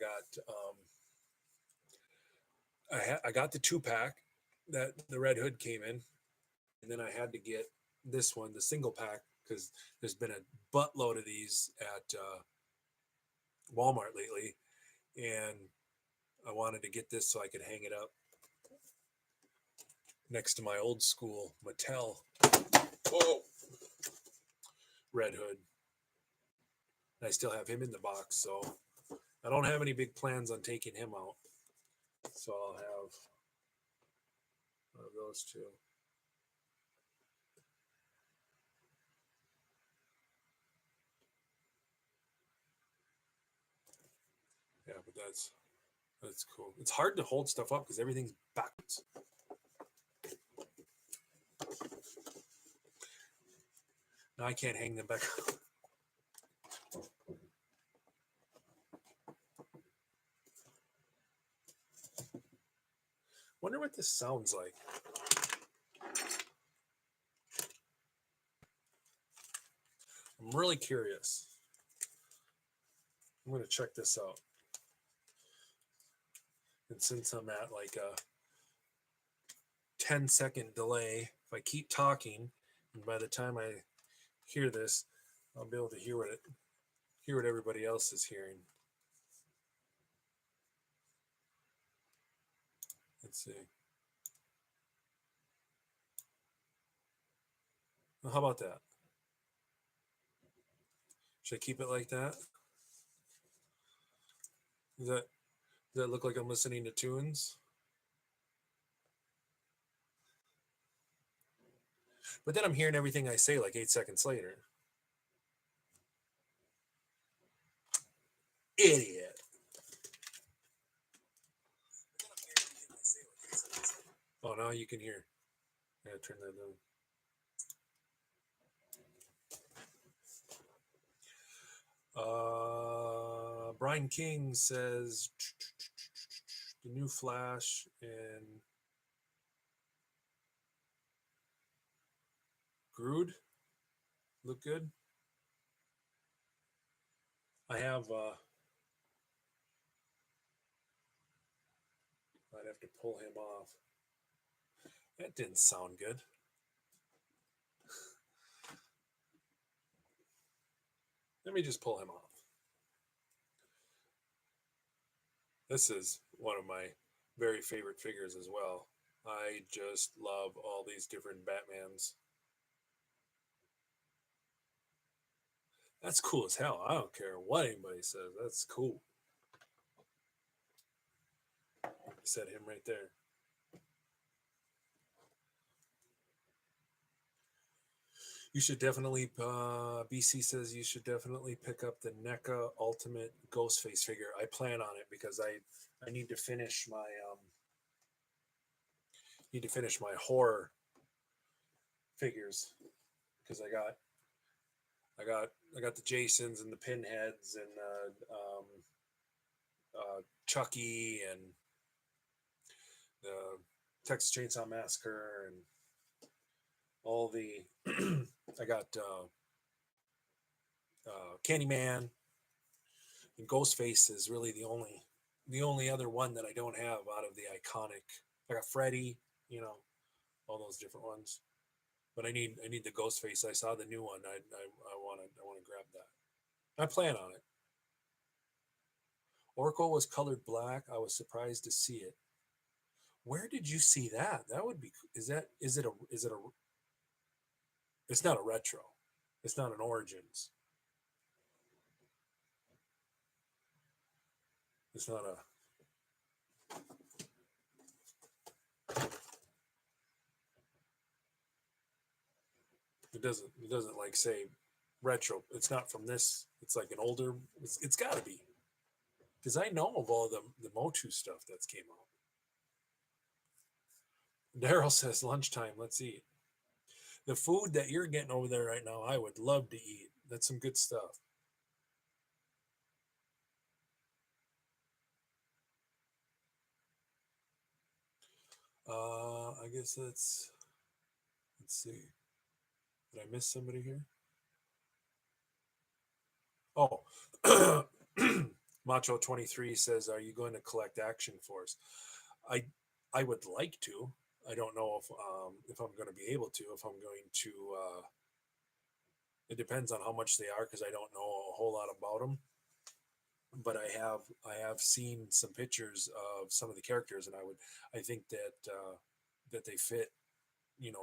got the 2-pack that the Red Hood came in, and then I had to get this one, the single pack, because there's been a buttload of these at Walmart lately, and I wanted to get this so I could hang it up next to my old school Mattel Red Hood. And I still have him in the box, so I don't have any big plans on taking him out. So I'll have those two. Yeah, but that's cool. It's hard to hold stuff up because everything's backwards. Now I can't hang them back. Wonder what this sounds like. I'm really curious. I'm going to check this out. And since I'm at like a 10-second delay, if I keep talking, and by the time I hear this, I'll be able to hear what everybody else is hearing. Let's see. Well, how about that? Should I keep it like that? Does that look like I'm listening to tunes? But then I'm hearing everything I say like 8 seconds later. Idiot. Oh, now you can hear. Yeah, turn that down. Brian King says the new Flash and Groot look good. I have I'd have to pull him off. That didn't sound good. Let me just pull him off. This is one of my very favorite figures as well. I just love all these different Batmans. That's cool as hell. I don't care what anybody says. That's cool. Set him right there. You should definitely, BC says you should definitely pick up the NECA Ultimate Ghostface figure. I plan on it because I need to finish my horror figures, because I got the Jasons and the Pinheads and Chucky and the Texas Chainsaw Massacre and all the I got Candyman, and Ghostface is really the only other one that I don't have out of the iconic. I got Freddy, all those different ones, but I need the Ghostface. I saw the new one. I want to grab that. I plan on it. Oracle was colored black. I was surprised to see it. Where did you see that? That would be. Is it a? It's not a retro. It's not an Origins. It's not a. It doesn't like say retro. It's not from this. It's like an older. It's got to be, because I know of all the Motu stuff that's came out. Daryl says lunchtime. Let's eat. The food that you're getting over there right now, I would love to eat. That's some good stuff. I guess let's see. Did I miss somebody here? Oh, Macho 23 says, "Are you going to collect Action Force?" I would like to. I don't know if I'm going to be able to. If I'm going to, it depends on how much they are, because I don't know a whole lot about them. But I have seen some pictures of some of the characters, and I think that that they fit,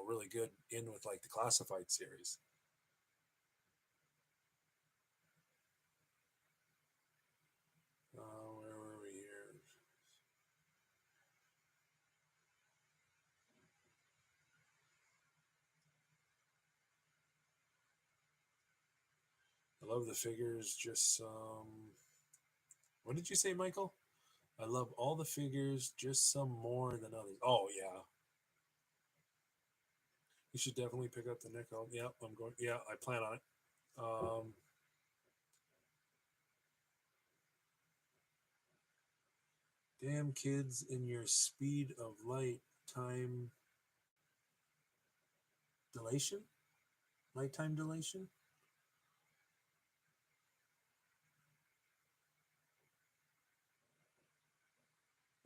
really good in with like the classified series. Where were we here? I love the figures. Just some. What did you say, Michael? I love all the figures, just some more than others. Oh yeah. You should definitely pick up the Neca. Yeah, I'm going. Yeah, I plan on it. Damn kids in your speed of light time dilation? Nighttime dilation?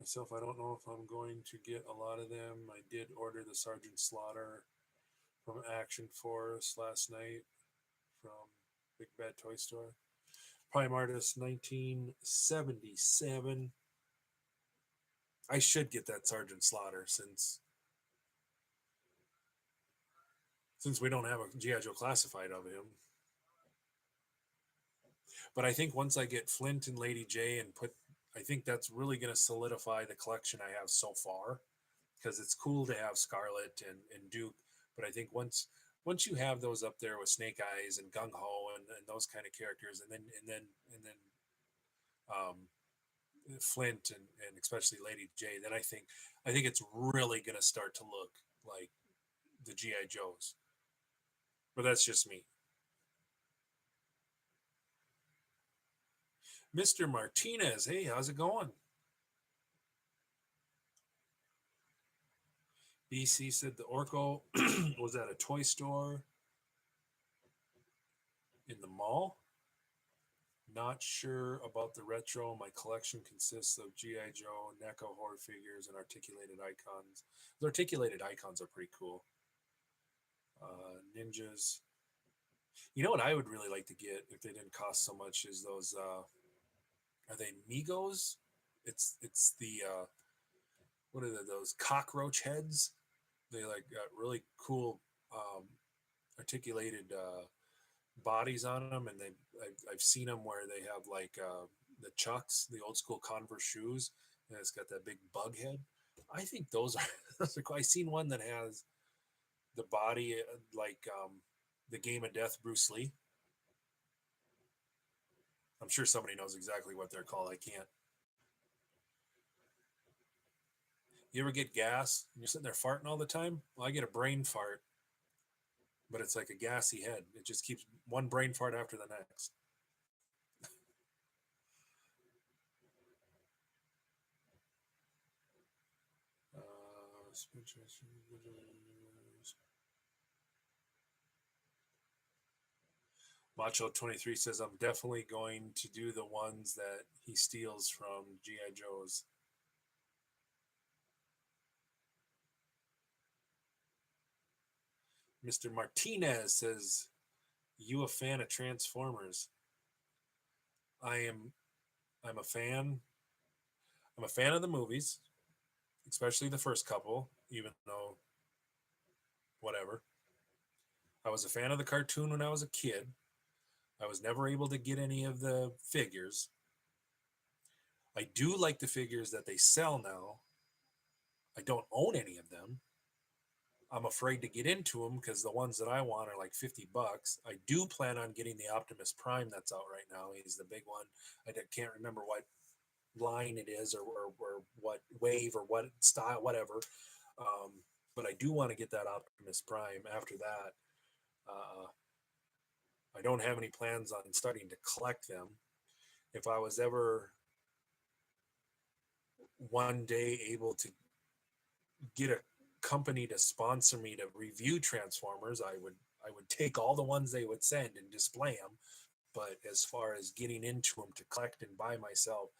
Myself, I don't know if I'm going to get a lot of them. I did order the Sergeant Slaughter from Action Force last night from Big Bad Toy Store. Prime Artist 1977. I should get that Sergeant Slaughter since we don't have a G.I. Joe classified of him. But I think once I get Flint and Lady J I think that's really going to solidify the collection I have so far, because it's cool to have Scarlet and Duke. But I think once you have those up there with Snake Eyes and Gung Ho and those kind of characters, and then Flint and especially Lady J, then I think it's really going to start to look like the G.I. Joes. But that's just me. Mr. Martinez, hey, how's it going? BC said the Orko was at a toy store in the mall. Not sure about the retro. My collection consists of G.I. Joe, Neca horror figures, and articulated icons. The articulated icons are pretty cool. Ninjas. You know what I would really like to get if they didn't cost so much is those. Are they Migos? It's the what are those cockroach heads? They like got really cool articulated bodies on them, and I've seen them where they have like the Chucks, the old school Converse shoes, and it's got that big bug head. I think those are, those are cool. I seen one that has the body like the Game of Death Bruce Lee. I'm sure somebody knows exactly what they're called. I can't. You ever get gas and you're sitting there farting all the time? Well, I get a brain fart, but it's like a gassy head. It just keeps one brain fart after the next. Macho 23 says, I'm definitely going to do the ones that he steals from G.I. Joe's. Mr. Martinez says, you a fan of Transformers? I am. I'm a fan. I'm a fan of the movies, especially the first couple, even though whatever. I was a fan of the cartoon when I was a kid. I was never able to get any of the figures. I do like the figures that they sell now. I don't own any of them. I'm afraid to get into them because the ones that I want are like $50. I do plan on getting the Optimus Prime that's out right now. He's the big one. I can't remember what line it is or what wave or what style, whatever. But I do want to get that Optimus Prime. After that, I don't have any plans on starting to collect them. If I was ever one day able to get a company to sponsor me to review Transformers, I would take all the ones they would send and display them. But as far as getting into them to collect and buy myself,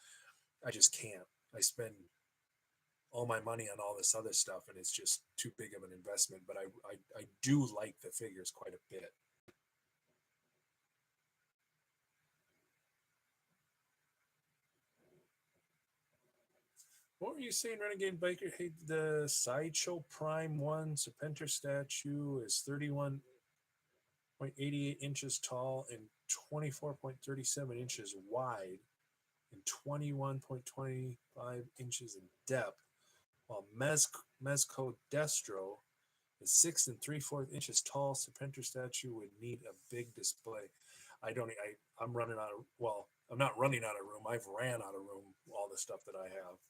I just can't. I spend all my money on all this other stuff, and it's just too big of an investment. But I do like the figures quite a bit. What were you saying, Renegade Biker? Hey, the Sideshow Prime 1 Serpentor statue is 31.88 inches tall and 24.37 inches wide and 21.25 inches in depth, while Mezco Destro, the 6 3/4 inches tall Serpentor statue, would need a big display. I'm running out of, well, I'm not running out of room. I've ran out of room, all the stuff that I have.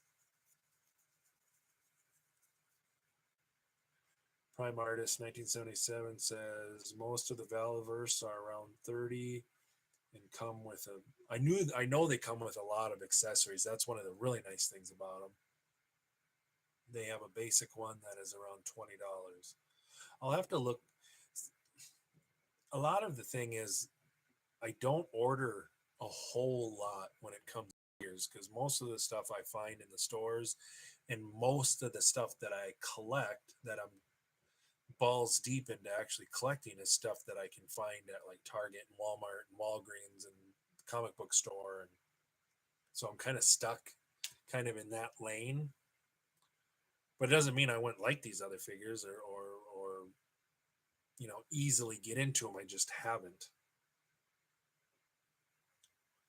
Prime Artist 1977 says most of the Valverse are around 30 and come with a. I know they come with a lot of accessories. That's one of the really nice things about them. They have a basic one that is around $20. I'll have to look. A lot of the thing is, I don't order a whole lot when it comes to figures because most of the stuff I find in the stores, and most of the stuff that I collect that I'm balls deep into actually collecting is stuff that I can find at like Target and Walmart and Walgreens and comic book store, and so I'm kind of stuck kind of in that lane. But it doesn't mean I wouldn't like these other figures or easily get into them. I just haven't.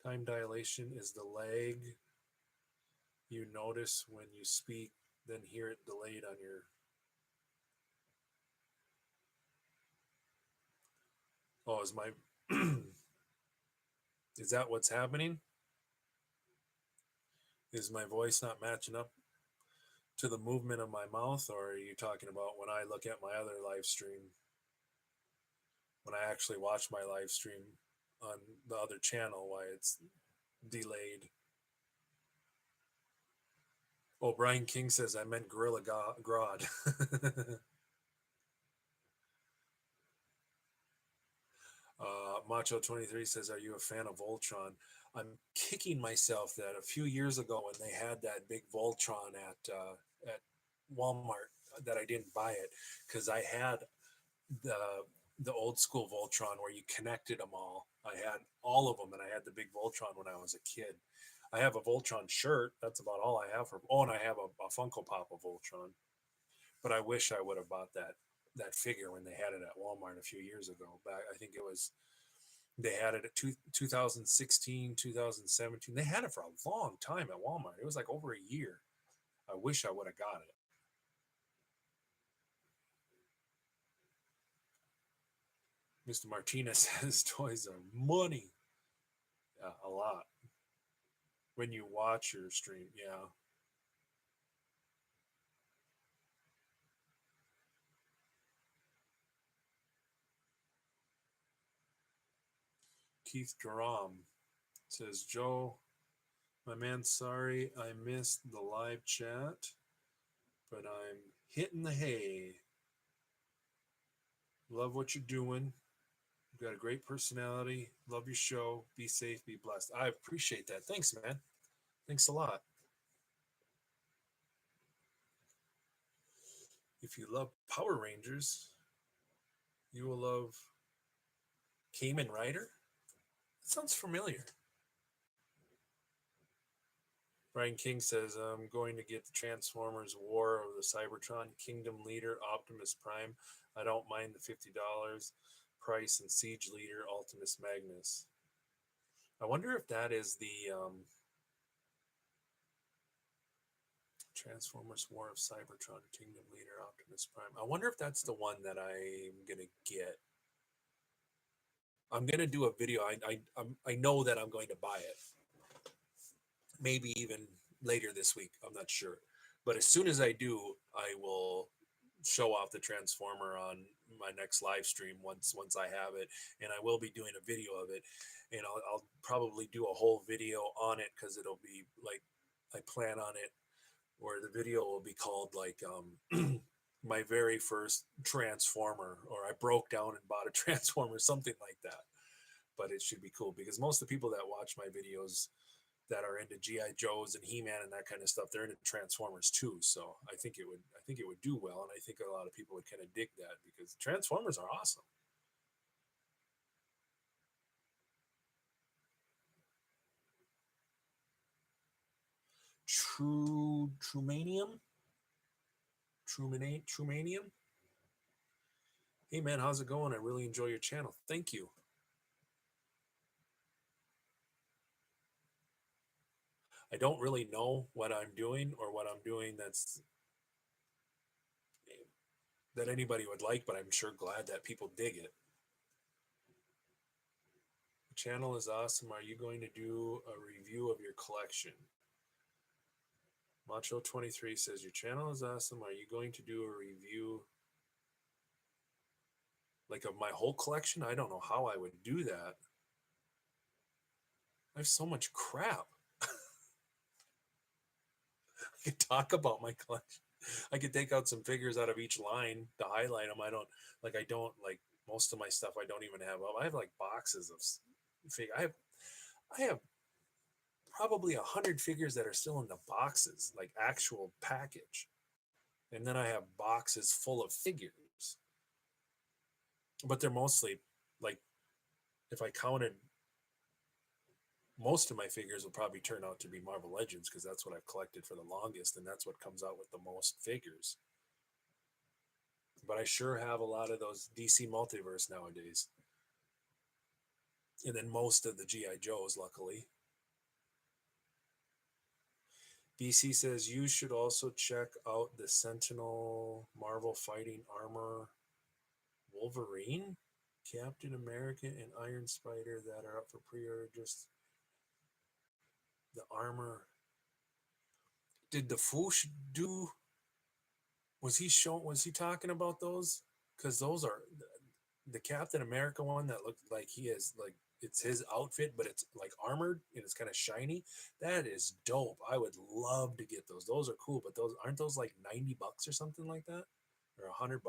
Time dilation is the lag you notice when you speak, then hear it delayed on your. Oh, is my. Is that what's happening? Is my voice not matching up to the movement of my mouth, or are you talking about when I look at my other live stream? When I actually watch my live stream on the other channel, why it's delayed. Oh, Brian King says I meant Gorilla Grodd. Macho 23 says, "Are you a fan of Voltron?" I'm kicking myself that a few years ago when they had that big Voltron at Walmart that I didn't buy it because I had the the old school Voltron where you connected them all. I had all of them, and I had the big Voltron when I was a kid. I have a Voltron shirt. That's about all I have for. Oh, and I have a Funko Pop of Voltron. But I wish I would have bought that figure when they had it at Walmart a few years ago. Back, I think it was they had it at 2016, 2017. They had it for a long time at Walmart. It was like over a year. I wish I would have got it. Mr. Martinez says toys are money. Yeah, a lot. When you watch your stream, yeah. Keith Drum says, Joe, my man, sorry I missed the live chat, but I'm hitting the hay. Love what you're doing. You've got a great personality. Love your show. Be safe. Be blessed. I appreciate that. Thanks, man. Thanks a lot. If you love Power Rangers, you will love Kamen Rider. That sounds familiar. Brian King says, I'm going to get the Transformers War of the Cybertron Kingdom Leader Optimus Prime. I don't mind the $50 price and Siege Leader Ultimus Magnus. I wonder if that is the Transformers War of Cybertron Kingdom Leader Optimus Prime. I wonder if that's the one that I'm going to get. I'm going to do a video. I know that I'm going to buy it. Maybe even later this week. I'm not sure. But as soon as I do, I will show off the Transformer on my next live stream once I have it, and I will be doing a video of it, and I'll probably do a whole video on it because it'll be like I plan on it where the video will be called like my very first Transformer, or I broke down and bought a Transformer, something like that. But it should be cool because most of the people that watch my videos that are into GI Joes and He-Man and that kind of stuff, they're into Transformers too. So I think it would do well, and I think a lot of people would kind of dig that because Transformers are awesome. Trumanium. Hey man, how's it going? I really enjoy your channel. Thank you. I don't really know what I'm doing or what I'm doing that anybody would like, but I'm sure glad that people dig it. The channel is awesome. Are you going to do a review of your collection? Macho 23 says your channel is awesome. Are you going to do a review like of my whole collection? I don't know how I would do that. I have so much crap. I could talk about my collection. I could take out some figures out of each line to highlight them. I don't like most of my stuff. I don't even have. I have like boxes of figures. I have probably 100 figures that are still in the boxes, like actual package, and then I have boxes full of figures. But they're mostly like, if I counted, most of my figures will probably turn out to be Marvel Legends because that's what I've collected for the longest, and that's what comes out with the most figures. But I sure have a lot of those DC Multiverse nowadays. And then most of the G.I. Joes, luckily. BC says you should also check out the Sentinel Marvel Fighting Armor Wolverine, Captain America, and Iron Spider that are up for pre-order. Just the armor. Did the Foosh do? Was he talking about those? Because those are the Captain America one that looked like he has like it's his outfit, but it's like armored and it's kind of shiny. That is dope. I would love to get those. Those are cool, but those aren't those like $90 or something like that, or $100.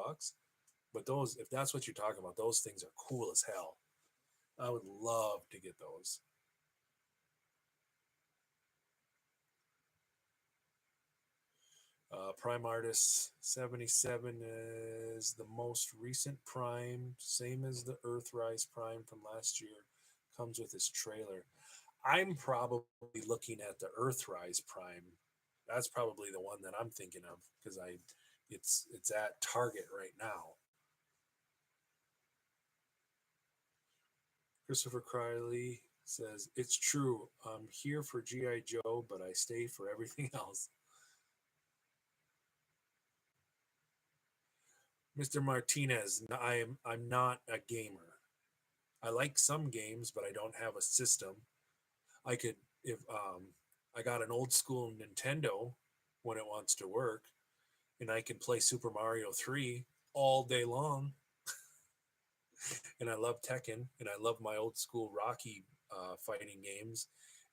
But those, if that's what you're talking about, those things are cool as hell. I would love to get those. Prime Artist 77 is the most recent Prime, same as the Earthrise Prime from last year. Comes with his trailer. I'm probably looking at the Earthrise Prime. That's probably the one that I'm thinking of because it's at Target right now. Christopher Criley says, "It's true. I'm here for G.I. Joe, but I stay for everything else." Mr. Martinez, I'm not a gamer. I like some games, but I don't have a system. I could if I got an old school Nintendo when it wants to work, and I can play Super Mario 3 all day long. And I love Tekken, and I love my old school Rocky fighting games.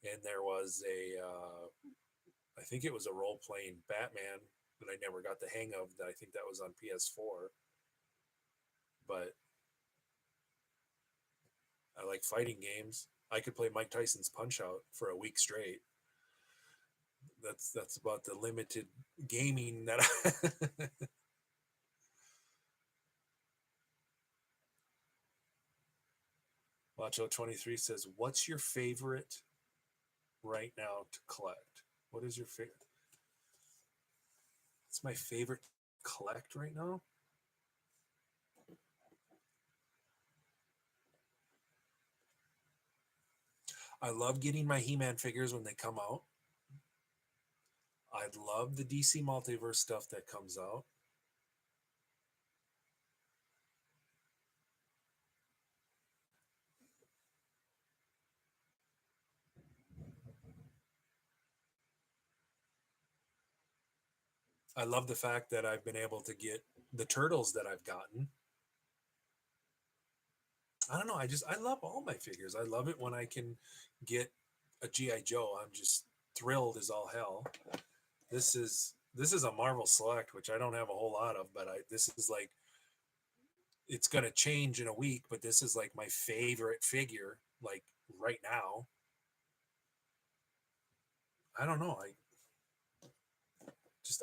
And there was I think it was a role playing Batman that I never got the hang of. That I think that was on PS4. But I like fighting games. I could play Mike Tyson's Punch Out for a week straight. That's about the limited gaming that I Macho 23 says, "What's your favorite right now to collect? What is your favorite?" It's my favorite to collect right now. I love getting my He-Man figures when they come out. I love the DC Multiverse stuff that comes out. I love the fact that I've been able to get the turtles that I've gotten. I don't know. I love all my figures. I love it when I can get a GI Joe. I'm just thrilled as all hell. This is a Marvel Select, which I don't have a whole lot of, but this is like it's gonna change in a week. But this is like my favorite figure, like right now. I don't know.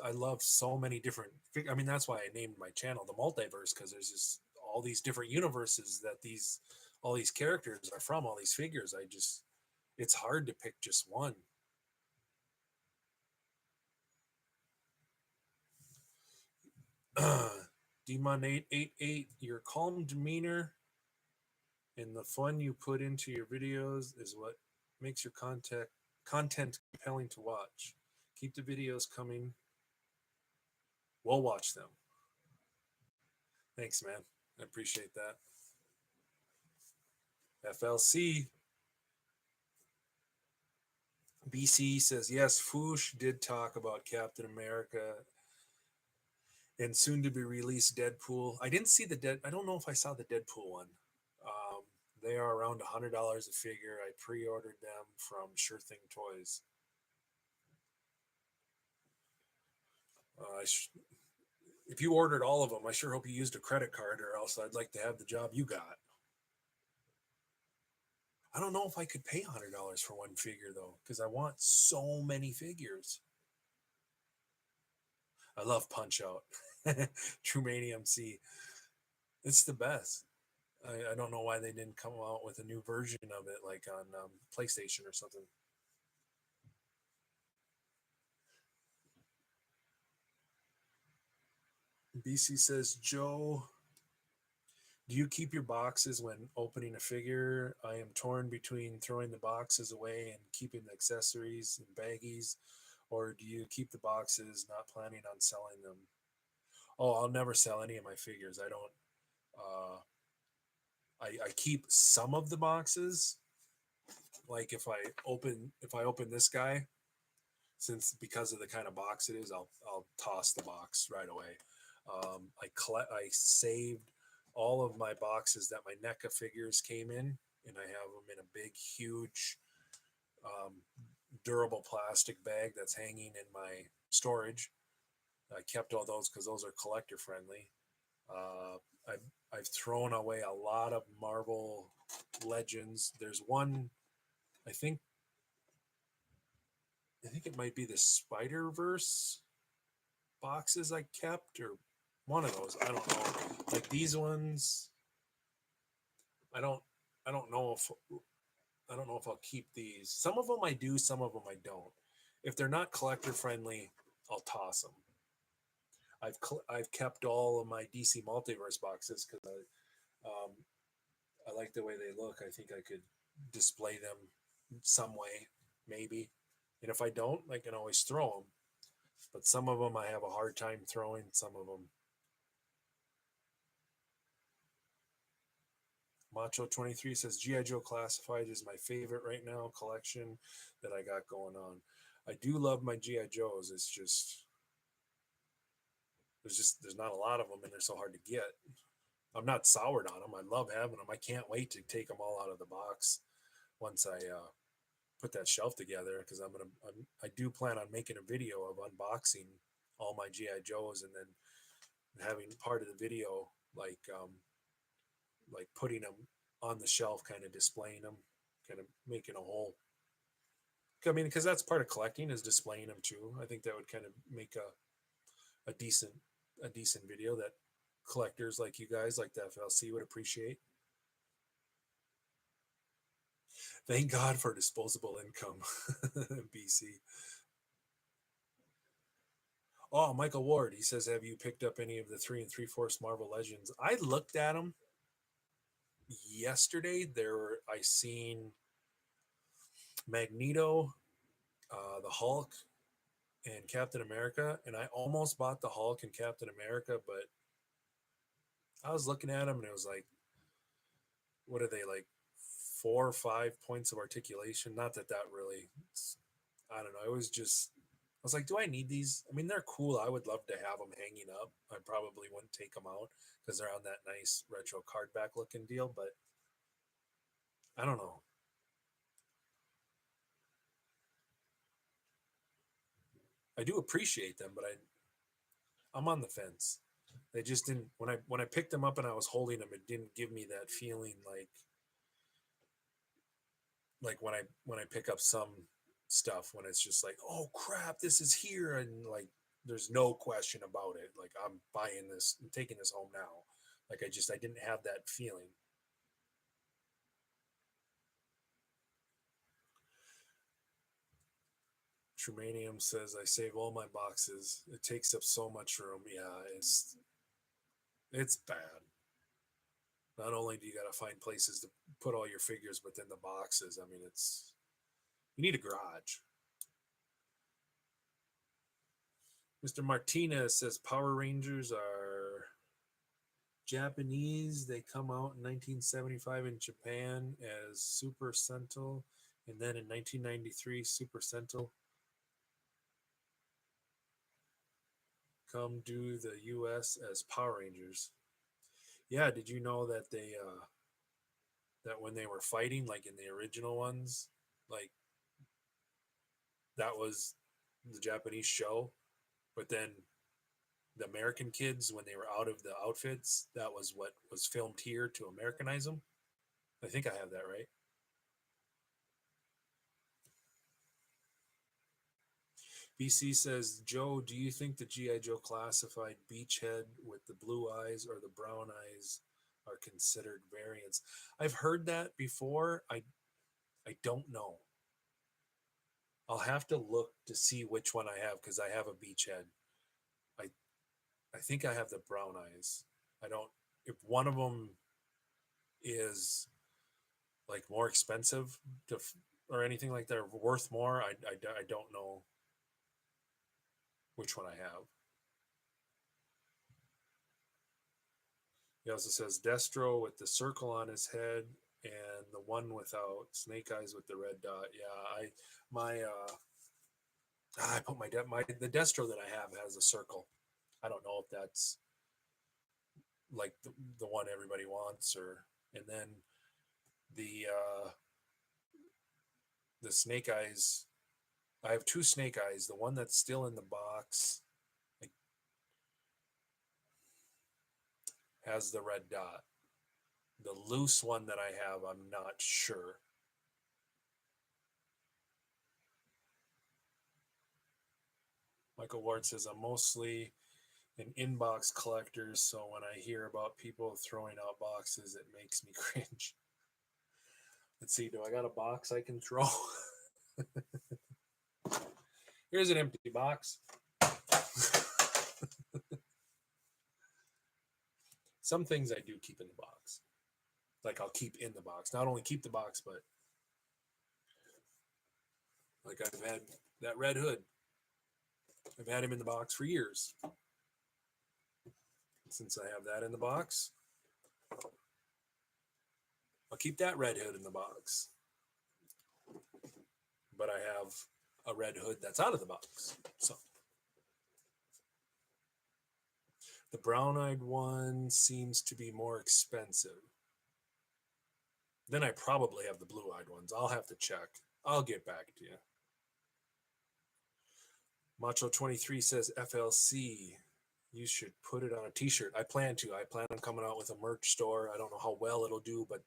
I love so many different. I mean, that's why I named my channel the Multiverse, because there's just all these different universes that all these characters are from. All these figures. It's hard to pick just one. Demon 888, your calm demeanor and the fun you put into your videos is what makes your content compelling to watch. Keep the videos coming. We'll watch them. Thanks, man. I appreciate that. FLC BC says, yes, Foosh did talk about Captain America and soon to be released Deadpool. I didn't see I don't know if I saw the Deadpool one. They are around $100 a figure. I pre-ordered them from Sure Thing Toys. If you ordered all of them, I sure hope you used a credit card, or else I'd like to have the job you got. I don't know if I could pay $100 for one figure though, because I want so many figures. I love Punch Out. Trumanium C. It's the best. I don't know why they didn't come out with a new version of it, like on PlayStation or something. BC says, Joe, do you keep your boxes when opening a figure? I am torn between throwing the boxes away and keeping the accessories and baggies, or do you keep the boxes, not planning on selling them? Oh, I'll never sell any of my figures. I don't. I keep some of the boxes. Like if I open this guy, since because of the kind of box it is, I'll toss the box right away. I saved all of my boxes that my NECA figures came in, and I have them in a big, huge, um, durable plastic bag that's hanging in my storage. I kept all those because those are collector friendly. Uh, I've thrown away a lot of Marvel Legends. There's one, I think it might be the Spider Verse boxes I kept, or one of those. I don't know. Like these ones, I don't I don't know if I'll keep these. Some of them I do, some of them I don't. If they're not collector friendly, I'll toss them. I've kept all of my DC Multiverse boxes because I like the way they look. I think I could display them some way, maybe. And if I don't, I can always throw them. But some of them I have a hard time throwing. Some of them. Macho 23 says G.I. Joe Classified is my favorite right now collection that I got going on. I do love my G.I. Joes. It's there's not a lot of them and they're so hard to get. I'm not soured on them. I love having them. I can't wait to take them all out of the box once I put that shelf together, because I do plan on making a video of unboxing all my GI Joes, and then having part of the video like putting them on the shelf, kind of displaying them, kind of making a whole. I mean, because that's part of collecting, is displaying them too. I think that would kind of make a decent video that collectors like you guys, like the FLC, would appreciate. Thank God for disposable income, BC. Oh, Michael Ward, he says, have you picked up any of the 3 3/4 Marvel Legends? I looked at them yesterday. I seen Magneto, the Hulk, and Captain America, and I almost bought the Hulk and Captain America, but I was looking at them and it was like, what are they, like 4 or 5 points of articulation? Not that really, I don't know. It was just, I was like, do I need these? I mean, they're cool. I would love to have them hanging up. I probably wouldn't take them out because they're on that nice retro cardback looking deal, but I don't know. I do appreciate them, but I'm on the fence. They just didn't, when I picked them up and I was holding them, it didn't give me that feeling like when I pick up some stuff, when it's just like, oh crap, this is here, and like there's no question about it. Like, I'm buying this, I'm taking this home now. Like, I didn't have that feeling. Trumanium says, I save all my boxes. It takes up so much room. Yeah, it's bad. Not only do you got to find places to put all your figures, but then the boxes. I mean, you need a garage. Mr. Martinez says Power Rangers are Japanese. They come out in 1975 in Japan as Super Sentai, and then in 1993, Super Sentai come to the U.S. as Power Rangers. Yeah, did you know that that when they were fighting, like in the original ones, like that was the Japanese show, but then the American kids, when they were out of the outfits, that was what was filmed here to Americanize them. I think I have that right. BC says, Joe, do you think the G.I. Joe Classified Beachhead with the blue eyes or the brown eyes are considered variants? I've heard that before. I don't know. I'll have to look to see which one I have, because I have a Beachhead. I think I have the brown eyes. I don't. If one of them is like more expensive to or anything like that, or worth more, I don't know which one I have. He also says Destro with the circle on his head and the one without, Snake Eyes with the red dot. Yeah, I put the Destro that I have has a circle. I don't know if that's like the one everybody wants, or, and then the Snake Eyes. I have 2 Snake Eyes. The one that's still in the box has the red dot. The loose one that I have, I'm not sure. Michael Ward says, I'm mostly an inbox collector, so when I hear about people throwing out boxes, it makes me cringe. Let's see, do I got a box I can throw? Here's an empty box. Some things I do keep in the box. Like I'll keep in the box. Not only keep the box, but like I've had that Red Hood. I've had him in the box for years. Since I have that in the box, I'll keep that Red Hood in the box. But I have a Red Hood that's out of the box. So the brown-eyed one seems to be more expensive. Then I probably have the blue-eyed ones. I'll have to check. I'll get back to you. Macho23 says, FLC, you should put it on a t-shirt. I plan to. I plan on coming out with a merch store. I don't know how well it'll do, but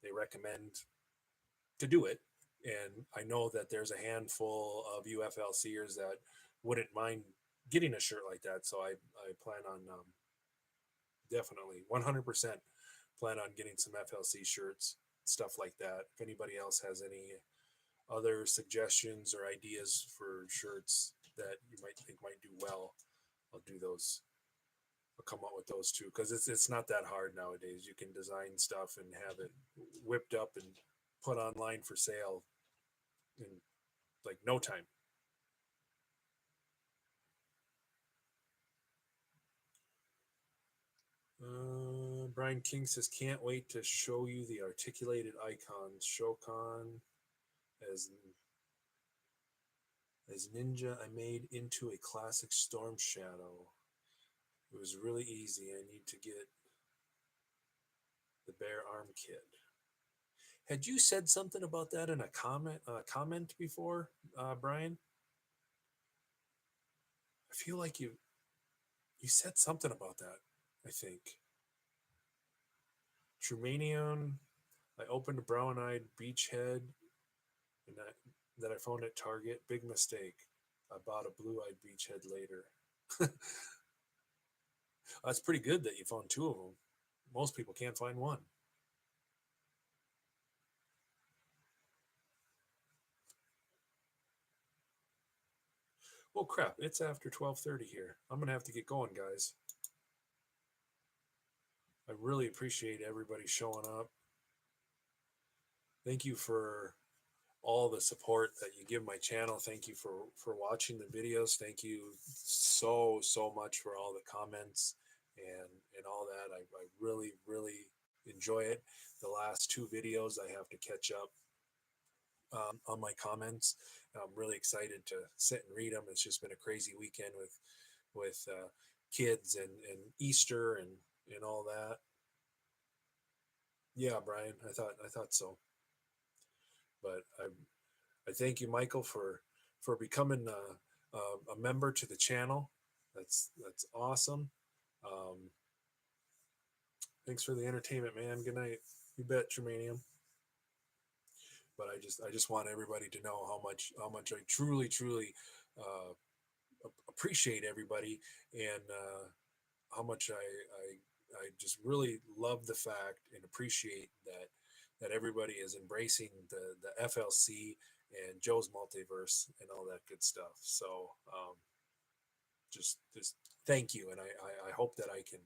they recommend to do it. And I know that there's a handful of UFLCers that wouldn't mind getting a shirt like that. So I plan on definitely 100% plan on getting some FLC shirts, stuff like that. If anybody else has any other suggestions or ideas for shirts that you might think might do well, I'll do those. I'll come up with those too, because it's not that hard nowadays. You can design stuff and have it whipped up and put online for sale in like no time. Brian King says, can't wait to show you the articulated icons. Shokan as Ninja I made into a classic Storm Shadow. It was really easy. I need to get the Bear Arm Kit. Had you said something about that in a comment before, Brian? I feel like you said something about that, I think. Trumanion, I opened a brown-eyed beachhead and that I found at Target. Big mistake. I bought a blue-eyed beachhead later. That's pretty good that you found 2 of them. Most people can't find one. Oh crap, it's after 12:30 here. I'm gonna have to get going, guys. I really appreciate everybody showing up. Thank you for all the support that you give my channel. Thank you for watching the videos. Thank you so much for all the comments and all that. I really enjoy it. The last 2 videos I have to catch up on my comments. I'm really excited to sit and read them. It's just been a crazy weekend with kids and Easter and all that. Yeah, Brian, I thought so. But I thank you, Michael, for becoming a member to the channel. That's awesome. Thanks for the entertainment, man. Good night. You bet, Tremanium. But I just want everybody to know how much I truly appreciate everybody, and how much I just really love the fact and appreciate that everybody is embracing the FLC and Joe's Multiverse and all that good stuff. So just thank you, and I hope that I can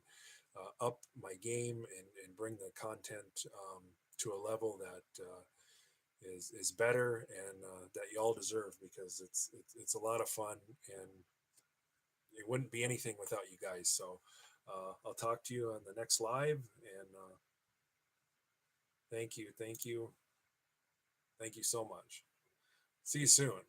up my game and bring the content to a level that is better and that you all deserve, because it's a lot of fun, and it wouldn't be anything without you guys. So I'll talk to you on the next live, and thank you so much. See you soon.